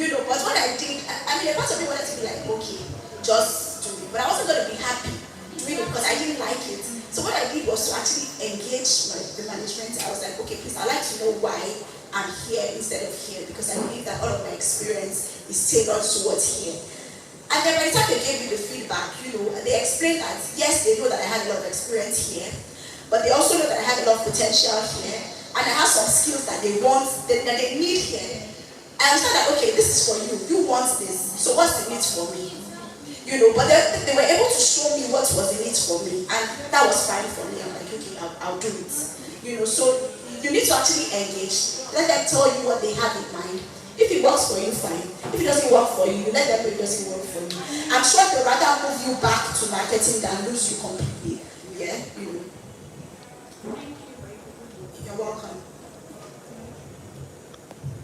S5: You know, but what I did, I mean, a part of me wanted to be like, okay, just do it. But I wasn't going to be happy doing it because I didn't like it. So what I did was to actually engage the management. I was like, okay, please, I'd like to know why I'm here instead of here, because I believe that all of my experience is tailored towards here. And then by the time they gave me the feedback, you know, they explained that, yes, they know that I had a lot of experience here, but they also know that I have a lot of potential here, and I have some skills that they want, that they need here. I understand that, okay, this is for you. You want this, so what's the need for me? You know, but they were able to show me what was the need for me, and that was fine for me. I'm like, okay, I'll do it. You know, so you need to actually engage. Let them tell you what they have in mind. If it works for you, fine. If it doesn't work for you, let them know it doesn't work for you. I'm sure they'd rather move you back to marketing than lose you completely. Yeah, you know. You're welcome.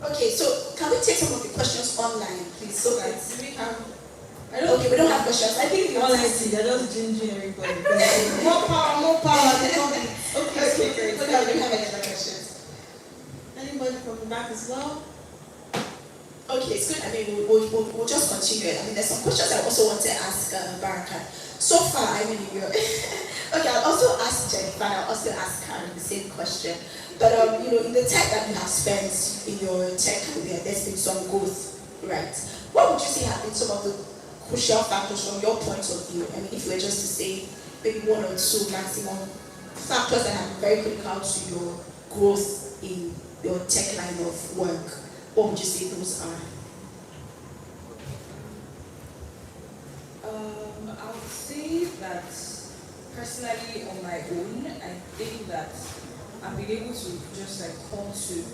S5: Okay, so can we take some of the questions online, please? So that we have. Okay, we don't have questions. I think
S4: honestly, they're just ginging everybody. More power. Okay, great.
S5: So now we don't have any other questions.
S4: Anybody from the back as well?
S5: Okay, it's good. I mean, we'll just continue. I mean, there's some questions I also want to ask Baraka. So far, I mean, okay, I'll also ask Jennifer, I'll also ask Karen the same question. But, you know, in the time that you have spent in your tech career, there's been some growth, right? What would you say have been some of the crucial factors from your point of view? I mean, if you were just to say maybe one or two maximum factors that have been very critical to your growth in your tech line of work, what would you say those are?
S2: I would say that personally on my own, I think that I've been able to just like come to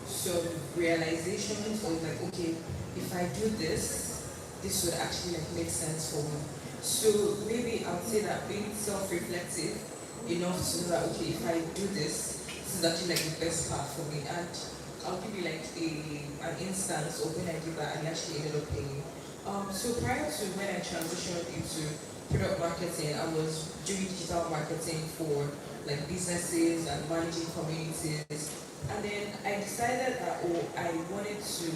S2: some realizations of like, okay, if I do this would actually like make sense for me. So maybe I would say that being self-reflective enough to know that, okay, if I do this is actually like the best path for me. And I'll give you like an instance of when I did that and actually ended up paying. So prior to when I transitioned into product marketing, I was doing digital marketing for like businesses and managing communities And then I decided that I wanted to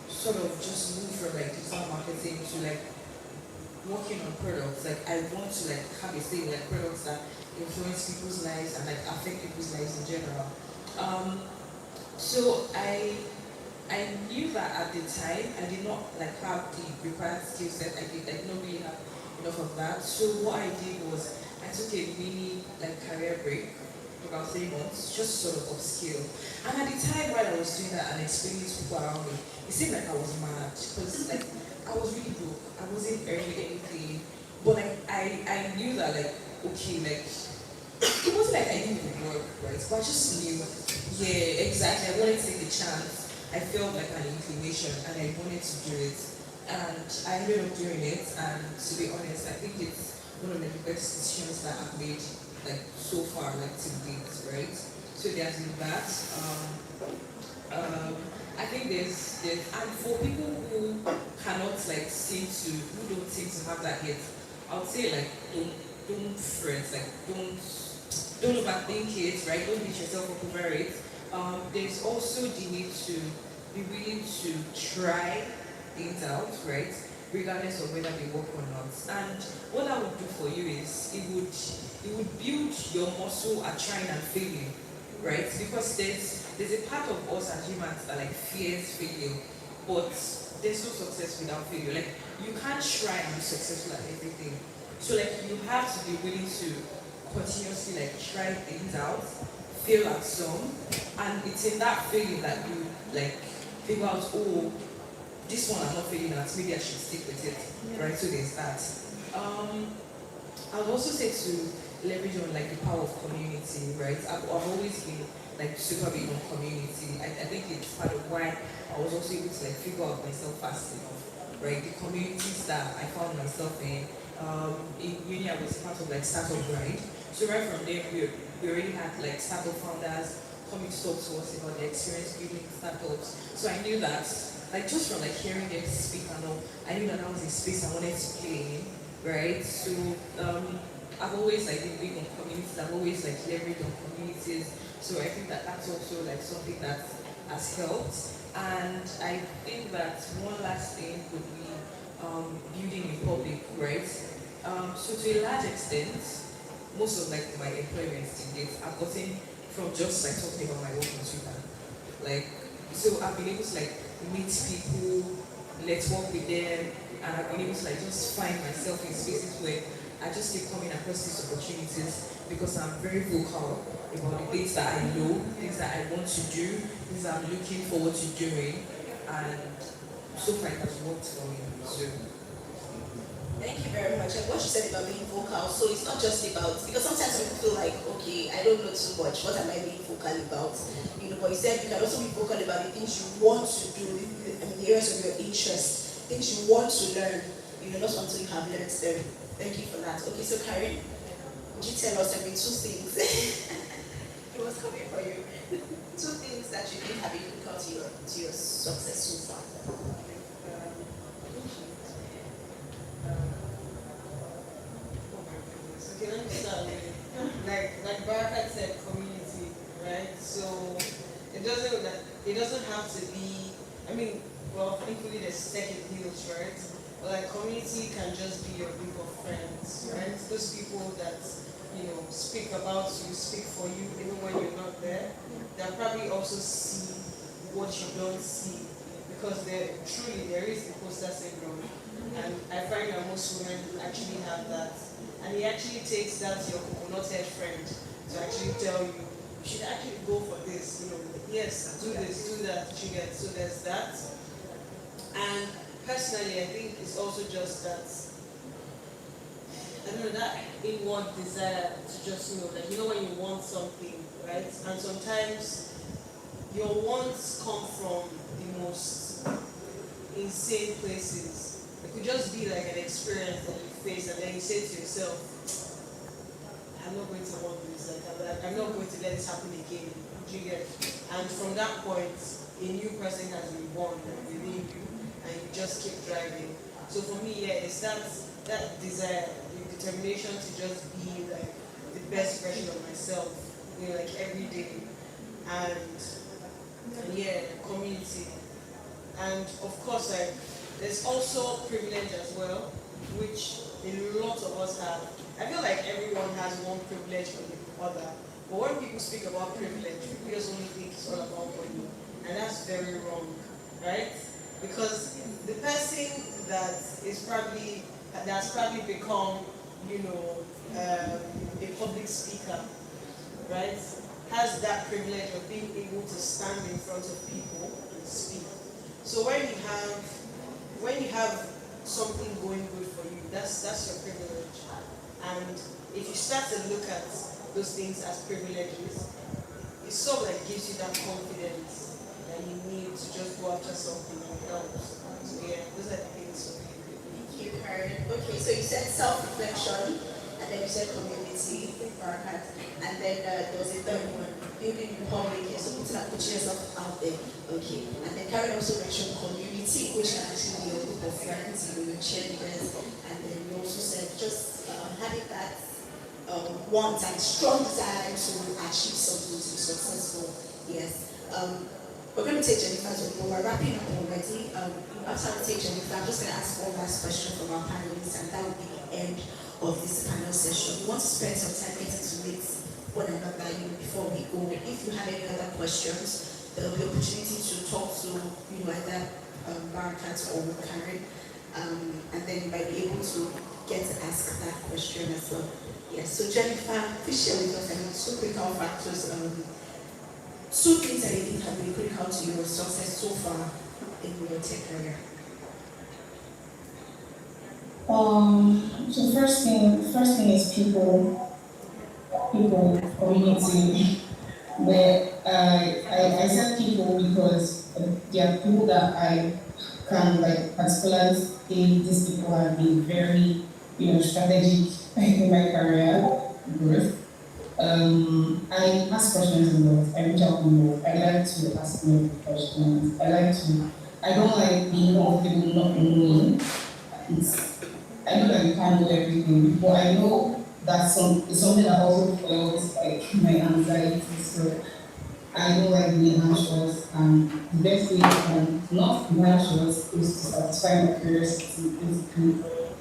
S2: sort of just move from like digital marketing to like working on products. Like I want to like have a say like products that influence people's lives and like affect people's lives in general. So I knew that at the time I did not like have the required skill set. I did not really have enough of that. So what I did was I took a mini like career break for about 3 months, just sort of upskill. And at the time while I was doing that and explaining to people around me, it seemed like I was mad because like I was really broke. I wasn't earning anything. But like I knew that like okay, like it wasn't like I didn't work, right? But I just knew, yeah, exactly. I wanted to take the chance. I felt like an inclination and I wanted to do it. And I ended up doing it, and to be honest, I think it's one of the best decisions that I've made like so far, like to date, right? So there's that. I think there's and for people who cannot like seem to, who don't seem to have that yet, I would say like don't fret, like don't overthink it, right? Don't beat yourself up over it. There's also the need to be willing to try things out, right? Regardless of whether they work or not. And what that would do for you is it would build your muscle at trying and failing, right? Because there's a part of us as humans that like fears failure, but there's no success without failure. Like you can't try and be successful at everything. So like you have to be willing to continuously like try things out, fail at some, and it's in that failing that you like figure out, oh, this one I'm not failing at, maybe I should stick with it, right? So there's that. I would also say to leverage on like the power of community, right? I've always been like super big on community. I think it's part of why I was also able to like figure out myself fast enough, right? The communities that I found myself in uni I was part of like Startup Grind. So right from there we already had like startup founders coming to talk to us about their experience building startups. So I knew that, like just from like hearing them speak and all, I knew that that was a space I wanted to play in, right? So I've always like been big on communities. I've always like leveraged on communities. So I think that that's also like something that has helped. And I think that one last thing could be building in public, right? So to a large extent, most of like my employment to date, I've gotten from just like talking about my work on Twitter. Like, so I've been able to like meet people, network with them, and I've been able to like just find myself in spaces where I just keep coming across these opportunities because I'm very vocal about the things that I know, things that I want to do, things that I'm looking forward to doing, and so far it has worked for me. So.
S5: Thank you very much. And what you said about being vocal, so it's not just about, because sometimes people feel like, okay, I don't know too much, what am I being vocal about? You know, but you said you can also be vocal about the things you want to do, I mean, the areas of your interest, things you want to learn, you know, not until you have learned them. Thank you for that. Okay, so Karen, would you tell us maybe 2 things? It was coming for you. 2 things that you think have been critical to your success so far.
S7: Okay, let me start with, like Barakat said, community, right? So it doesn't have to be, I mean, well, thankfully there's second deals, right? But like community can just be your group of friends, right? Those people that, you know, speak about you, speak for you, even when you're not there. They'll probably also see what you don't see, because there is imposter syndrome. And I find that most women actually have that. And it actually takes that your coconut-head friend to actually tell you, you should actually go for this, you know, yes, do this, do that, you get. So there's that. And personally, I think it's also just that, I don't know, that inward desire to just know that, you know, when you want something, right? And sometimes your wants come from the most insane places. It could just be like an experience that you face, and then you say to yourself, I'm not going to want this, like, I'm not going to let this happen again. Do you get? And from that point, a new person has been born within you, and you just keep driving. So for me, yeah, it's that desire, the determination to just be like the best version of myself, you know, like every day. And and community. And of course, like, there's also privilege as well, which a lot of us have. I feel like everyone has one privilege or the other. But when people speak about privilege, people just only think it's all about money. And that's very wrong, right? Because the person that's probably become, a public speaker, right, has that privilege of being able to stand in front of people and speak. So when you have something going good for you, that's your privilege. And if you start to look at those things as privileges, it sort of like gives you that confidence that you need to just go after something and help. So yeah, those are the things.
S5: Thank you, Karen. Okay, so you said self-reflection, and then you said community, and then there was a third one, building in public, so putting yourself out there. Okay, and then Karen also mentioned community, which can actually be a group of friends, your cheerleaders, and then you also said just having that want and strong desire to achieve something, to be successful. Yes. We're going to take Jennifer's report. We're wrapping up already. After we take Jennifer, I'm just going to ask one last question from our panelists, and that will be the end of this panel session. We want to spend some time getting to meet one another before we go. If you have any other questions, there will be opportunity to talk to either Barakat or Karen, and then you might be able to get to ask that question as well. Yes, so Jennifer, please share with us two critical factors, two things that you think have been critical to your success so far in your tech career.
S6: So first thing is people, community. But I said people because there are people that I can particularly say these people have been very, strategic in my career growth. I ask questions a lot. I reach out more. I like to ask more questions. I don't like being comfortable not knowing. I know that you can't know everything, but I know that's it's something that also fuels my anxiety. So I don't like being anxious, and the best way not be anxious is to satisfy my curiosity, basically.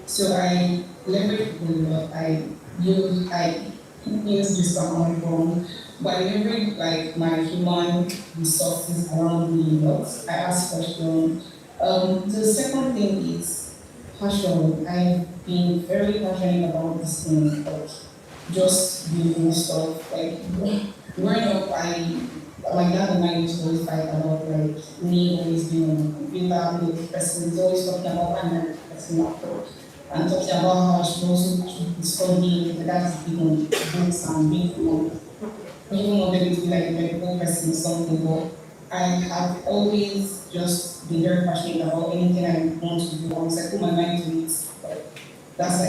S6: So I leverage a lot. I use this on my phone, but I leverage my human resources around me a lot. I ask questions. The second thing is passion. I've been very passionate about this thing, just doing stuff. Growing up, my dad and I used to always fight about me always being on the computer, me the person is always talking about person laptop, and talking about how I should also keep studying, that's big on books and big on even wanted to be like a medical person or something, but I have always just been very passionate about anything I want to do. Once I put my mind to it, that's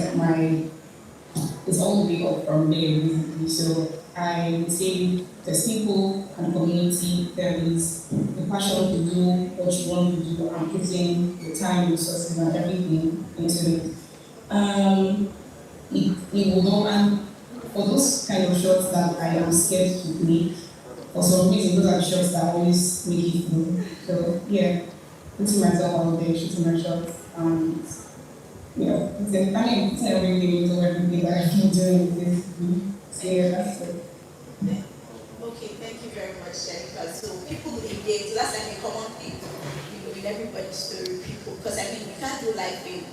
S6: it's all the way up from there, basically. So I would say there's people and community, there is the passion to do what you want to do and putting the time, resources, and everything into it. It will go, and for those kind of shots that I am scared to make, for some reason, those are the shots that always make it through. So, yeah, putting myself out there, shooting my shots, and, putting everything into everything that I've been doing, basically. So, yeah, that's it.
S5: Okay, thank you very much, Jennifer. So, people engage, so that's a common thing, in everybody's story, people, because we can't do life in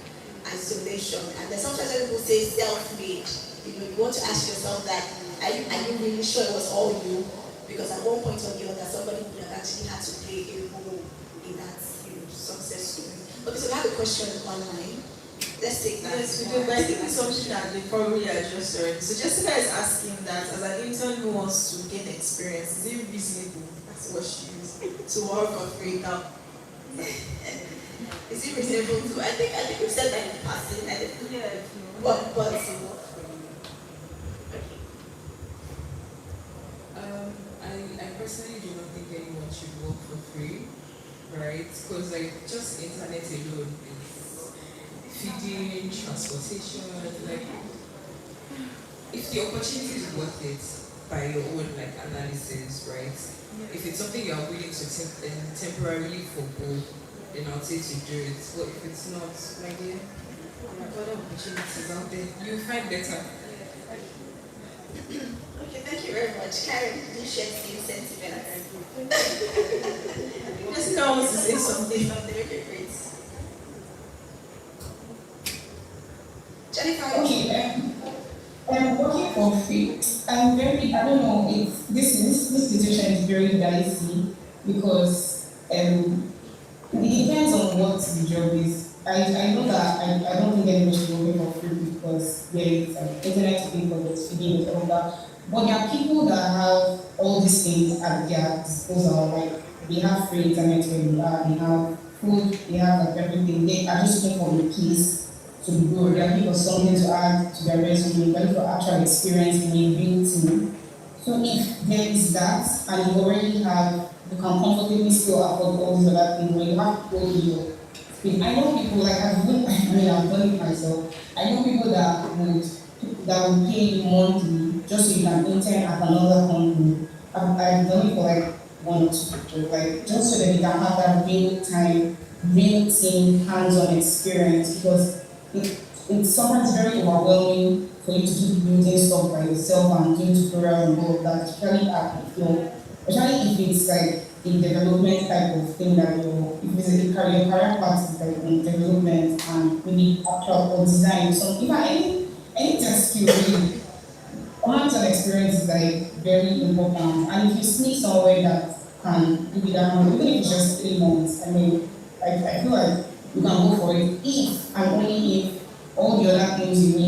S5: isolation, and then sometimes when people say self-made, you want to ask yourself that, are you really sure it was all you? Because at one point or the other, somebody would have actually had to play a role in that success story. Okay, so we have a question online. Let's take that.
S4: Yes, we do, but I think it's something that they probably addressed already. So Jessica is asking that as an intern who wants to gain experience, is it reasonable, that's what she used, to work on free now?
S5: Is it reasonable to? I think we've said that in the past,
S4: Yeah.
S5: but
S2: I personally do not think anyone should work for free, right? Because just internet alone is feeding, transportation, if the opportunity is worth it, by your own like analysis, right? If it's something you are willing to temporarily forgo, then I'll say to do it. But if it's not, my dear, there are other opportunities out there. You'll find better.
S5: Okay, thank you very much. Karen, do you share the same sentiment?
S4: Jessica wants to say something.
S5: Okay, great. Jennifer,
S6: Okay, I'm working for free. I'm very, I don't know, this situation is very dicey because it depends on what the job is. I know that I don't think anyone should be working for free because there is internet to pay for breastfeeding and all that. But there are people that have all these things at their disposal, like they have free internet where they are, they have food, they have like everything. They are just looking for a place to grow. They're looking for something to add to their resume, they're looking for actual experience in a real team. So if there is that, and you already have, you can comfortably still afford all these other things, when you have people in your space. I know people, like I've done it myself. I know people that would pay you monthly just so you can intern at another company. I've done it for like 1 or 2 people, like just so that you can have that real time, real team, hands-on experience, because it's sometimes very overwhelming for you to keep building stuff by yourself and doing tutorials and all of that, especially if it's like a development type of thing that if it's a career path is like in development and maybe actual or design, so even any test skill really, hands-on experience is like very important. And if you sneak somewhere that can give you that money, even if it's just 3 months, I mean, I feel like you can go for it if and only if all the other things you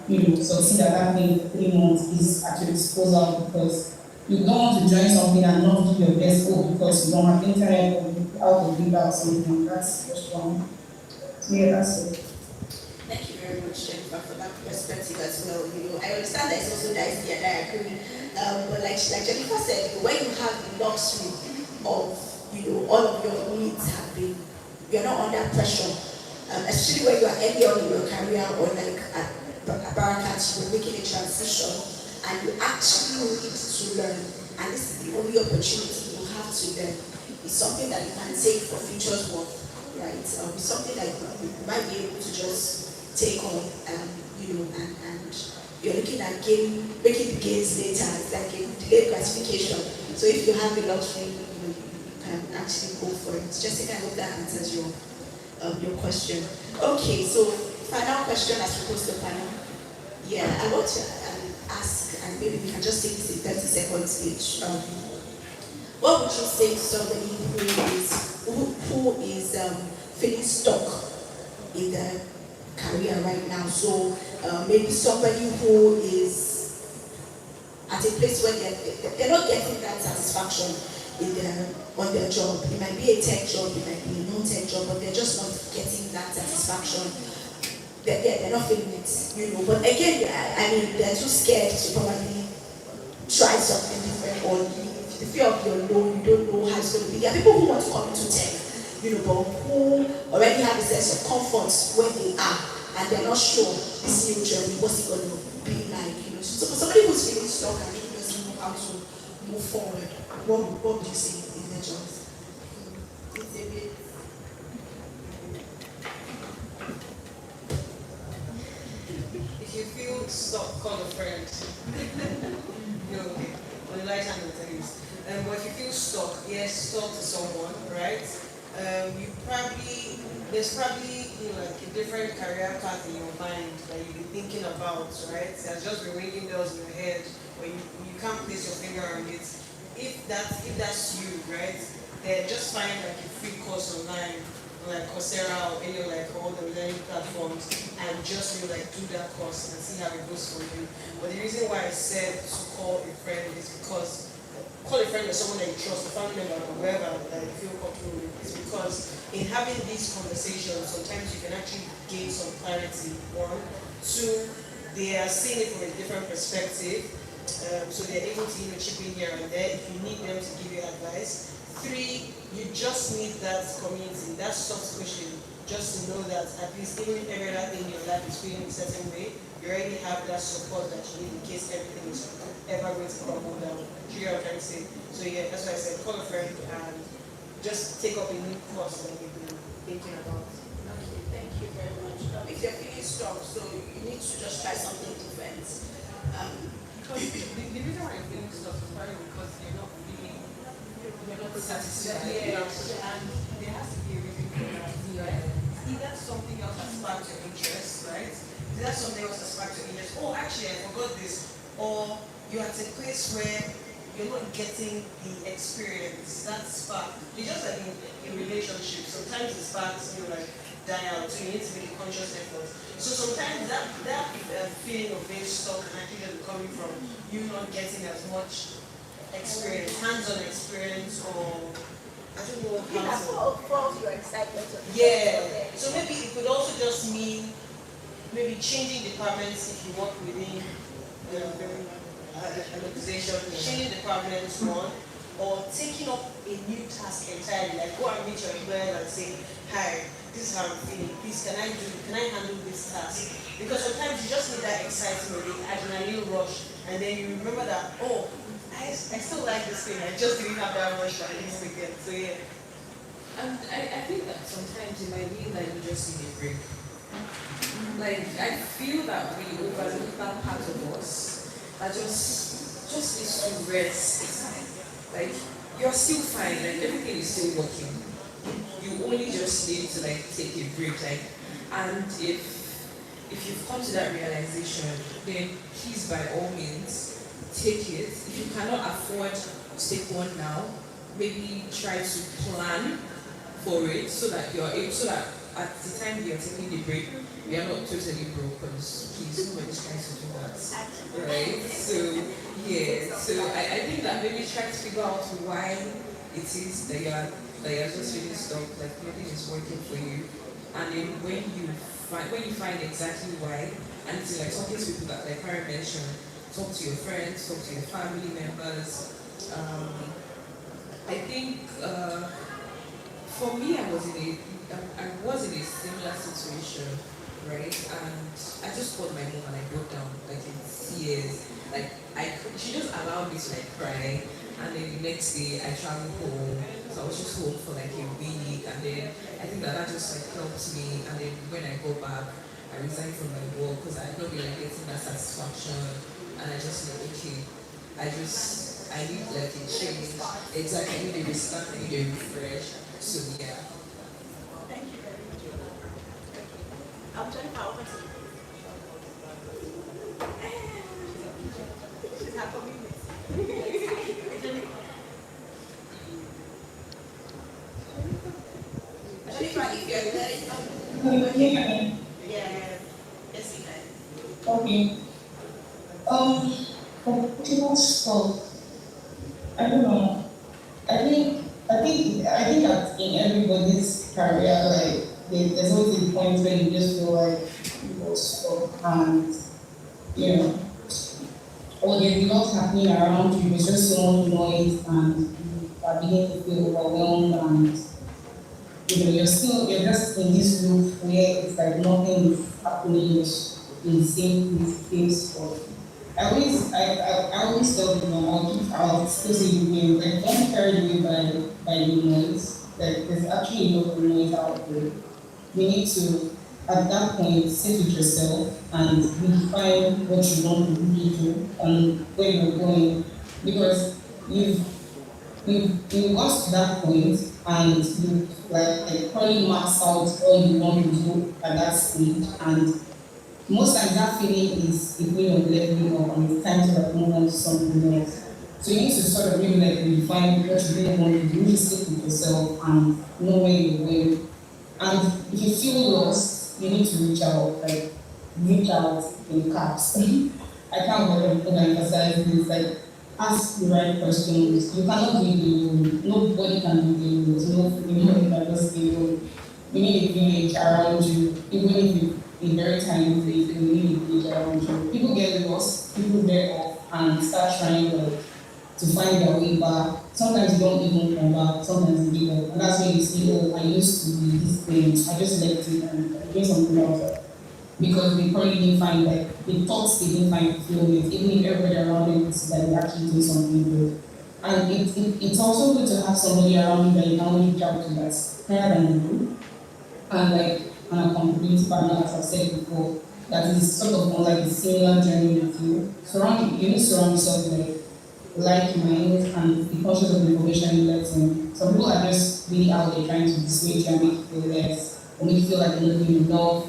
S6: need to succeed at that thing for 3 months is at your disposal, because you don't want to join something and not give your best hope because you don't have internet or you're out of data or something. That's just wrong. So yeah, that's it.
S5: thank you very much, Jennifer, for that perspective as well. I understand that it's also dicey and I agree. But like Jennifer said, when you have the luxury of, all of your needs have been, you're not under pressure. Especially when you are early on in your career or like at Barakat, you're making a transition and you actually need to learn. And this is the only opportunity you have to learn. It's something that you can take for future work, right? It's something that you might be able to just take on, and you're looking at making the gains later. It's like a delayed gratification. So if you have the luxury, you can actually go for it. Jessica, I hope that answers your question. Okay, so final question as proposed to panel. Yeah, I want to ask, and maybe we can just take this in 30 seconds each. What would you say to somebody who is feeling stuck in their career right now? So maybe somebody who is at a place where they're not getting that satisfaction on their job. It might be a tech job, it might be a non-tech job, but they're just not getting that satisfaction. They're not feeling it, But again, I mean, they're too scared to probably try something different, or the fear of your loan, you don't know how it's going to be. There are people who want to come into tech, but who already have a sense of comfort where they are, and they're not sure this new journey, what's it going to be like, So for somebody who's feeling stuck and who doesn't know how to move forward, what would you say in their jobs? It's a bit.
S7: If you feel stuck, call a friend. Okay. On the right hand of the list. But if you feel stuck, yes, talk to someone, right? There's probably like a different career path in your mind that you've been thinking about, right? It has just been ringing bells in your head, but you can't place your finger on it. If that's you, right? Then just find like a free course online, like Coursera or any like all the learning platforms, and just do that course and see how it goes for you. But the reason why I said to call a friend is because call a friend or someone that you trust, a family member or whoever that you feel comfortable with, is because in having these conversations, sometimes you can actually gain some clarity. 1, 2, they are seeing it from a different perspective, so they're able to chip in here and there if you need them to give you advice. 3, you just need that community, that soft cushion just to know that at least even if every other thing in your life is feeling a certain way, you already have that support that you need in case everything is ever going to crumble down. Do you know what I'm trying to say? So yeah, that's why I said call a friend and just take up a new course that you've been thinking about.
S5: Okay, thank you very much. If you're feeling stuck, so you need to just try something different.
S2: Because the reason why you're feeling stuck is probably because you're not feeling, you're not satisfied.
S5: Yeah.
S2: And there has to be a reason for that. Right? Either something else has sparked your interest, right? Either something else has sparked your interest. Oh, actually, I forgot this. Or you're at a place where you're not getting the experience, that spark. It's just like in relationships. Sometimes the sparks, like, die out, so you need to make a conscious effort. So sometimes that feeling of being stuck can actually just be coming from you not getting as much experience, hands-on experience, or I don't know
S5: You
S2: how
S5: have
S2: to.
S5: falls your excitement.
S7: Yeah. So maybe it could also just mean maybe changing departments if you work within an organization, changing departments one, or taking up a new task entirely. Like go and meet your employer and say, hi, this is how I'm feeling. Please, can I handle this task? Because sometimes you just need that excitement, the adrenaline rush, and then you remember that, oh, I still like this thing. I just didn't have that rush like this weekend. So yeah.
S2: And I think that sometimes it might be like you just need a break. Like I feel that we overlook that part of us that just needs to rest. Like you're still fine, like everything is still working. You only just need to like take a break. Like, and if you've come to that realization, then please by all means take it. If you cannot afford to take one now, maybe try to plan for it so that you're able, so that at the time you're taking the break, you're not totally broke, because please, nobody's trying to do that, right? So yeah, so I think that maybe try to figure out why it is that you're just feeling stuck, like nothing is working for you, and then when you find exactly why, and it's like talking to people that like Karen mentioned, talk to your friends, talk to your family members. I think for me, I was in a similar situation, right? And I just called my mom and I broke down like in tears. Like she just allowed me to like cry, and then the next day I traveled home. So I was just home for like a week, and then I think that just like helped me. And then when I go back, I resigned from my work because I had not been like getting that satisfaction, and I just like okay, I need like a change. Exactly, I need a restart, I need a refresh. So yeah.
S5: Thank you very much. I'm Jennifer, over to you. She's half a minute. Jennifer, if you're there, yeah. Yes, you can.
S6: Okay. For people stuff, I don't know. I think that in everybody's career, like there's always a point where you just feel like you're stuck and or there's a lot happening around you, there's just so much noise and you are beginning to feel overwhelmed and you're just in this loop where it's like nothing is happening, you're in the same place for. I always tell people, I'll still say you like don't carry away by the noise. Like there's actually a lot of noise out there. You need to at that point sit with yourself and define what you want to really do and where you're going. Because you've got to that point and you like probably max out all you want to do at that stage, and most times that feeling is a feeling of leveling up and it's time to like move on to something else. So you need to sort of really like refine what you really want to do, really sit with yourself and know where you're going. And if you feel lost, you need to reach out in caps. I can't overemphasize this, like ask the right questions. You cannot do it alone. Nobody can do it alone. There's no freaking can just do it alone. You need a village around you, even if you a very tiny place, you need a village around you. People get lost, people get off and start trying to find their way back. sometimes you don't even come back, sometimes you give up. And that's when you see, oh, I used to be this thing, I just left it and I'm doing something else. Because they probably didn't find, like, they thought they didn't find fulfillment, even if everybody around them is that they're actually doing something good. And it's also good to have somebody around you that you can only reach out to that's higher than you. And like an accountability partner, as I've said before, that is sort of on like a similar journey with you. You need to surround yourself with like minds and be conscious of the information you let in. Some people are just really out there trying to dissuade you and make you feel less, or make you feel like you're not doing enough.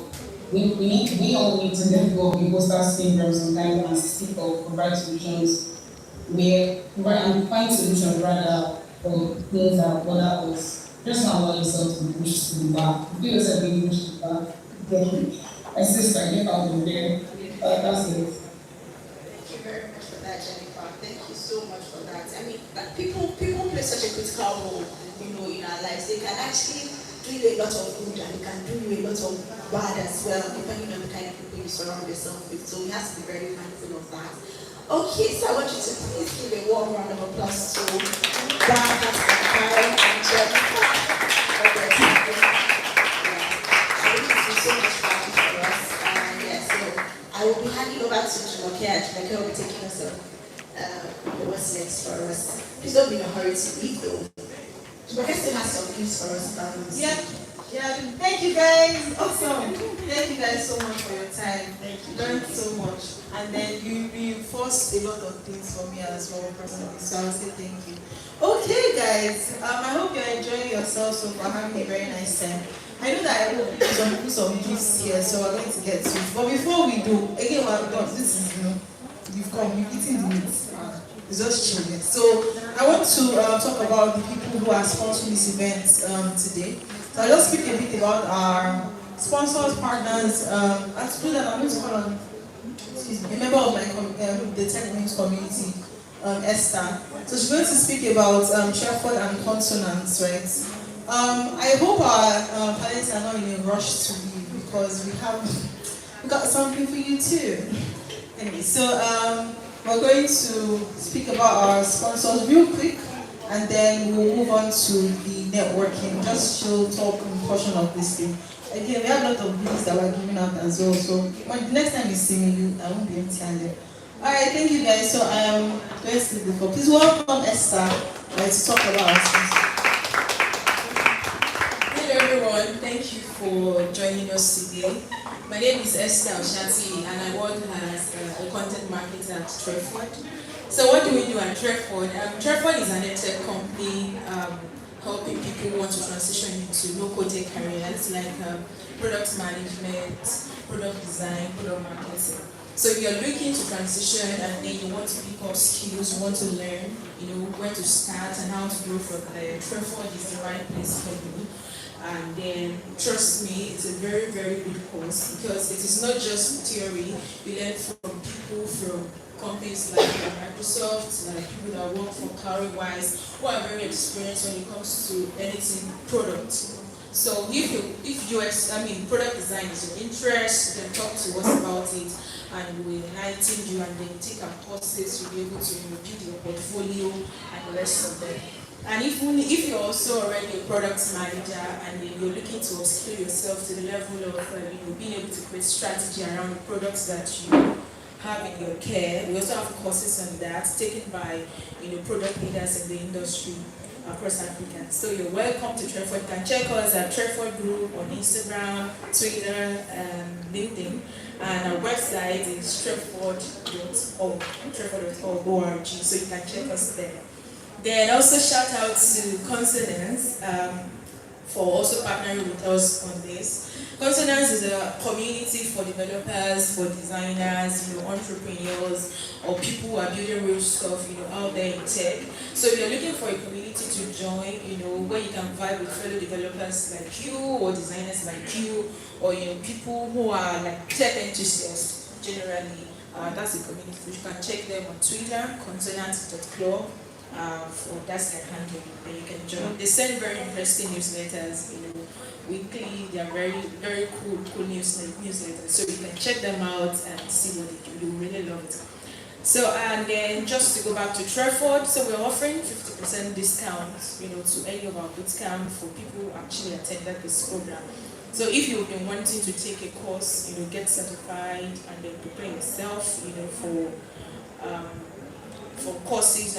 S6: We all need to let go of imposter syndrome sometimes and seek or provide solutions and find solutions rather for things that bother us. Just not allow yourself to be pushed to the back. If you feel yourself being pushed to the back, then my sister, get out of there. That's it.
S5: Thank you very much for that, Jennifer. Thank you so much for that. I mean, people play such a critical role, in our lives. They can actually do you a lot of good and they can do you a lot of bad as well, depending on the kind of people you surround yourself with. So we have to be very mindful of that. Okay, so I want you to please give a warm round of applause to Dana, Karen, and Jennifer for their time. I think this is so much fun for us. So I will be handing over to Jumoke, and Jumoke will be taking us on what's next for us. Please don't be in a hurry to leave though. Jumoke still has some gifts for us.
S4: Yeah, thank you guys. Awesome. Thank you guys so much for your time.
S5: Thank you.
S4: Learned so much. And then you reinforced a lot of things for me as well personally. So I'll say thank you. Okay guys, I hope you're enjoying yourself so far, having a very nice time. I know that I will put some gifts here, so we're going to get to it. But before we do, again, we're done. This is, you've come, you've eaten the meat. It's just chilling. So I want to talk about the people who are sponsoring this event today. So I'll just speak a bit about our sponsors, partners. And to do that, I'm going to call on a member of the Tech News community, Esther. So she's going to speak about Treford and consonants, right? I hope our parents are not in a rush to leave because we got something for you too. Anyway, so we're going to speak about our sponsors real quick, and then we'll move on to the networking, just show talk portion of this thing. Again, we have a lot of goodies that we're giving out as well, so when the next time you see me, I won't be empty-handed. Alright, thank you guys. So I am going to leave the floor. Please welcome Esther to talk about our sponsors.
S10: Hello everyone, thank you for joining us today. My name is Esther Oshati and I work as a content marketer at Treford. So what do we do at Treford? Treford is an edtech company helping people who want to transition into no-code careers like product management, product design, product marketing. So if you're looking to transition and then you want to pick up skills, you want to learn, where to start and how to grow from there, Treford is the right place for you. And then, trust me, it's a very, very good course because it is not just theory. You learn from people from companies like Microsoft, like people that work for Cloudwise, who are very experienced when it comes to anything product. So if product design is your interest, then talk to us about it and we'll enlighten you and then take our courses, you'll be able to build your portfolio and the rest of them. And if you're also already a product manager and you're looking to upskill yourself to the level of being able to create strategy around the products that you have in your care, we also have courses on that taken by product leaders in the industry across Africa. So you're welcome to Treford. You can check us at Treford Group on Instagram, Twitter, LinkedIn, and our website is treford.org, treford.org, so you can check us there. Then also shout out to Consonance for also partnering with us on this. Consonance is a community for developers, for designers, entrepreneurs, or people who are building real stuff, out there in tech. So if you're looking for a community to join, where you can vibe with fellow developers like you, or designers like you, or people who are like tech enthusiasts generally, that's a community. You can check them on Twitter, consonance.club. That's their handle, and you can join. They send very interesting newsletters, weekly. They are very, very cool newsletters. So you can check them out and see what they do. You really love it. So, and then just to go back to Treford, so we're offering 50% discount, to any of our boot camp for people who actually attended this program. So if you've been wanting to take a course, get certified and then prepare yourself, for courses,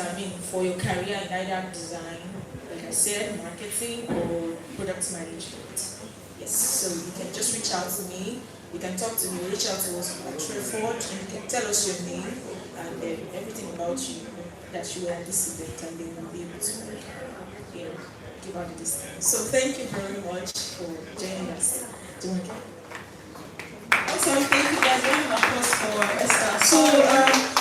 S10: for your career in either design, like I said, marketing or product management. Yes, so you can just reach out to me. You can talk to me, reach out to us at Treford, and you can tell us your name and everything about you that you are at this event, and then we'll be able to give out the discount. So thank you very much for joining us.
S4: Awesome, thank you guys. Round of applause for Esther. So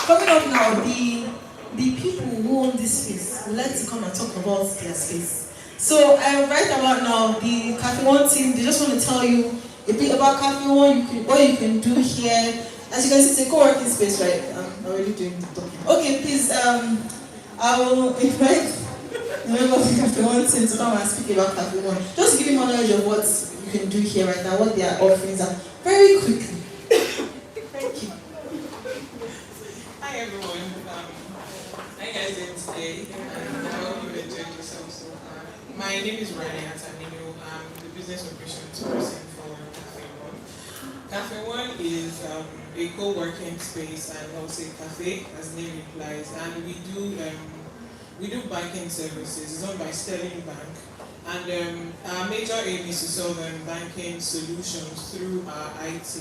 S4: coming up now, the people who own this space would like to come and talk about their space. So right about now, the Cafe One team, they just want to tell you a bit about Cafe One, what you can do here. As you can see, it's a co-working space, right? I'm already doing the talking. Okay, please, I will invite the member of the Cafe One team to come and speak about Cafe One. Just to give you more knowledge of what you can do here right now, what their offerings are, very quickly. Thank you.
S11: Hi everyone. How you guys doing today? I hope you enjoyed yourself so far. My name is Rania Tamino. I'm the business operations person for Cafe One. Cafe One is a co-working space and also a cafe, as the name implies, and we do banking services. It's owned by Sterling Bank, and our major aim is to solve banking solutions through our IT,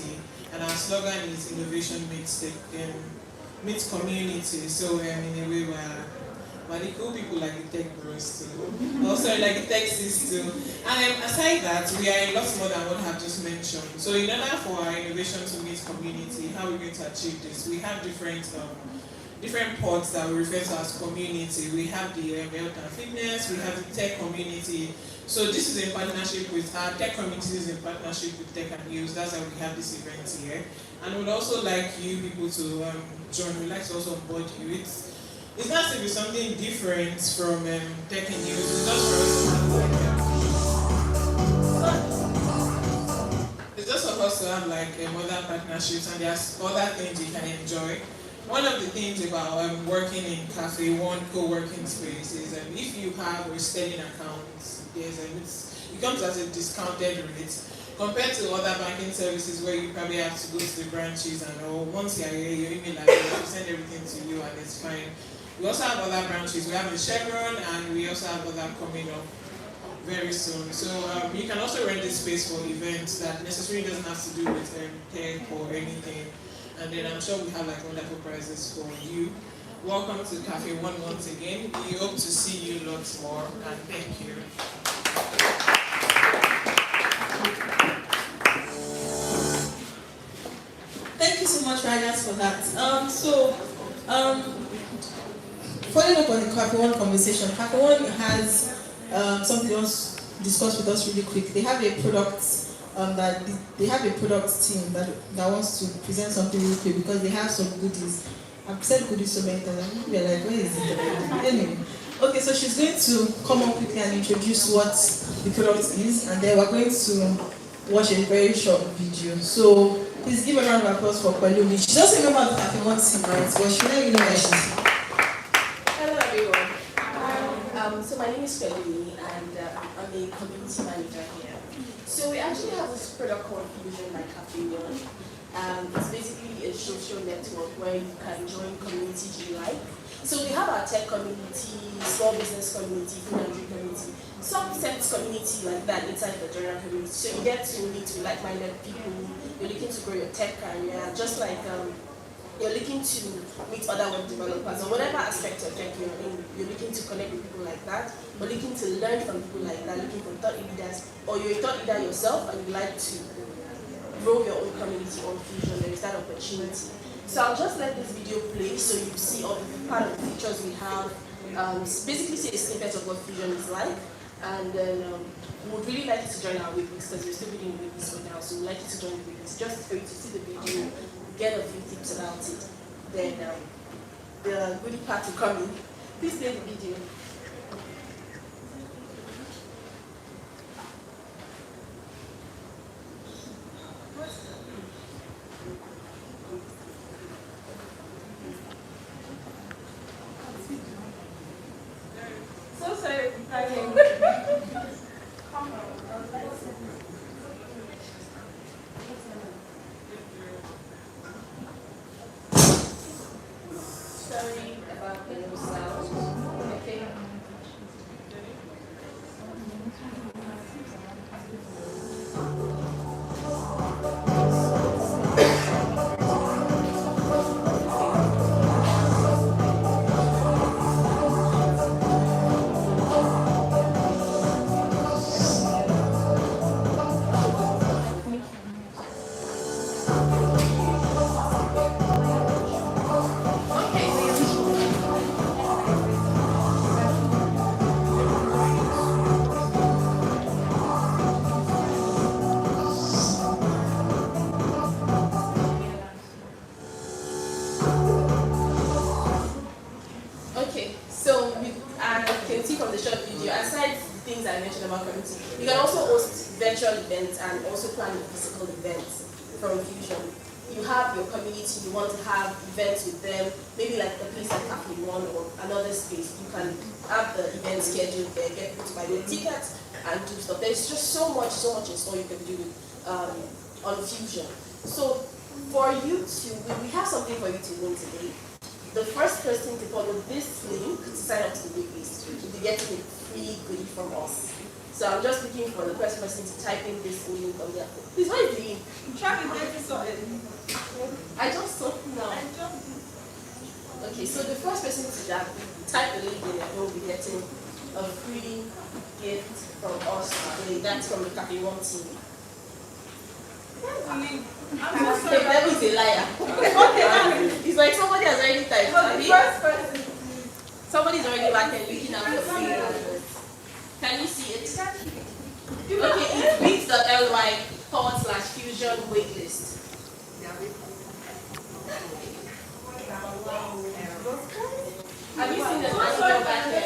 S11: and our slogan is innovation meets community. So in a way we're the cool people like the tech bros too. Also like the tech sis too. And aside that, we are a lot more than what I've just mentioned. So in order for our innovation to meet community, how we're going to achieve this? We have different pods that we refer to as community. We have the health and fitness, we have the tech community. So this is in partnership with our tech community, is in partnership with Tech and News. That's why we have this event here. And we'd also like you people to join. We'd like to also onboard you. It's not to be something different from Tech and News. It's just for us to have like other partnerships, and there's other things you can enjoy. One of the things about working in Cafe One co-working space is if you have a Sterling account, it comes at a discounted rate compared to other banking services where you probably have to go to the branches and all. Once you're here, your email address, we send everything to you and it's fine. We also have other branches. We have in Chevron and we also have other coming up very soon. So you can also rent this space for events that necessarily doesn't have to do with tech or anything. And then I'm sure we have like wonderful prizes for you. Welcome to Cafe One once again. We hope to see you lots more, and thank you.
S4: Thank you so much, Ryan, for that. Following up on the Cafe One conversation, Cafe One has something else to discuss with us really quick. They have a product they have a product team that wants to present something really quick because they have some goodies. I've said goodies so many times. We're like, where is it? Anyway, okay, so she's going to come up quickly and introduce what the product is, and then we're going to watch a very short video. So please give a round of applause for Palumi. She doesn't remember the Cafe One team, right? But she'll let you know where she's.
S12: Hello everyone. So my name is Palumi, and I'm the community manager here. So we actually have this product called Fusion by Cafe One. It's basically a social network where you can join community you like. So we have our tech community, small business community, food and drink community, some sense community like that inside the general community. So you get to meet with like-minded people. You're looking to grow your tech career, just like you're looking to meet other web developers or whatever aspect of tech you're in. You're looking to connect with people like that, or looking to learn from people like that, looking for thought leaders, or you're a thought leader yourself and you like to grow your own community on Fusion. There is that opportunity. So I'll just let this video play so you see all the part of the features we have. Basically see a snippet of what Fusion is like, and then we would really like you to join our weeklies because we're still reading weeklies right now. So we'd like you to join the weeklies just for you to see the video, get a few tips about it. Then the goodie part will come in. Please play the video. Sorry about the no sound. Okay. Okay, so I can see from the short video, aside the things I mentioned about community, you can also host virtual events and also plan physical events from Fusion. You have your community, you want to have events with them, maybe like a place like Cafe One or another space. You can have the event scheduled there, get people to buy their tickets and do stuff. There's just so much in store you can do on Fusion. So for you to, we have something for you to win today. The first person to follow this link to sign up to the waitlist will be getting a free goodie from us. So I'm just looking for the first person to type in this link on there. Please, what is the link?
S5: Try to get this on.
S12: I just saw it now. Okay, so the first person to type the link in there will be getting a free gift from us today. That's from the Cafe One team. The devil is a liar. It's like somebody has already typed. Somebody's already back and looking at the free. Can you see it? Okay, it's bit.ly/fusion waitlist. Have you seen the manager back there?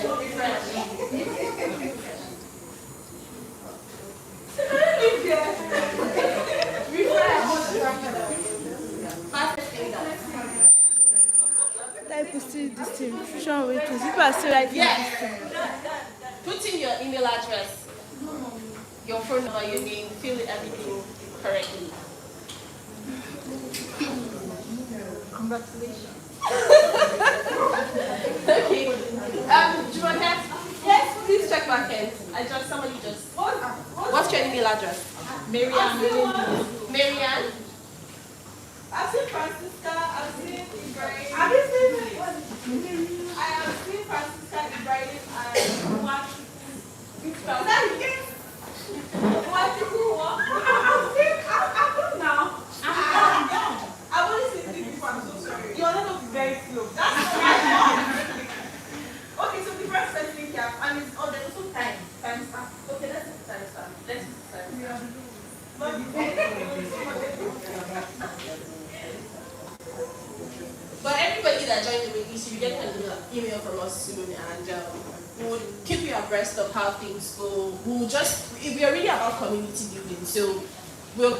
S1: Type to see this thing. Fusion waitlist. People are still writing this thing.
S12: Put in your email address, your phone number, your name, fill everything correctly.
S1: Congratulations.
S12: Okay. Jumoke, yes, please check back end. Somebody just. What's your email address? Marianne.
S5: I've seen Francisca, I've seen Ibrahim. Have you seen it? I have seen Francisca, Ibrahim, and what? Is that it? What you do? I've done now. I've only seen it before, I'm so sorry. Your network is very slow. That's right. Okay, so the first person here, and it's there's also time. Time stamp. Okay, let's do time stamp. Let's do time stamp.
S12: But everybody that joined the waitlist, you get an email from us soon, and we'll keep you abreast of how things go. We're really about community building, so you're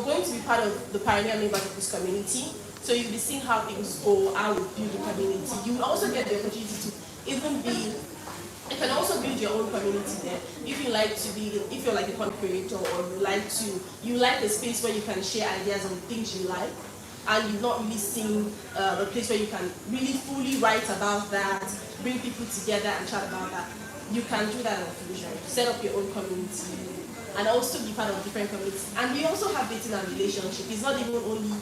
S12: going to be part of the pioneer members of this community. So you'll be seeing how things go, how we build the community. You will also get the opportunity to you can also build your own community there. If you're like a content creator, or you like a space where you can share ideas on things you like, and you've not really seen a place where you can really fully write about that, bring people together and chat about that, you can do that on Fusion. Set up your own community and also be part of different communities. And we also have dating and relationship. It's not even only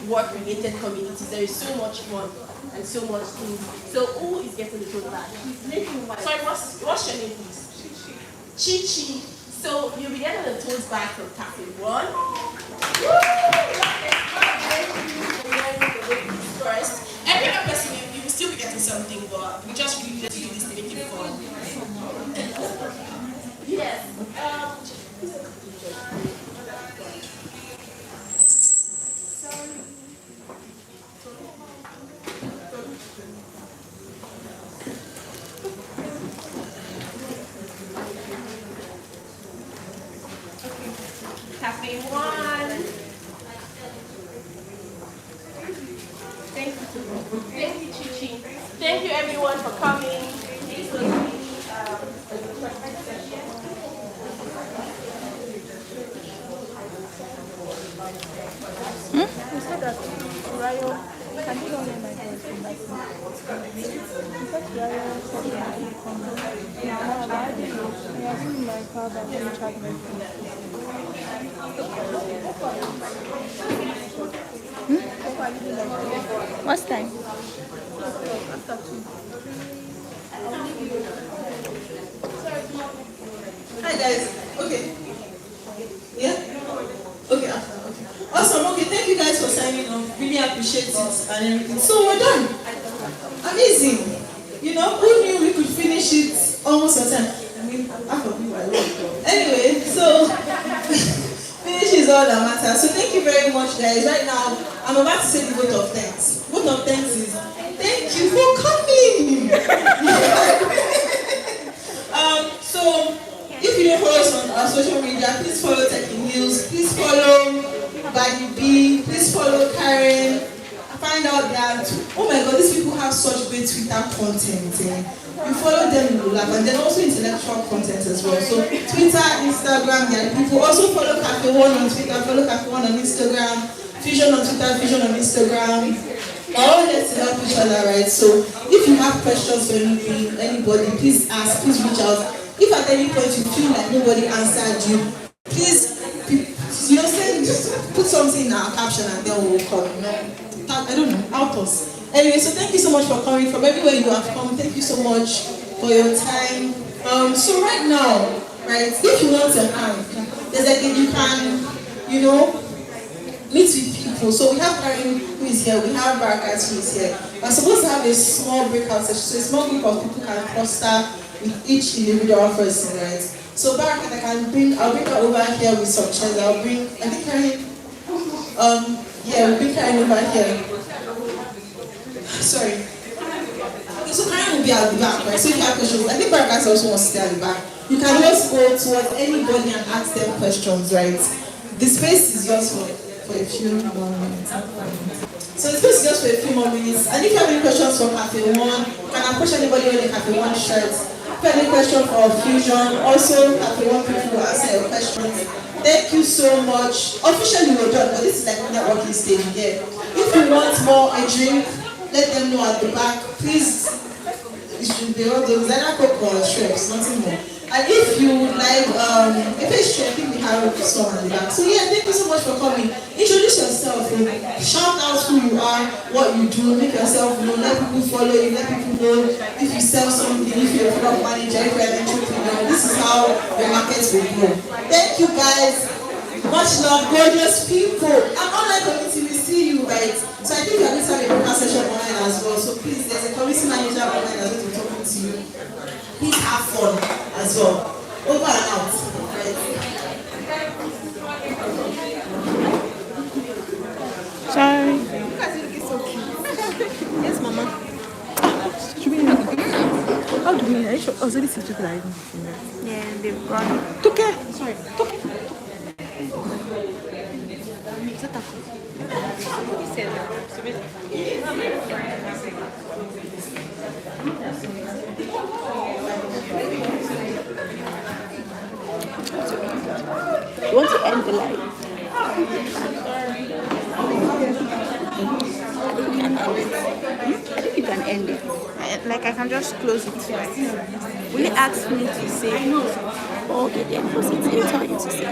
S12: work-related communities. There is so much fun and so much things. So who is getting the tote bag? Sorry, what's your name, please? Chi. So you'll be getting the tote bag from Cafe One. First, every other person you will still be getting something, but we just really need to do this to make it fun. Yes. Cafe One. Thank you, Chichi. Thank you, everyone, for coming. This was the session.
S1: You said that, Rayo.
S3: What's time?
S4: Hi guys. Okay. Yeah? Okay, after. Okay. Awesome. Okay, thank you guys for signing up. Really appreciate it and everything. So we're done. Amazing. You know, who knew we could finish it almost on time? I mean, half of you are late. Anyway, so finish is all that matters. So thank you very much, guys. Right now, I'm about to say the vote of thanks. Vote of thanks is thank you for coming. So if you don't follow us on our social media, please follow Tech in News, please follow Buddy B, please follow Karen. Find out that, oh my god, these people have such great Twitter content. You follow them, you will laugh, and then also intellectual content as well. So Twitter, Instagram, there are people. Also follow Cafe One on Twitter, follow Cafe One on Instagram, Fusion on Twitter, Fusion on Instagram. All there to help each other, right? So if you have questions for anything, anybody, please ask, please reach out. If at any point you feel like nobody answered you, please, just put something in our caption and then we'll come. I don't know, help us. Anyway, so thank you so much for coming from everywhere you have come. Thank you so much for your time. So right now, right, if you want to have, there's like you can, meet with people. So we have Karen who is here, we have Barakat who is here. We're supposed to have a small breakout session, so a small group of people can cluster with each individual person, right? So Barakat, I'll bring her over here with some chairs. I think Karen, we'll bring Karen over here. Sorry. Okay, so Karen will be at the back, right? So if you have questions, I think Barakat also wants to stay at the back. You can just go towards anybody and ask them questions, right? The space is just for a few more minutes. So the space is just for a few more minutes. And if you have any questions for Cafe One, you can approach anybody with a Cafe One shirt. If you have any question for Fusion, also Cafe One people will answer your questions. Thank you so much. Officially we're done, but this is like networking stage here. If you want more a drink, let them know at the back. Please, it should be all those either Coke or Schweppes, nothing more. And if you would like a pastry, I think we have some at the back. So yeah, thank you so much for coming. Introduce yourself, shout out who you are, what you do, make yourself known, let people follow you, let people know if you sell something, if you're a product manager, if you're an entrepreneur. This is how your markets will grow. Thank you guys. Much love, gorgeous people. And online community, we see you, right? So I think we are going to have a broadcast session online as well. So please, there's a community manager online that's going to be talking to you. Please have fun as well. Over and out. Right?
S1: Sorry. You guys look so cute. Yes, Mama. How do we? Oh, so this is just like.
S3: Yeah, they've gone.
S1: Toke. Sorry. Toke.
S3: You want to end the live? I think you can end it.
S1: Like I can just close it. Will you ask me to say?
S3: Okay, then close it. You tell you to say.